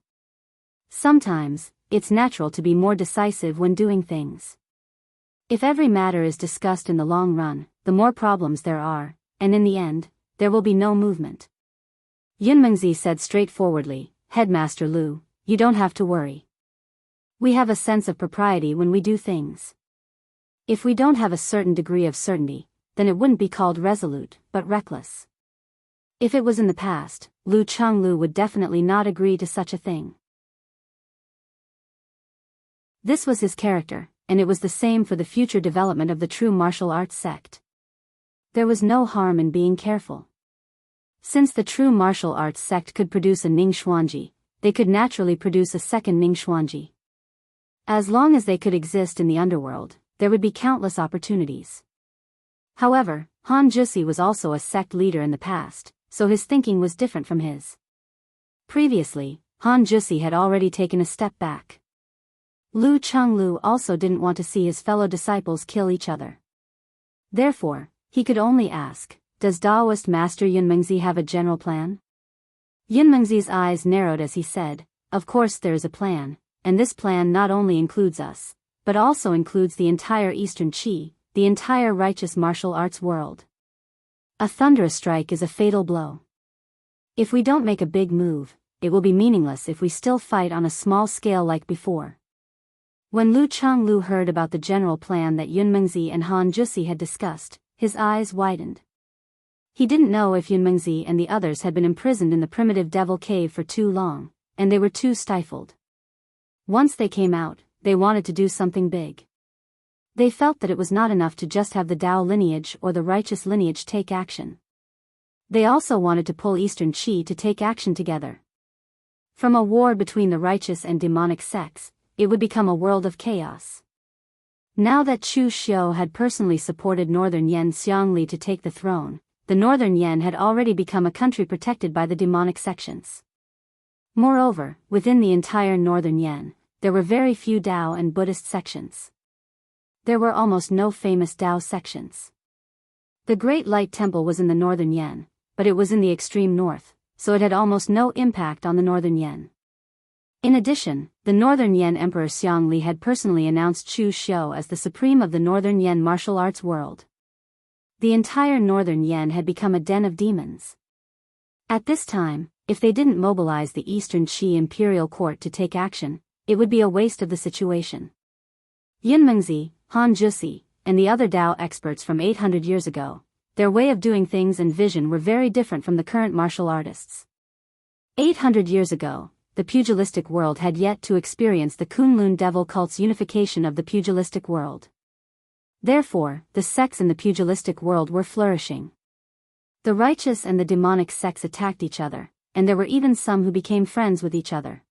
Sometimes, it's natural to be more decisive when doing things. If every matter is discussed in the long run, the more problems there are, and in the end, there will be no movement." Yunmengzi said straightforwardly, Headmaster Lu, you don't have to worry. We have a sense of propriety when we do things. If we don't have a certain degree of certainty, then it wouldn't be called resolute, but reckless. If it was in the past, Lu Chenglu would definitely not agree to such a thing. This was his character, and it was the same for the future development of the true martial arts sect. There was no harm in being careful. Since the true martial arts sect could produce a Ning Xuanji, they could naturally produce a second Ning Xuanji. As long as they could exist in the underworld, there would be countless opportunities. However, Han Jusi was also a sect leader in the past, so his thinking was different from his. Previously, Han Jusi had already taken a step back. Lu Chenglu also didn't want to see his fellow disciples kill each other. Therefore, he could only ask, does Daoist Master Yunmengzi have a general plan? Yunmengzi's eyes narrowed as he said, of course there is a plan, and this plan not only includes us, but also includes the entire Eastern Qi, the entire righteous martial arts world. A thunderous strike is a fatal blow. If we don't make a big move, it will be meaningless if we still fight on a small scale like before. When Lu Chenglu heard about the general plan that Yunmengzi and Han Jusi had discussed, his eyes widened. He didn't know if Yunmengzi and the others had been imprisoned in the primitive devil cave for too long, and they were too stifled. Once they came out, they wanted to do something big. They felt that it was not enough to just have the Dao lineage or the righteous lineage take action. They also wanted to pull Eastern Qi to take action together. From a war between the righteous and demonic sects, it would become a world of chaos. Now that Chu Xiu had personally supported Northern Yan Xiangli to take the throne, the Northern Yan had already become a country protected by the demonic sections. Moreover, within the entire Northern Yan, there were very few Dao and Buddhist sections. There were almost no famous Dao sections. The Great Light Temple was in the Northern Yan, but it was in the extreme north, so it had almost no impact on the Northern Yan. In addition, the Northern Yan Emperor Xiangli had personally announced Chu Xiu as the supreme of the Northern Yan martial arts world. The entire Northern Yan had become a den of demons. At this time, if they didn't mobilize the Eastern Qi imperial court to take action, it would be a waste of the situation. Yunmengzi, Han Jusi, and the other Dao experts from 800 years ago, their way of doing things and vision were very different from the current martial artists. 800 years ago, the pugilistic world had yet to experience the Kunlun devil cult's unification of the pugilistic world. Therefore, the sects in the pugilistic world were flourishing. The righteous and the demonic sects attacked each other, and there were even some who became friends with each other.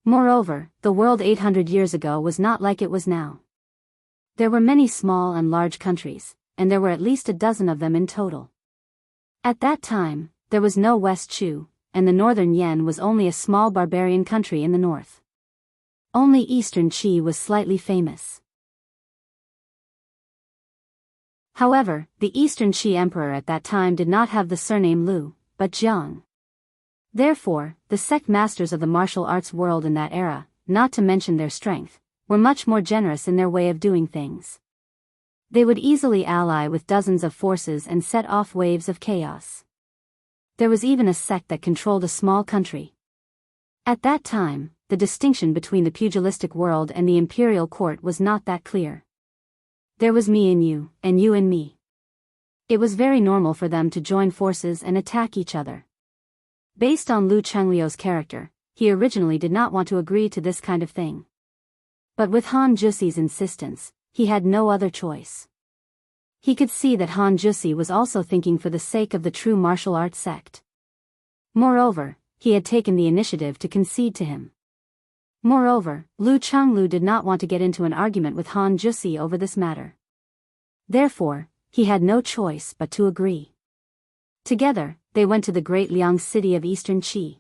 Moreover, the world 800 years ago was not like it was now. There were many small and large countries, and there were at least a dozen of them in total. At that time, there was no West Chu, and the Northern Yan was only a small barbarian country in the north. Only Eastern Qi was slightly famous. However, the Eastern Qi emperor at that time did not have the surname Lu, but Jiang. Therefore, the sect masters of the martial arts world in that era, not to mention their strength, were much more generous in their way of doing things. They would easily ally with dozens of forces and set off waves of chaos. There was even a sect that controlled a small country. At that time, the distinction between the pugilistic world and the imperial court was not that clear. There was me and you and me. It was very normal for them to join forces and attack each other. Based on Lu Chengliu's character, he originally did not want to agree to this kind of thing. But with Han Jusi's insistence, he had no other choice. He could see that Han Jusi was also thinking for the sake of the true martial arts sect. Moreover, he had taken the initiative to concede to him. Moreover, Lu Chenglu did not want to get into an argument with Han Jusi over this matter. Therefore, he had no choice but to agree. Together, they went to the great Liang city of Eastern Qi.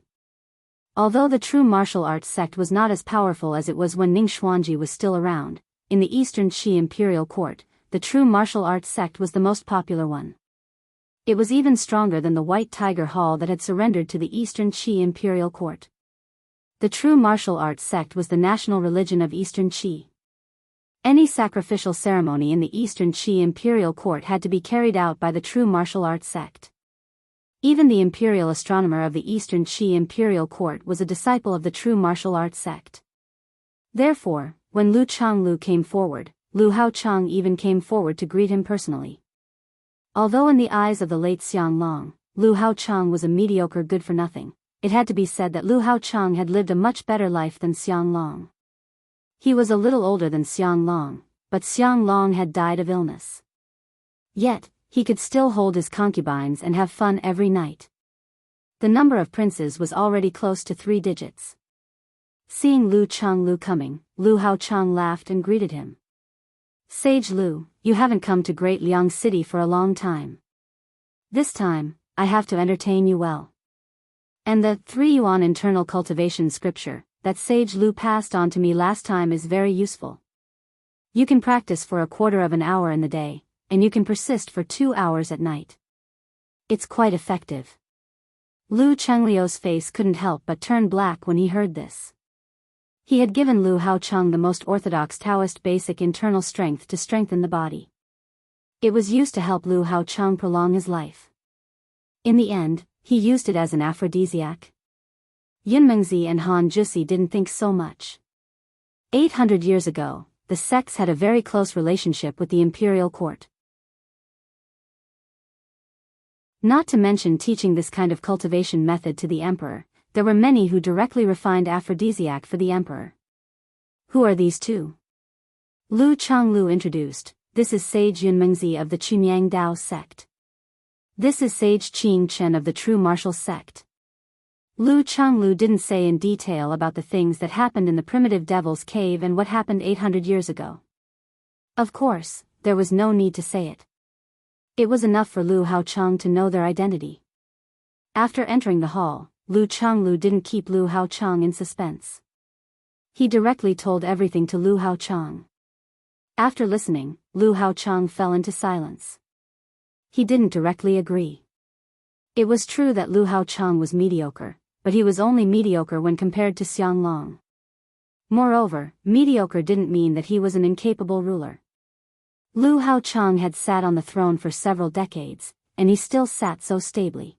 Although the true martial arts sect was not as powerful as it was when Ning Xuanji was still around, in the Eastern Qi imperial court, the true martial arts sect was the most popular one. It was even stronger than the White Tiger Hall that had surrendered to the Eastern Qi imperial court. The true martial arts sect was the national religion of Eastern Qi. Any sacrificial ceremony in the Eastern Qi imperial court had to be carried out by the true martial arts sect. Even the imperial astronomer of the Eastern Qi imperial court was a disciple of the true martial arts sect. Therefore, when Lu Changlu came forward, Lu Haochang even came forward to greet him personally. Although in the eyes of the late Xianglong, Lu Haochang was a mediocre good-for-nothing, it had to be said that Lu Haochang had lived a much better life than Xianglong. He was a little older than Xianglong, but Xianglong had died of illness. Yet, he could still hold his concubines and have fun every night. The number of princes was already close to 3 digits. Seeing Lu Changlu coming, Lu Haochang laughed and greeted him. "Sage Lu, you haven't come to Great Liang City for a long time. This time, I have to entertain you well." And the 3 yuan internal cultivation scripture that Sage Lu passed on to me last time is very useful. You can practice for a quarter of an hour in the day, and you can persist for 2 hours at night. It's quite effective. Lu Chengliu's face couldn't help but turn black when he heard this. He had given Lu Haochang the most orthodox Taoist basic internal strength to strengthen the body. It was used to help Lu Haochang prolong his life. In the end, he used it as an aphrodisiac. Yunmengzi and Han Jusi didn't think so much. 800 years ago, the sects had a very close relationship with the imperial court. Not to mention teaching this kind of cultivation method to the emperor, there were many who directly refined aphrodisiac for the emperor. Who are these two? Lu Changlu introduced, "This is Sage Yunmengzi of the Chunyang Dao sect. This is Sage Qing Chen of the true martial sect." Lu Changlu didn't say in detail about the things that happened in the primitive devil's cave and what happened 800 years ago. Of course, there was no need to say it. It was enough for Lu Haochang to know their identity. After entering the hall, Lu Changlu didn't keep Lu Haochang in suspense. He directly told everything to Lu Haochang. After listening, Lu Haochang fell into silence. He didn't directly agree. It was true that Lu Haochang was mediocre, but he was only mediocre when compared to Xianglong. Moreover, mediocre didn't mean that he was an incapable ruler. Lu Haochang had sat on the throne for several decades, and he still sat so stably.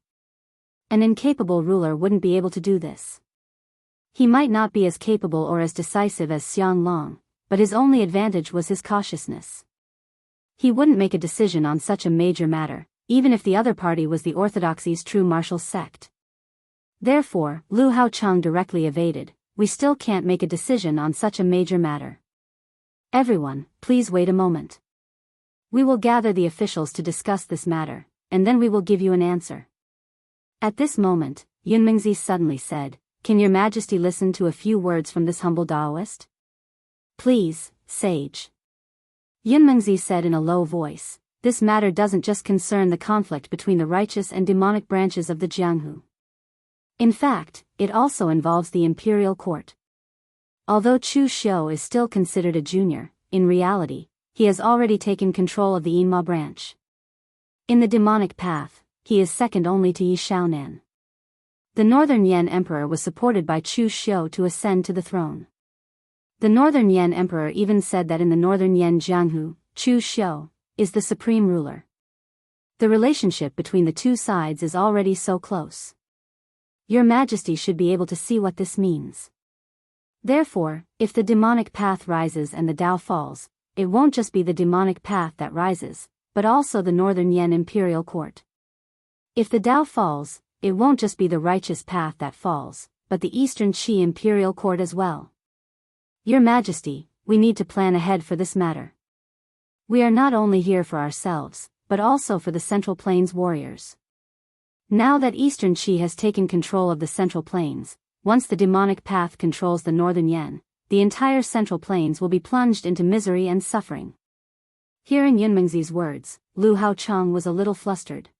An incapable ruler wouldn't be able to do this. He might not be as capable or as decisive as Xianglong, but his only advantage was his cautiousness. He wouldn't make a decision on such a major matter, even if the other party was the orthodoxy's true martial sect. Therefore, Lu Haochang directly evaded, "We still can't make a decision on such a major matter. Everyone, please wait a moment. We will gather the officials to discuss this matter, and then we will give you an answer." At this moment, Yunmengzi suddenly said, "Can your majesty listen to a few words from this humble Daoist?" "Please, sage." Yunmengzi said in a low voice, "This matter doesn't just concern the conflict between the righteous and demonic branches of the Jianghu. In fact, it also involves the imperial court. Although Chu Xiu is still considered a junior, in reality, he has already taken control of the Yinma branch. In the demonic path, he is second only to Yi Shaonan. The Northern Yan Emperor was supported by Chu Xiu to ascend to the throne. The Northern Yan Emperor even said that in the Northern Yan Jianghu, Chu Xiu is the supreme ruler. The relationship between the two sides is already so close. Your Majesty should be able to see what this means. Therefore, if the demonic path rises and the Dao falls, it won't just be the demonic path that rises, but also the Northern Yan Imperial Court. If the Dao falls, it won't just be the righteous path that falls, but the Eastern Qi Imperial Court as well. Your Majesty, we need to plan ahead for this matter. We are not only here for ourselves, but also for the Central Plains warriors. Now that Eastern Qi has taken control of the Central Plains, once the demonic path controls the Northern Yan, the entire Central Plains will be plunged into misery and suffering." Hearing Yunmengzi's words, Lu Haochang was a little flustered.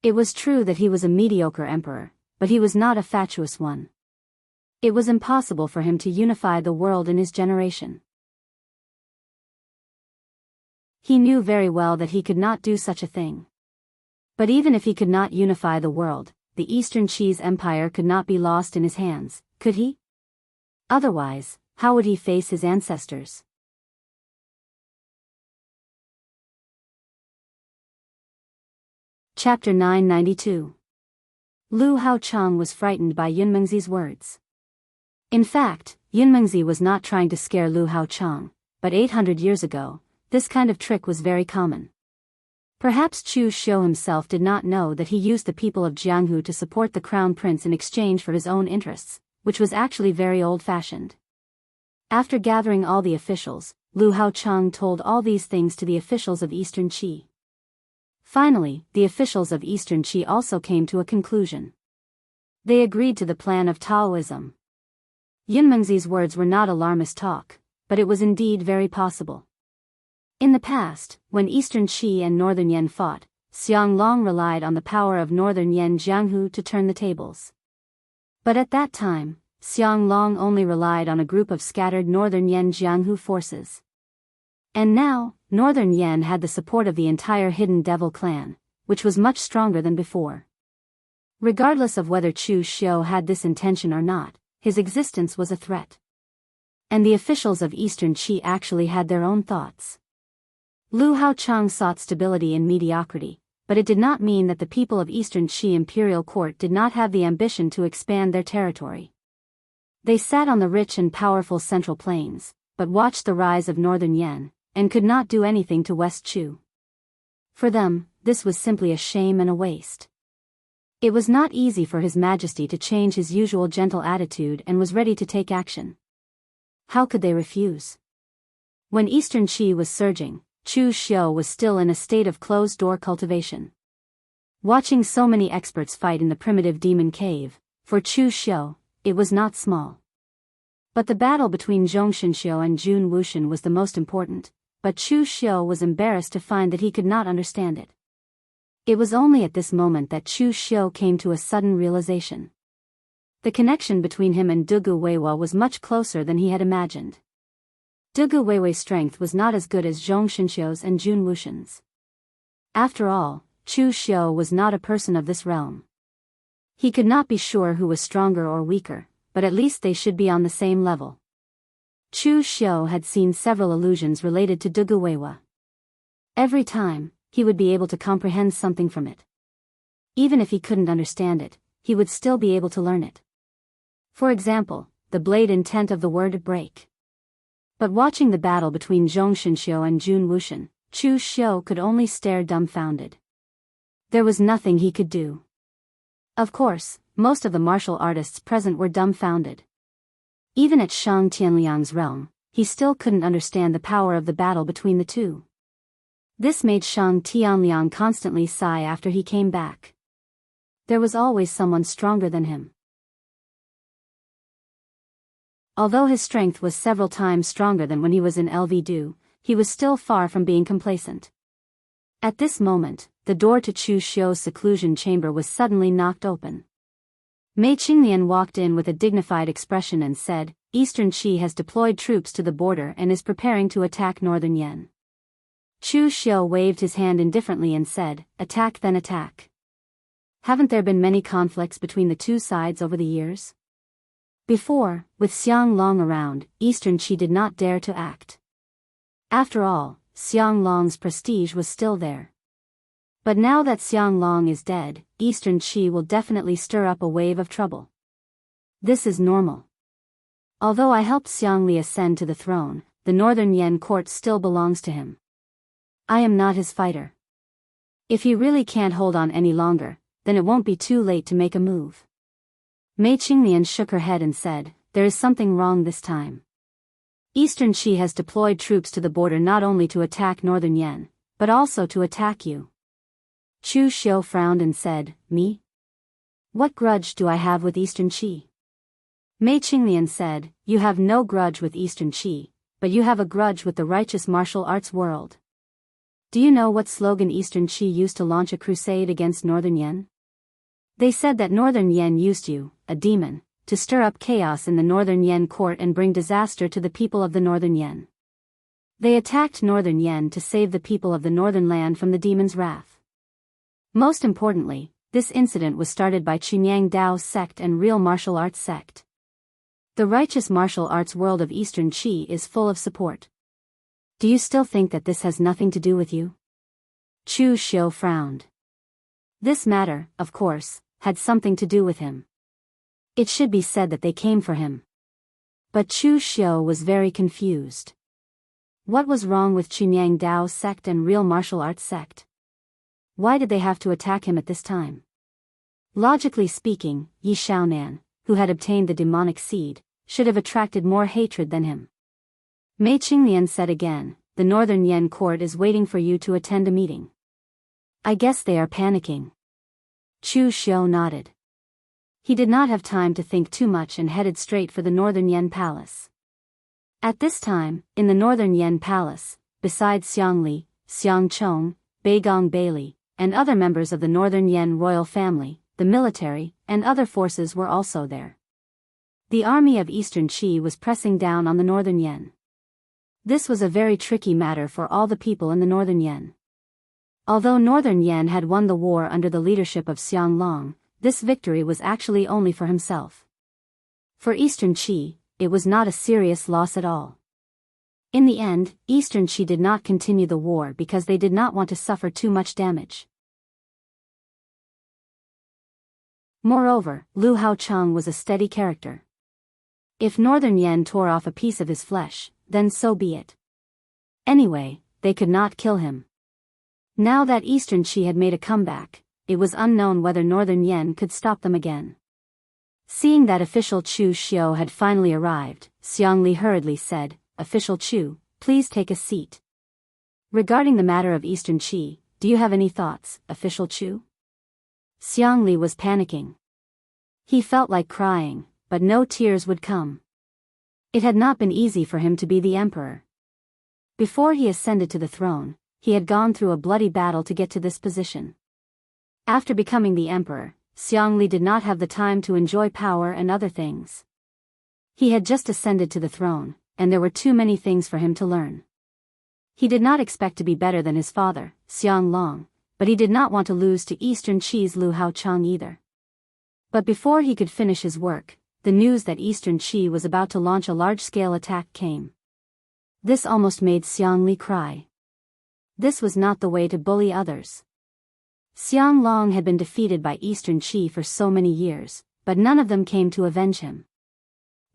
It was true that he was a mediocre emperor, but he was not a fatuous one. It was impossible for him to unify the world in his generation. He knew very well that he could not do such a thing. But even if he could not unify the world, the Eastern Qi's empire could not be lost in his hands, could he? Otherwise, how would he face his ancestors? Chapter 992. Lu Haocheng was frightened by Yunmengzi's words. In fact, Yunmengzi was not trying to scare Lu Haocheng, but 800 years ago, this kind of trick was very common. Perhaps Chu Xiu himself did not know that he used the people of Jianghu to support the crown prince in exchange for his own interests, which was actually very old-fashioned. After gathering all the officials, Lu Haocheng told all these things to the officials of Eastern Qi. Finally, the officials of Eastern Qi also came to a conclusion. They agreed to the plan of Taoism. Yunmengzi's words were not alarmist talk, but it was indeed very possible. In the past, when Eastern Qi and Northern Yan fought, Xianglong relied on the power of Northern Yan Jianghu to turn the tables. But at that time, Xianglong only relied on a group of scattered Northern Yan Jianghu forces. And now, Northern Yan had the support of the entire Hidden Devil clan, which was much stronger than before. Regardless of whether Chu Xiu had this intention or not, his existence was a threat. And the officials of Eastern Qi actually had their own thoughts. Lu Haocheng sought stability in mediocrity, but it did not mean that the people of Eastern Qi imperial court did not have the ambition to expand their territory. They sat on the rich and powerful central plains, but watched the rise of Northern Yan, and could not do anything to West Chu. For them, this was simply a shame and a waste. It was not easy for His Majesty to change his usual gentle attitude and was ready to take action. How could they refuse? When Eastern Qi was surging, Chu Xiu was still in a state of closed-door cultivation. Watching so many experts fight in the primitive demon cave, for Chu Xiu, it was not small. But the battle between Zhong Xinxiu and Jun Wushan was the most important, but Chu Xiu was embarrassed to find that he could not understand it. It was only at this moment that Chu Xiu came to a sudden realization. The connection between him and Dugu Weiwei was much closer than he had imagined. Dugu Weiwei's strength was not as good as Zhong Xinxiu's and Jun Wushan's. After all, Chu Xiu was not a person of this realm. He could not be sure who was stronger or weaker, but at least they should be on the same level. Chu Xiu had seen several illusions related to Dugu Weiwei. Every time, he would be able to comprehend something from it. Even if he couldn't understand it, he would still be able to learn it. For example, the blade intent of the word break. But watching the battle between Zhong Xinxiu and Jun Wushan, Chu Xiu could only stare dumbfounded. There was nothing he could do. Of course, most of the martial artists present were dumbfounded. Even at Shang Tianliang's realm, he still couldn't understand the power of the battle between the two. This made Shang Tianliang constantly sigh after he came back. There was always someone stronger than him. Although his strength was several times stronger than when he was in Lv-Du, he was still far from being complacent. At this moment, the door to Chu Xiu's seclusion chamber was suddenly knocked open. Mei Qingnian walked in with a dignified expression and said, "Eastern Qi has deployed troops to the border and is preparing to attack Northern Yan." Chu Xiu waved his hand indifferently and said, "Attack then attack. Haven't there been many conflicts between the two sides over the years?" Before, with Xianglong around, Eastern Qi did not dare to act. After all, Xianglong's prestige was still there. But now that Xianglong is dead, Eastern Qi will definitely stir up a wave of trouble. This is normal. Although I helped Xiangli ascend to the throne, the Northern Yan court still belongs to him. I am not his fighter. If he really can't hold on any longer, then it won't be too late to make a move. Mei Qingnian shook her head and said, "There is something wrong this time. Eastern Qi has deployed troops to the border not only to attack Northern Yan, but also to attack you." Chu Xiu frowned and said, "Me? What grudge do I have with Eastern Qi?" Mei Qingnian said, "You have no grudge with Eastern Qi, but you have a grudge with the righteous martial arts world. Do you know what slogan Eastern Qi used to launch a crusade against Northern Yan? They said that Northern Yan used you, a demon, to stir up chaos in the Northern Yan court and bring disaster to the people of the Northern Yan. They attacked Northern Yan to save the people of the Northern Land from the demon's wrath. Most importantly, this incident was started by Chunyang Dao sect and real martial arts sect. The righteous martial arts world of Eastern Qi is full of support. Do you still think that this has nothing to do with you?" Chu Xiu frowned. This matter, of course, had something to do with him. It should be said that they came for him. But Chu Xiu was very confused. What was wrong with Chunyang Dao sect and real martial arts sect? Why did they have to attack him at this time? Logically speaking, Yi Xiaonan, who had obtained the demonic seed, should have attracted more hatred than him. Mei Qingnian said again, the Northern Yen court is waiting for you to attend a meeting. I guess they are panicking. Chu Xiu nodded. He did not have time to think too much and headed straight for the Northern Yen Palace. At this time, in the Northern Yen Palace, besides Xiang Li, Xiang Chong, Beigong Bailey, and other members of the Northern Yen royal family, the military, and other forces were also there. The army of Eastern Qi was pressing down on the Northern Yen. This was a very tricky matter for all the people in the Northern Yen. Although Northern Yen had won the war under the leadership of Xiang Long, this victory was actually only for himself. For Eastern Qi, it was not a serious loss at all. In the end, Eastern Qi did not continue the war because they did not want to suffer too much damage. Moreover, Lu Haocheng was a steady character. If Northern Yen tore off a piece of his flesh, then so be it. Anyway, they could not kill him. Now that Eastern Qi had made a comeback, it was unknown whether Northern Yen could stop them again. Seeing that official Chu Xiu had finally arrived, Xiang Li hurriedly said, Official Chu, please take a seat. Regarding the matter of Eastern Qi, do you have any thoughts, Official Chu? Xiang Li was panicking. He felt like crying, but no tears would come. It had not been easy for him to be the emperor. Before he ascended to the throne, he had gone through a bloody battle to get to this position. After becoming the emperor, Xiang Li did not have the time to enjoy power and other things. He had just ascended to the throne, and there were too many things for him to learn. He did not expect to be better than his father, Xiang Long, but he did not want to lose to Eastern Qi's Lu Haocheng either. But before he could finish his work, the news that Eastern Qi was about to launch a large-scale attack came. This almost made Xiang Li cry. This was not the way to bully others. Xiang Long had been defeated by Eastern Qi for so many years, but none of them came to avenge him.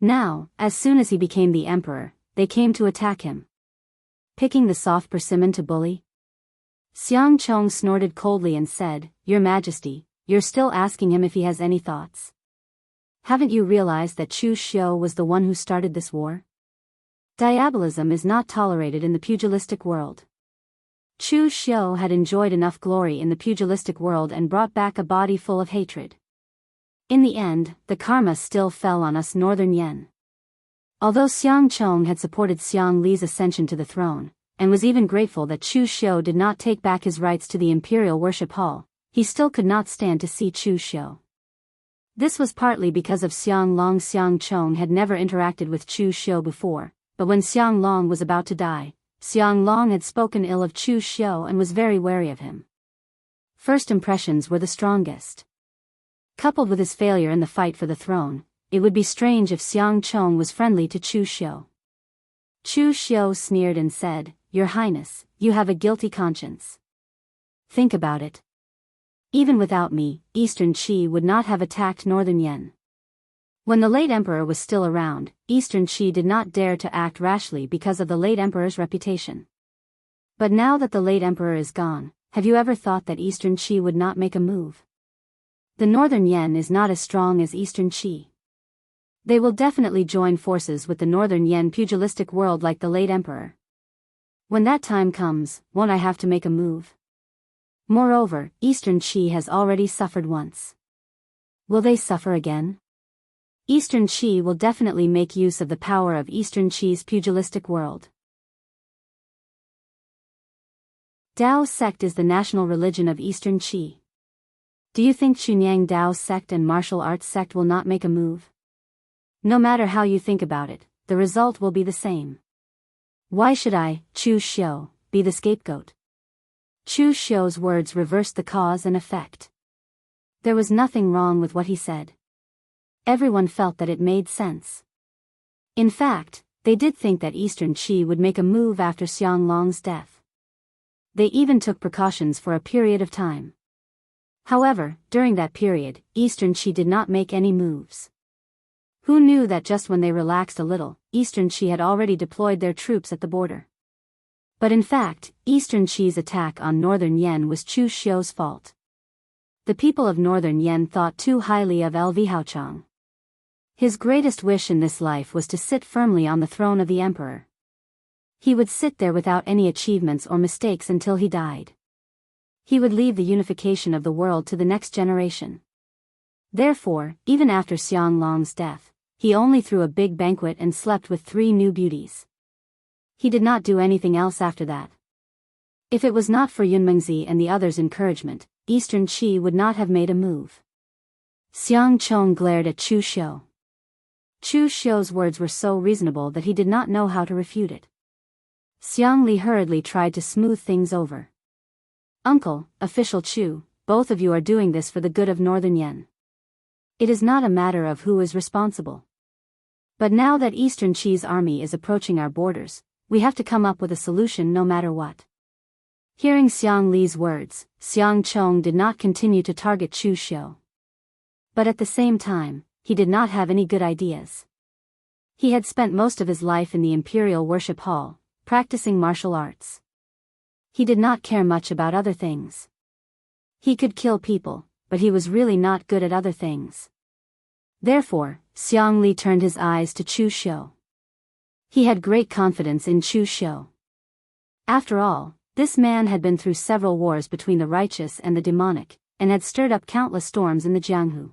Now, as soon as he became the emperor, they came to attack him. Picking the soft persimmon to bully? Xiang Chong snorted coldly and said, Your Majesty, you're still asking him if he has any thoughts. Haven't you realized that Chu Xiu was the one who started this war? Diabolism is not tolerated in the pugilistic world. Chu Xiu had enjoyed enough glory in the pugilistic world and brought back a body full of hatred. In the end, the karma still fell on us Northern Yen. Although Xiang Chong had supported Xiang Li's ascension to the throne, and was even grateful that Chu Xiu did not take back his rights to the imperial worship hall, he still could not stand to see Chu Xiu. This was partly because of Xiang Long. Xiang Chong had never interacted with Chu Xiu before, but when Xiang Long was about to die, Xiang Long had spoken ill of Chu Xiu and was very wary of him. First impressions were the strongest. Coupled with his failure in the fight for the throne, it would be strange if Xiang Chong was friendly to Chu Xiu. Chu Xiu sneered and said, Your Highness, you have a guilty conscience. Think about it. Even without me, Eastern Qi would not have attacked Northern Yen. When the late emperor was still around, Eastern Qi did not dare to act rashly because of the late emperor's reputation. But now that the late emperor is gone, have you ever thought that Eastern Qi would not make a move? The Northern Yen is not as strong as Eastern Qi. They will definitely join forces with the Northern Yen pugilistic world like the late emperor. When that time comes, won't I have to make a move? Moreover, Eastern Qi has already suffered once. Will they suffer again? Eastern Qi will definitely make use of the power of Eastern Qi's pugilistic world. Dao sect is the national religion of Eastern Qi. Do you think Chunyang Dao sect and martial arts sect will not make a move? No matter how you think about it, the result will be the same. Why should I, Chu Xiu, be the scapegoat? Chu Xiu's words reversed the cause and effect. There was nothing wrong with what he said. Everyone felt that it made sense. In fact, they did think that Eastern Qi would make a move after Xiang Long's death. They even took precautions for a period of time. However, during that period, Eastern Qi did not make any moves. Who knew that just when they relaxed a little, Eastern Qi had already deployed their troops at the border? But in fact, Eastern Qi's attack on Northern Yen was Chu Xiu's fault. The people of Northern Yen thought too highly of Lv Haochang. His greatest wish in this life was to sit firmly on the throne of the emperor. He would sit there without any achievements or mistakes until he died. He would leave the unification of the world to the next generation. Therefore, even after Xianglong's death, he only threw a big banquet and slept with 3 new beauties. He did not do anything else after that. If it was not for Yunmengzi and the others' encouragement, Eastern Qi would not have made a move. Xiang Chong glared at Chu Xiu. Chu Xiu's words were so reasonable that he did not know how to refute it. Xiang Li hurriedly tried to smooth things over. Uncle, official Chu, both of you are doing this for the good of Northern Yen. It is not a matter of who is responsible. But now that Eastern Qi's army is approaching our borders, we have to come up with a solution no matter what. Hearing Xiang Li's words, Xiang Chong did not continue to target Chu Xiu. But at the same time, he did not have any good ideas. He had spent most of his life in the Imperial Worship Hall, practicing martial arts. He did not care much about other things. He could kill people, but he was really not good at other things. Therefore, Xiang Li turned his eyes to Chu Xiu. He had great confidence in Chu Xiu. After all, this man had been through several wars between the righteous and the demonic, and had stirred up countless storms in the Jianghu.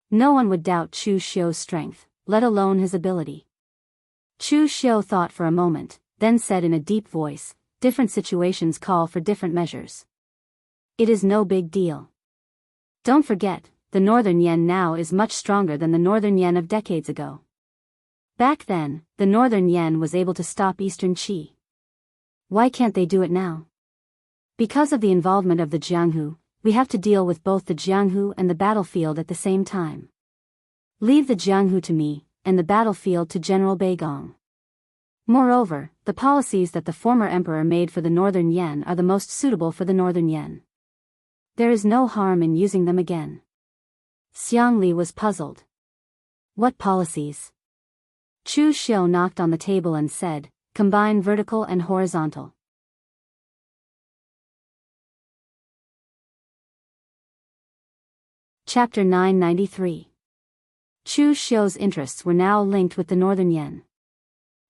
No one would doubt Chu Xiu's strength, let alone his ability. Chu Xiu thought for a moment, then said in a deep voice, "Different situations call for different measures. It is no big deal. Don't forget, the Northern Yen now is much stronger than the Northern Yen of decades ago. Back then, the Northern Yen was able to stop Eastern Qi. Why can't they do it now? Because of the involvement of the Jianghu, we have to deal with both the Jianghu and the battlefield at the same time. Leave the Jianghu to me, and the battlefield to General Beigong. Moreover, the policies that the former emperor made for the Northern Yen are the most suitable for the Northern Yen. There is no harm in using them again." Xiang Li was puzzled. What policies? Chu Xiu knocked on the table and said, "Combine vertical and horizontal." Chapter 993. Chu Xiu's interests were now linked with the Northern Yen.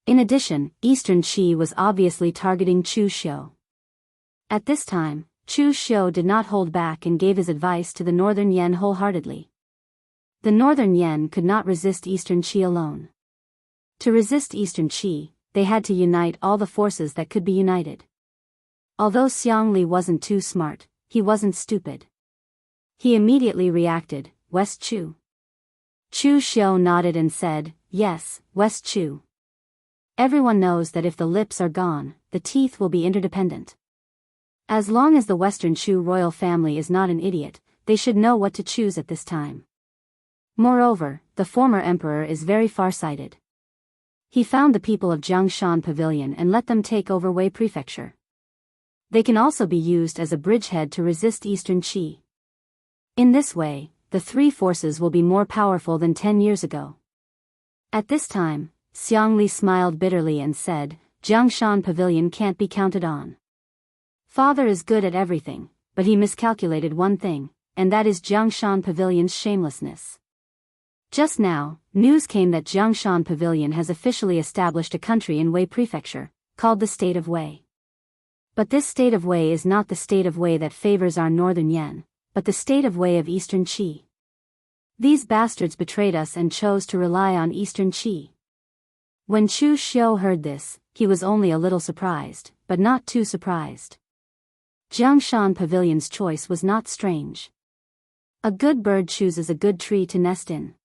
In addition, Eastern Qi was obviously targeting Chu Xiu. At this time, Chu Xiu did not hold back and gave his advice to the Northern Yen wholeheartedly. The Northern Yen could not resist Eastern Qi alone. To resist Eastern Qi, they had to unite all the forces that could be united. Although Xiang Li wasn't too smart, he wasn't stupid. He immediately reacted, "West Chu." Chu Xiu nodded and said, "Yes, West Chu. Everyone knows that if the lips are gone, the teeth will be interdependent. As long as the Western Chu royal family is not an idiot, they should know what to choose at this time. Moreover, the former emperor is very far-sighted. He found the people of Jiangshan Pavilion and let them take over Wei Prefecture. They can also be used as a bridgehead to resist Eastern Qi. In this way, the 3 forces will be more powerful than 10 years ago." At this time, Xiang Li smiled bitterly and said, "Jiangshan Pavilion can't be counted on. Father is good at everything, but he miscalculated one thing, and that is Jiangshan Pavilion's shamelessness. Just now, news came that Jiangshan Pavilion has officially established a country in Wei Prefecture, called the State of Wei. But this State of Wei is not the State of Wei that favors our Northern Yen, but the State of Wei of Eastern Qi. These bastards betrayed us and chose to rely on Eastern Qi." When Chu Xiu heard this, he was only a little surprised, but not too surprised. Jiangshan Pavilion's choice was not strange. A good bird chooses a good tree to nest in.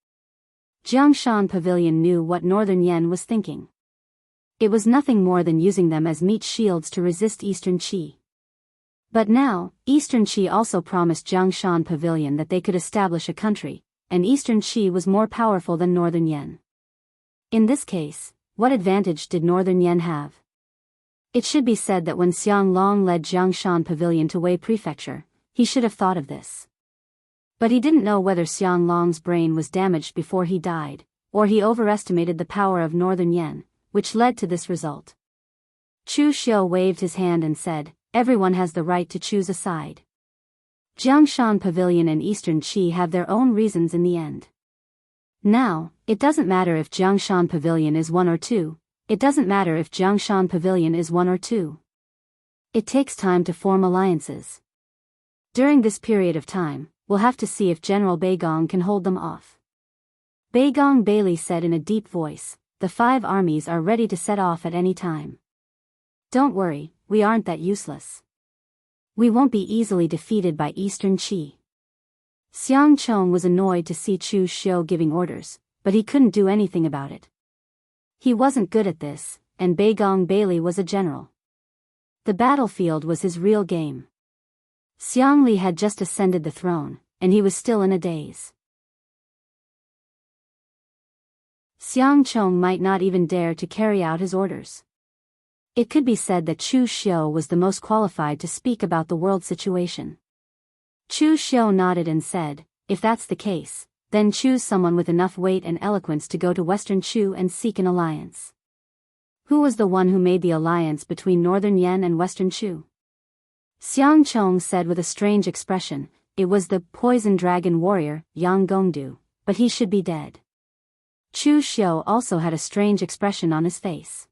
Jiangshan Pavilion knew what Northern Yen was thinking. It was nothing more than using them as meat shields to resist Eastern Qi. But now, Eastern Qi also promised Jiangshan Pavilion that they could establish a country, and Eastern Qi was more powerful than Northern Yen. In this case, what advantage did Northern Yen have? It should be said that when Xianglong led Jiangshan Pavilion to Wei Prefecture, He should have thought of this. But he didn't know whether Xianglong's brain was damaged before he died, or he overestimated the power of Northern Yen, which led to this result. Chu Xiu waved his hand and said, "Everyone has the right to choose a side. Jiangshan Pavilion and Eastern Qi have their own reasons in the end. Now, it doesn't matter if Jiangshan Pavilion is 1 or 2, it doesn't matter if Jiangshan Pavilion is 1 or 2. It takes time to form alliances. During this period of time, we'll have to see if General Beigong can hold them off." Beigong Bailey said in a deep voice, "The 5 armies are ready to set off at any time. Don't worry, we aren't that useless. We won't be easily defeated by Eastern Qi." Xiang Chong was annoyed to see Chu Xiu giving orders, but he couldn't do anything about it. He wasn't good at this, and Beigong Bailey was a general. The battlefield was his real game. Xiang Li had just ascended the throne, and he was still in a daze. Xiang Chong might not even dare to carry out his orders. It could be said that Chu Xiu was the most qualified to speak about the world situation. Chu Xiu nodded and said, "If that's the case, then choose someone with enough weight and eloquence to go to Western Chu and seek an alliance." Who was the one who made the alliance between Northern Yen and Western Chu? Xiang Chong said with a strange expression, "It was the poison dragon warrior, Yang Gongdu, but he should be dead." Chu Xiu also had a strange expression on his face.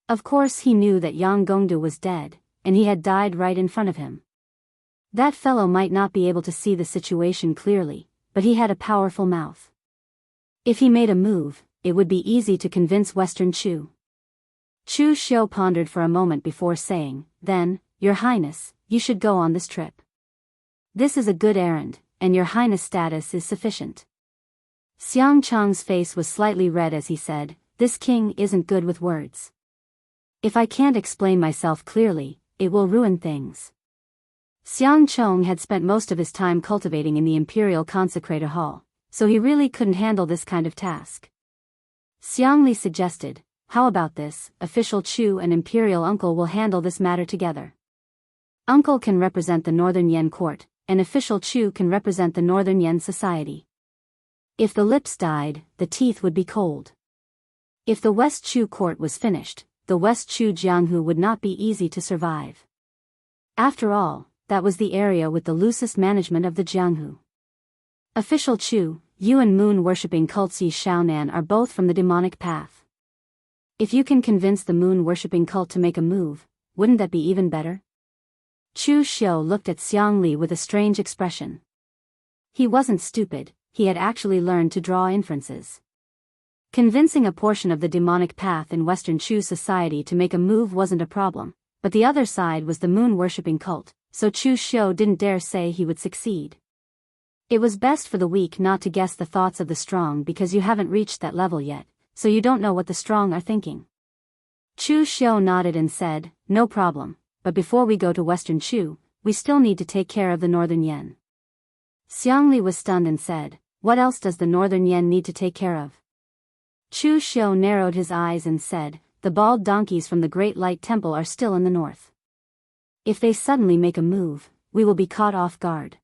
Of course he knew that Yang Gongdu was dead, and he had died right in front of him. That fellow might not be able to see the situation clearly, but he had a powerful mouth. If he made a move, it would be easy to convince Western Chu. Chu Xiu pondered for a moment before saying, "Then, Your Highness, you should go on this trip. This is a good errand, and Your Highness' status is sufficient." Xiang Chong's face was slightly red as he said, "This king isn't good with words. If I can't explain myself clearly, it will ruin things." Xiang Chong had spent most of his time cultivating in the Imperial Consecrator Hall, so he really couldn't handle this kind of task. Xiang Li suggested, "How about this, Official Chu and Imperial Uncle will handle this matter together. Uncle can represent the Northern Yen court, and Official Chu can represent the Northern Yen society. If the lips died, the teeth would be cold. If the West Chu court was finished, the West Chu Jianghu would not be easy to survive. After all, that was the area with the loosest management of the Jianghu. Official Chu, you and moon-worshipping Cultivation Xiaonan are both from the demonic path. If you can convince the moon-worshipping cult to make a move, wouldn't that be even better?" Chu Xiu looked at Xiang Li with a strange expression. He wasn't stupid, he had actually learned to draw inferences. Convincing a portion of the demonic path in Western Chu society to make a move wasn't a problem, but the other side was the moon-worshipping cult, so Chu Xiu didn't dare say he would succeed. It was best for the weak not to guess the thoughts of the strong because you haven't reached that level yet, so you don't know what the strong are thinking. Chu Xiu nodded and said, "No problem, but before we go to Western Chu, we still need to take care of the Northern Yen." Xiang Li was stunned and said, "What else does the Northern Yen need to take care of?" Chu Xiu narrowed his eyes and said, "The bald donkeys from the Great Light Temple are still in the north. If they suddenly make a move, we will be caught off guard.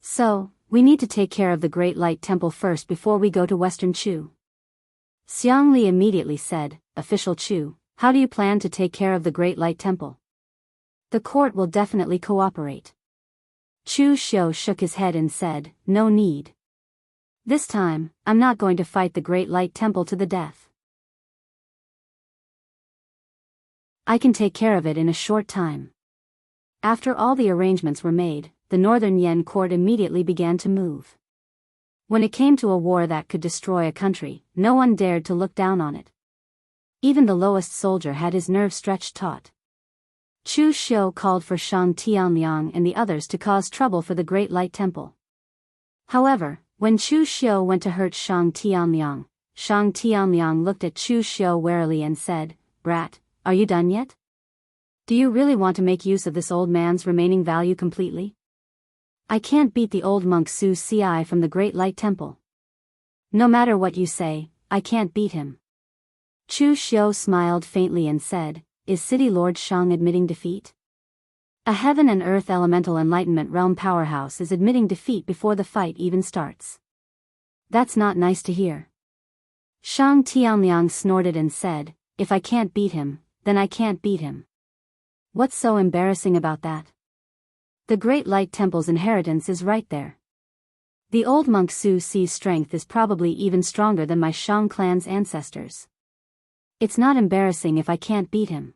So, we need to take care of the Great Light Temple first before we go to Western Chu." Xiang Li immediately said, "Official Chu, how do you plan to take care of the Great Light Temple?" "The court will definitely cooperate." Chu Xiu shook his head and said, "No need. This time, I'm not going to fight the Great Light Temple to the death. I can take care of it in a short time." After all the arrangements were made, the Northern Yen court immediately began to move. When it came to a war that could destroy a country, no one dared to look down on it. Even the lowest soldier had his nerve stretched taut. Chu Xiu called for Shang Tianliang and the others to cause trouble for the Great Light Temple. However, when Chu Xiu went to hurt Shang Tianliang looked at Chu Xiu warily and said, "Brat, are you done yet? Do you really want to make use of this old man's remaining value completely? I can't beat the old monk Su Ci from the Great Light Temple. No matter what you say, I can't beat him." Chu Xiu smiled faintly and said, "Is City Lord Shang admitting defeat?" A heaven and earth elemental enlightenment realm powerhouse is admitting defeat before the fight even starts. That's not nice to hear. Shang Tianliang snorted and said, if I can't beat him, then I can't beat him. What's so embarrassing about that? The Great Light Temple's inheritance is right there. The old monk Su Si's strength is probably even stronger than my Shang clan's ancestors. It's not embarrassing if I can't beat him.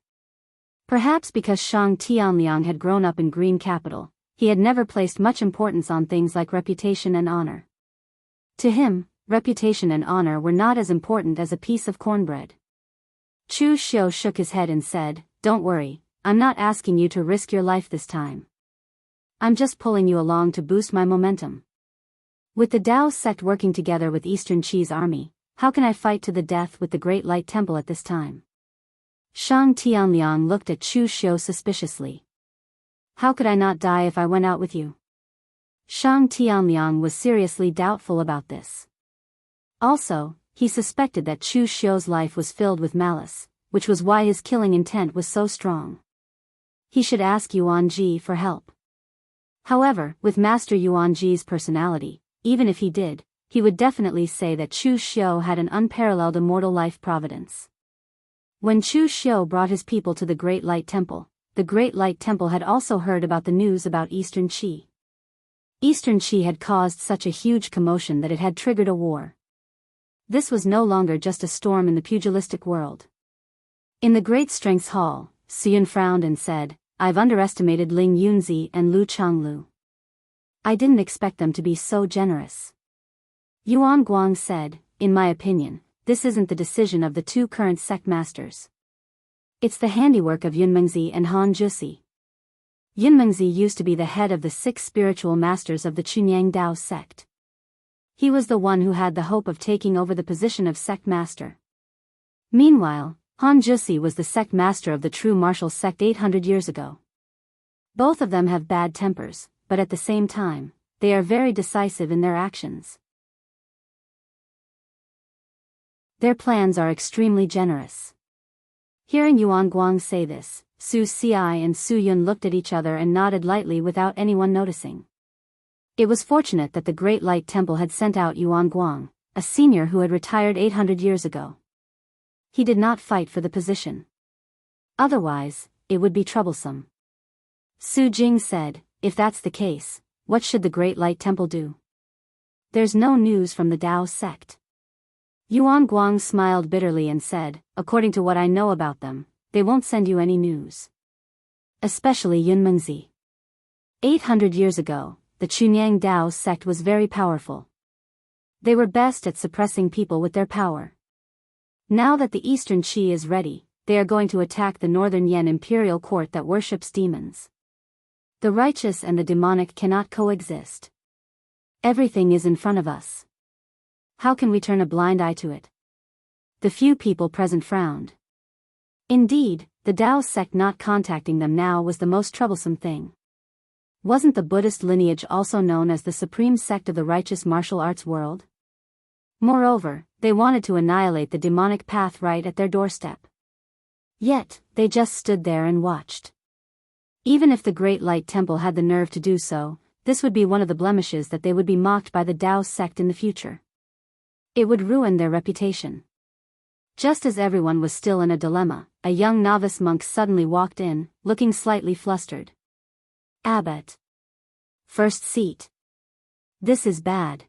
Perhaps because Shang Tianliang had grown up in Green Capital, he had never placed much importance on things like reputation and honor. To him, reputation and honor were not as important as a piece of cornbread. Chu Xiu shook his head and said, don't worry, I'm not asking you to risk your life this time. I'm just pulling you along to boost my momentum. With the Daoist sect working together with Eastern Qi's army, how can I fight to the death with the Great Light Temple at this time? Shang Tianliang looked at Chu Xiu suspiciously. How could I not die if I went out with you? Shang Tianliang was seriously doubtful about this. Also, he suspected that Chu Xiu's life was filled with malice, which was why his killing intent was so strong. He should ask Yuan Ji for help. However, with Master Yuan Ji's personality, even if he did, he would definitely say that Chu Xiu had an unparalleled immortal life providence. When Chu Xiu brought his people to the Great Light Temple, the Great Light Temple had also heard about the news about Eastern Qi. Eastern Qi had caused such a huge commotion that it had triggered a war. This was no longer just a storm in the pugilistic world. In the Great Strengths Hall, Siyun frowned and said, I've underestimated Ling Yunzi and Lu Changlu. I didn't expect them to be so generous. Yuan Guang said, in my opinion, this isn't the decision of the two current sect masters. It's the handiwork of Yunmengzi and Han Jusi. Yunmengzi used to be the head of the 6 spiritual masters of the Chunyang Dao sect. He was the one who had the hope of taking over the position of sect master. Meanwhile, Han Jusi was the sect master of the true martial sect 800 years ago. Both of them have bad tempers, but at the same time, they are very decisive in their actions. Their plans are extremely generous. Hearing Yuan Guang say this, Su Xi and Su Yun looked at each other and nodded lightly without anyone noticing. It was fortunate that the Great Light Temple had sent out Yuan Guang, a senior who had retired 800 years ago. He did not fight for the position. Otherwise, it would be troublesome. Su Jing said, if that's the case, what should the Great Light Temple do? There's no news from the Dao sect. Yuan Guang smiled bitterly and said, according to what I know about them, they won't send you any news. Especially Yunmengzi. 800 years ago, the Chunyang Dao sect was very powerful. They were best at suppressing people with their power. Now that the Eastern Qi is ready, they are going to attack the Northern Yan imperial court that worships demons. The righteous and the demonic cannot coexist. Everything is in front of us. How can we turn a blind eye to it? The few people present frowned. Indeed, the Dao sect not contacting them now was the most troublesome thing. Wasn't the Buddhist lineage also known as the supreme sect of the righteous martial arts world? Moreover, they wanted to annihilate the demonic path right at their doorstep. Yet, they just stood there and watched. Even if the Great Light Temple had the nerve to do so, this would be one of the blemishes that they would be mocked by the Dao sect in the future. It would ruin their reputation. Just as everyone was still in a dilemma, a young novice monk suddenly walked in, looking slightly flustered. Abbot. First seat. This is bad.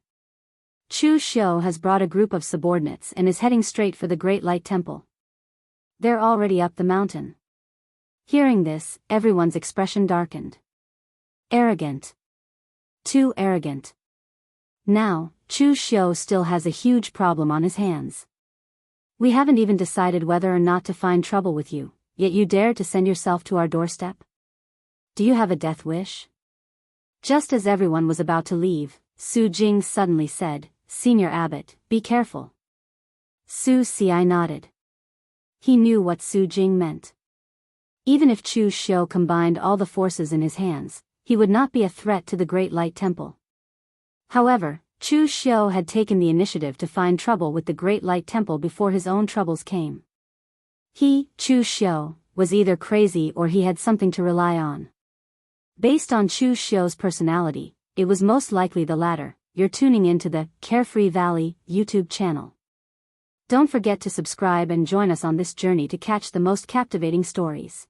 Chu Xiu has brought a group of subordinates and is heading straight for the Great Light Temple. They're already up the mountain. Hearing this, everyone's expression darkened. Arrogant. Too arrogant. Now, Chu Xiu still has a huge problem on his hands. We haven't even decided whether or not to find trouble with you, yet you dare to send yourself to our doorstep? Do you have a death wish? Just as everyone was about to leave, Su Jing suddenly said, Senior Abbot, be careful. Su Ci nodded. He knew what Su Jing meant. Even if Chu Xiu combined all the forces in his hands, he would not be a threat to the Great Light Temple. However, Chu Xiu had taken the initiative to find trouble with the Great Light Temple before his own troubles came. He, Chu Xiu, was either crazy or he had something to rely on. Based on Chu Xiu's personality, it was most likely the latter. You're tuning into the Carefree Valley YouTube channel. Don't forget to subscribe and join us on this journey to catch the most captivating stories.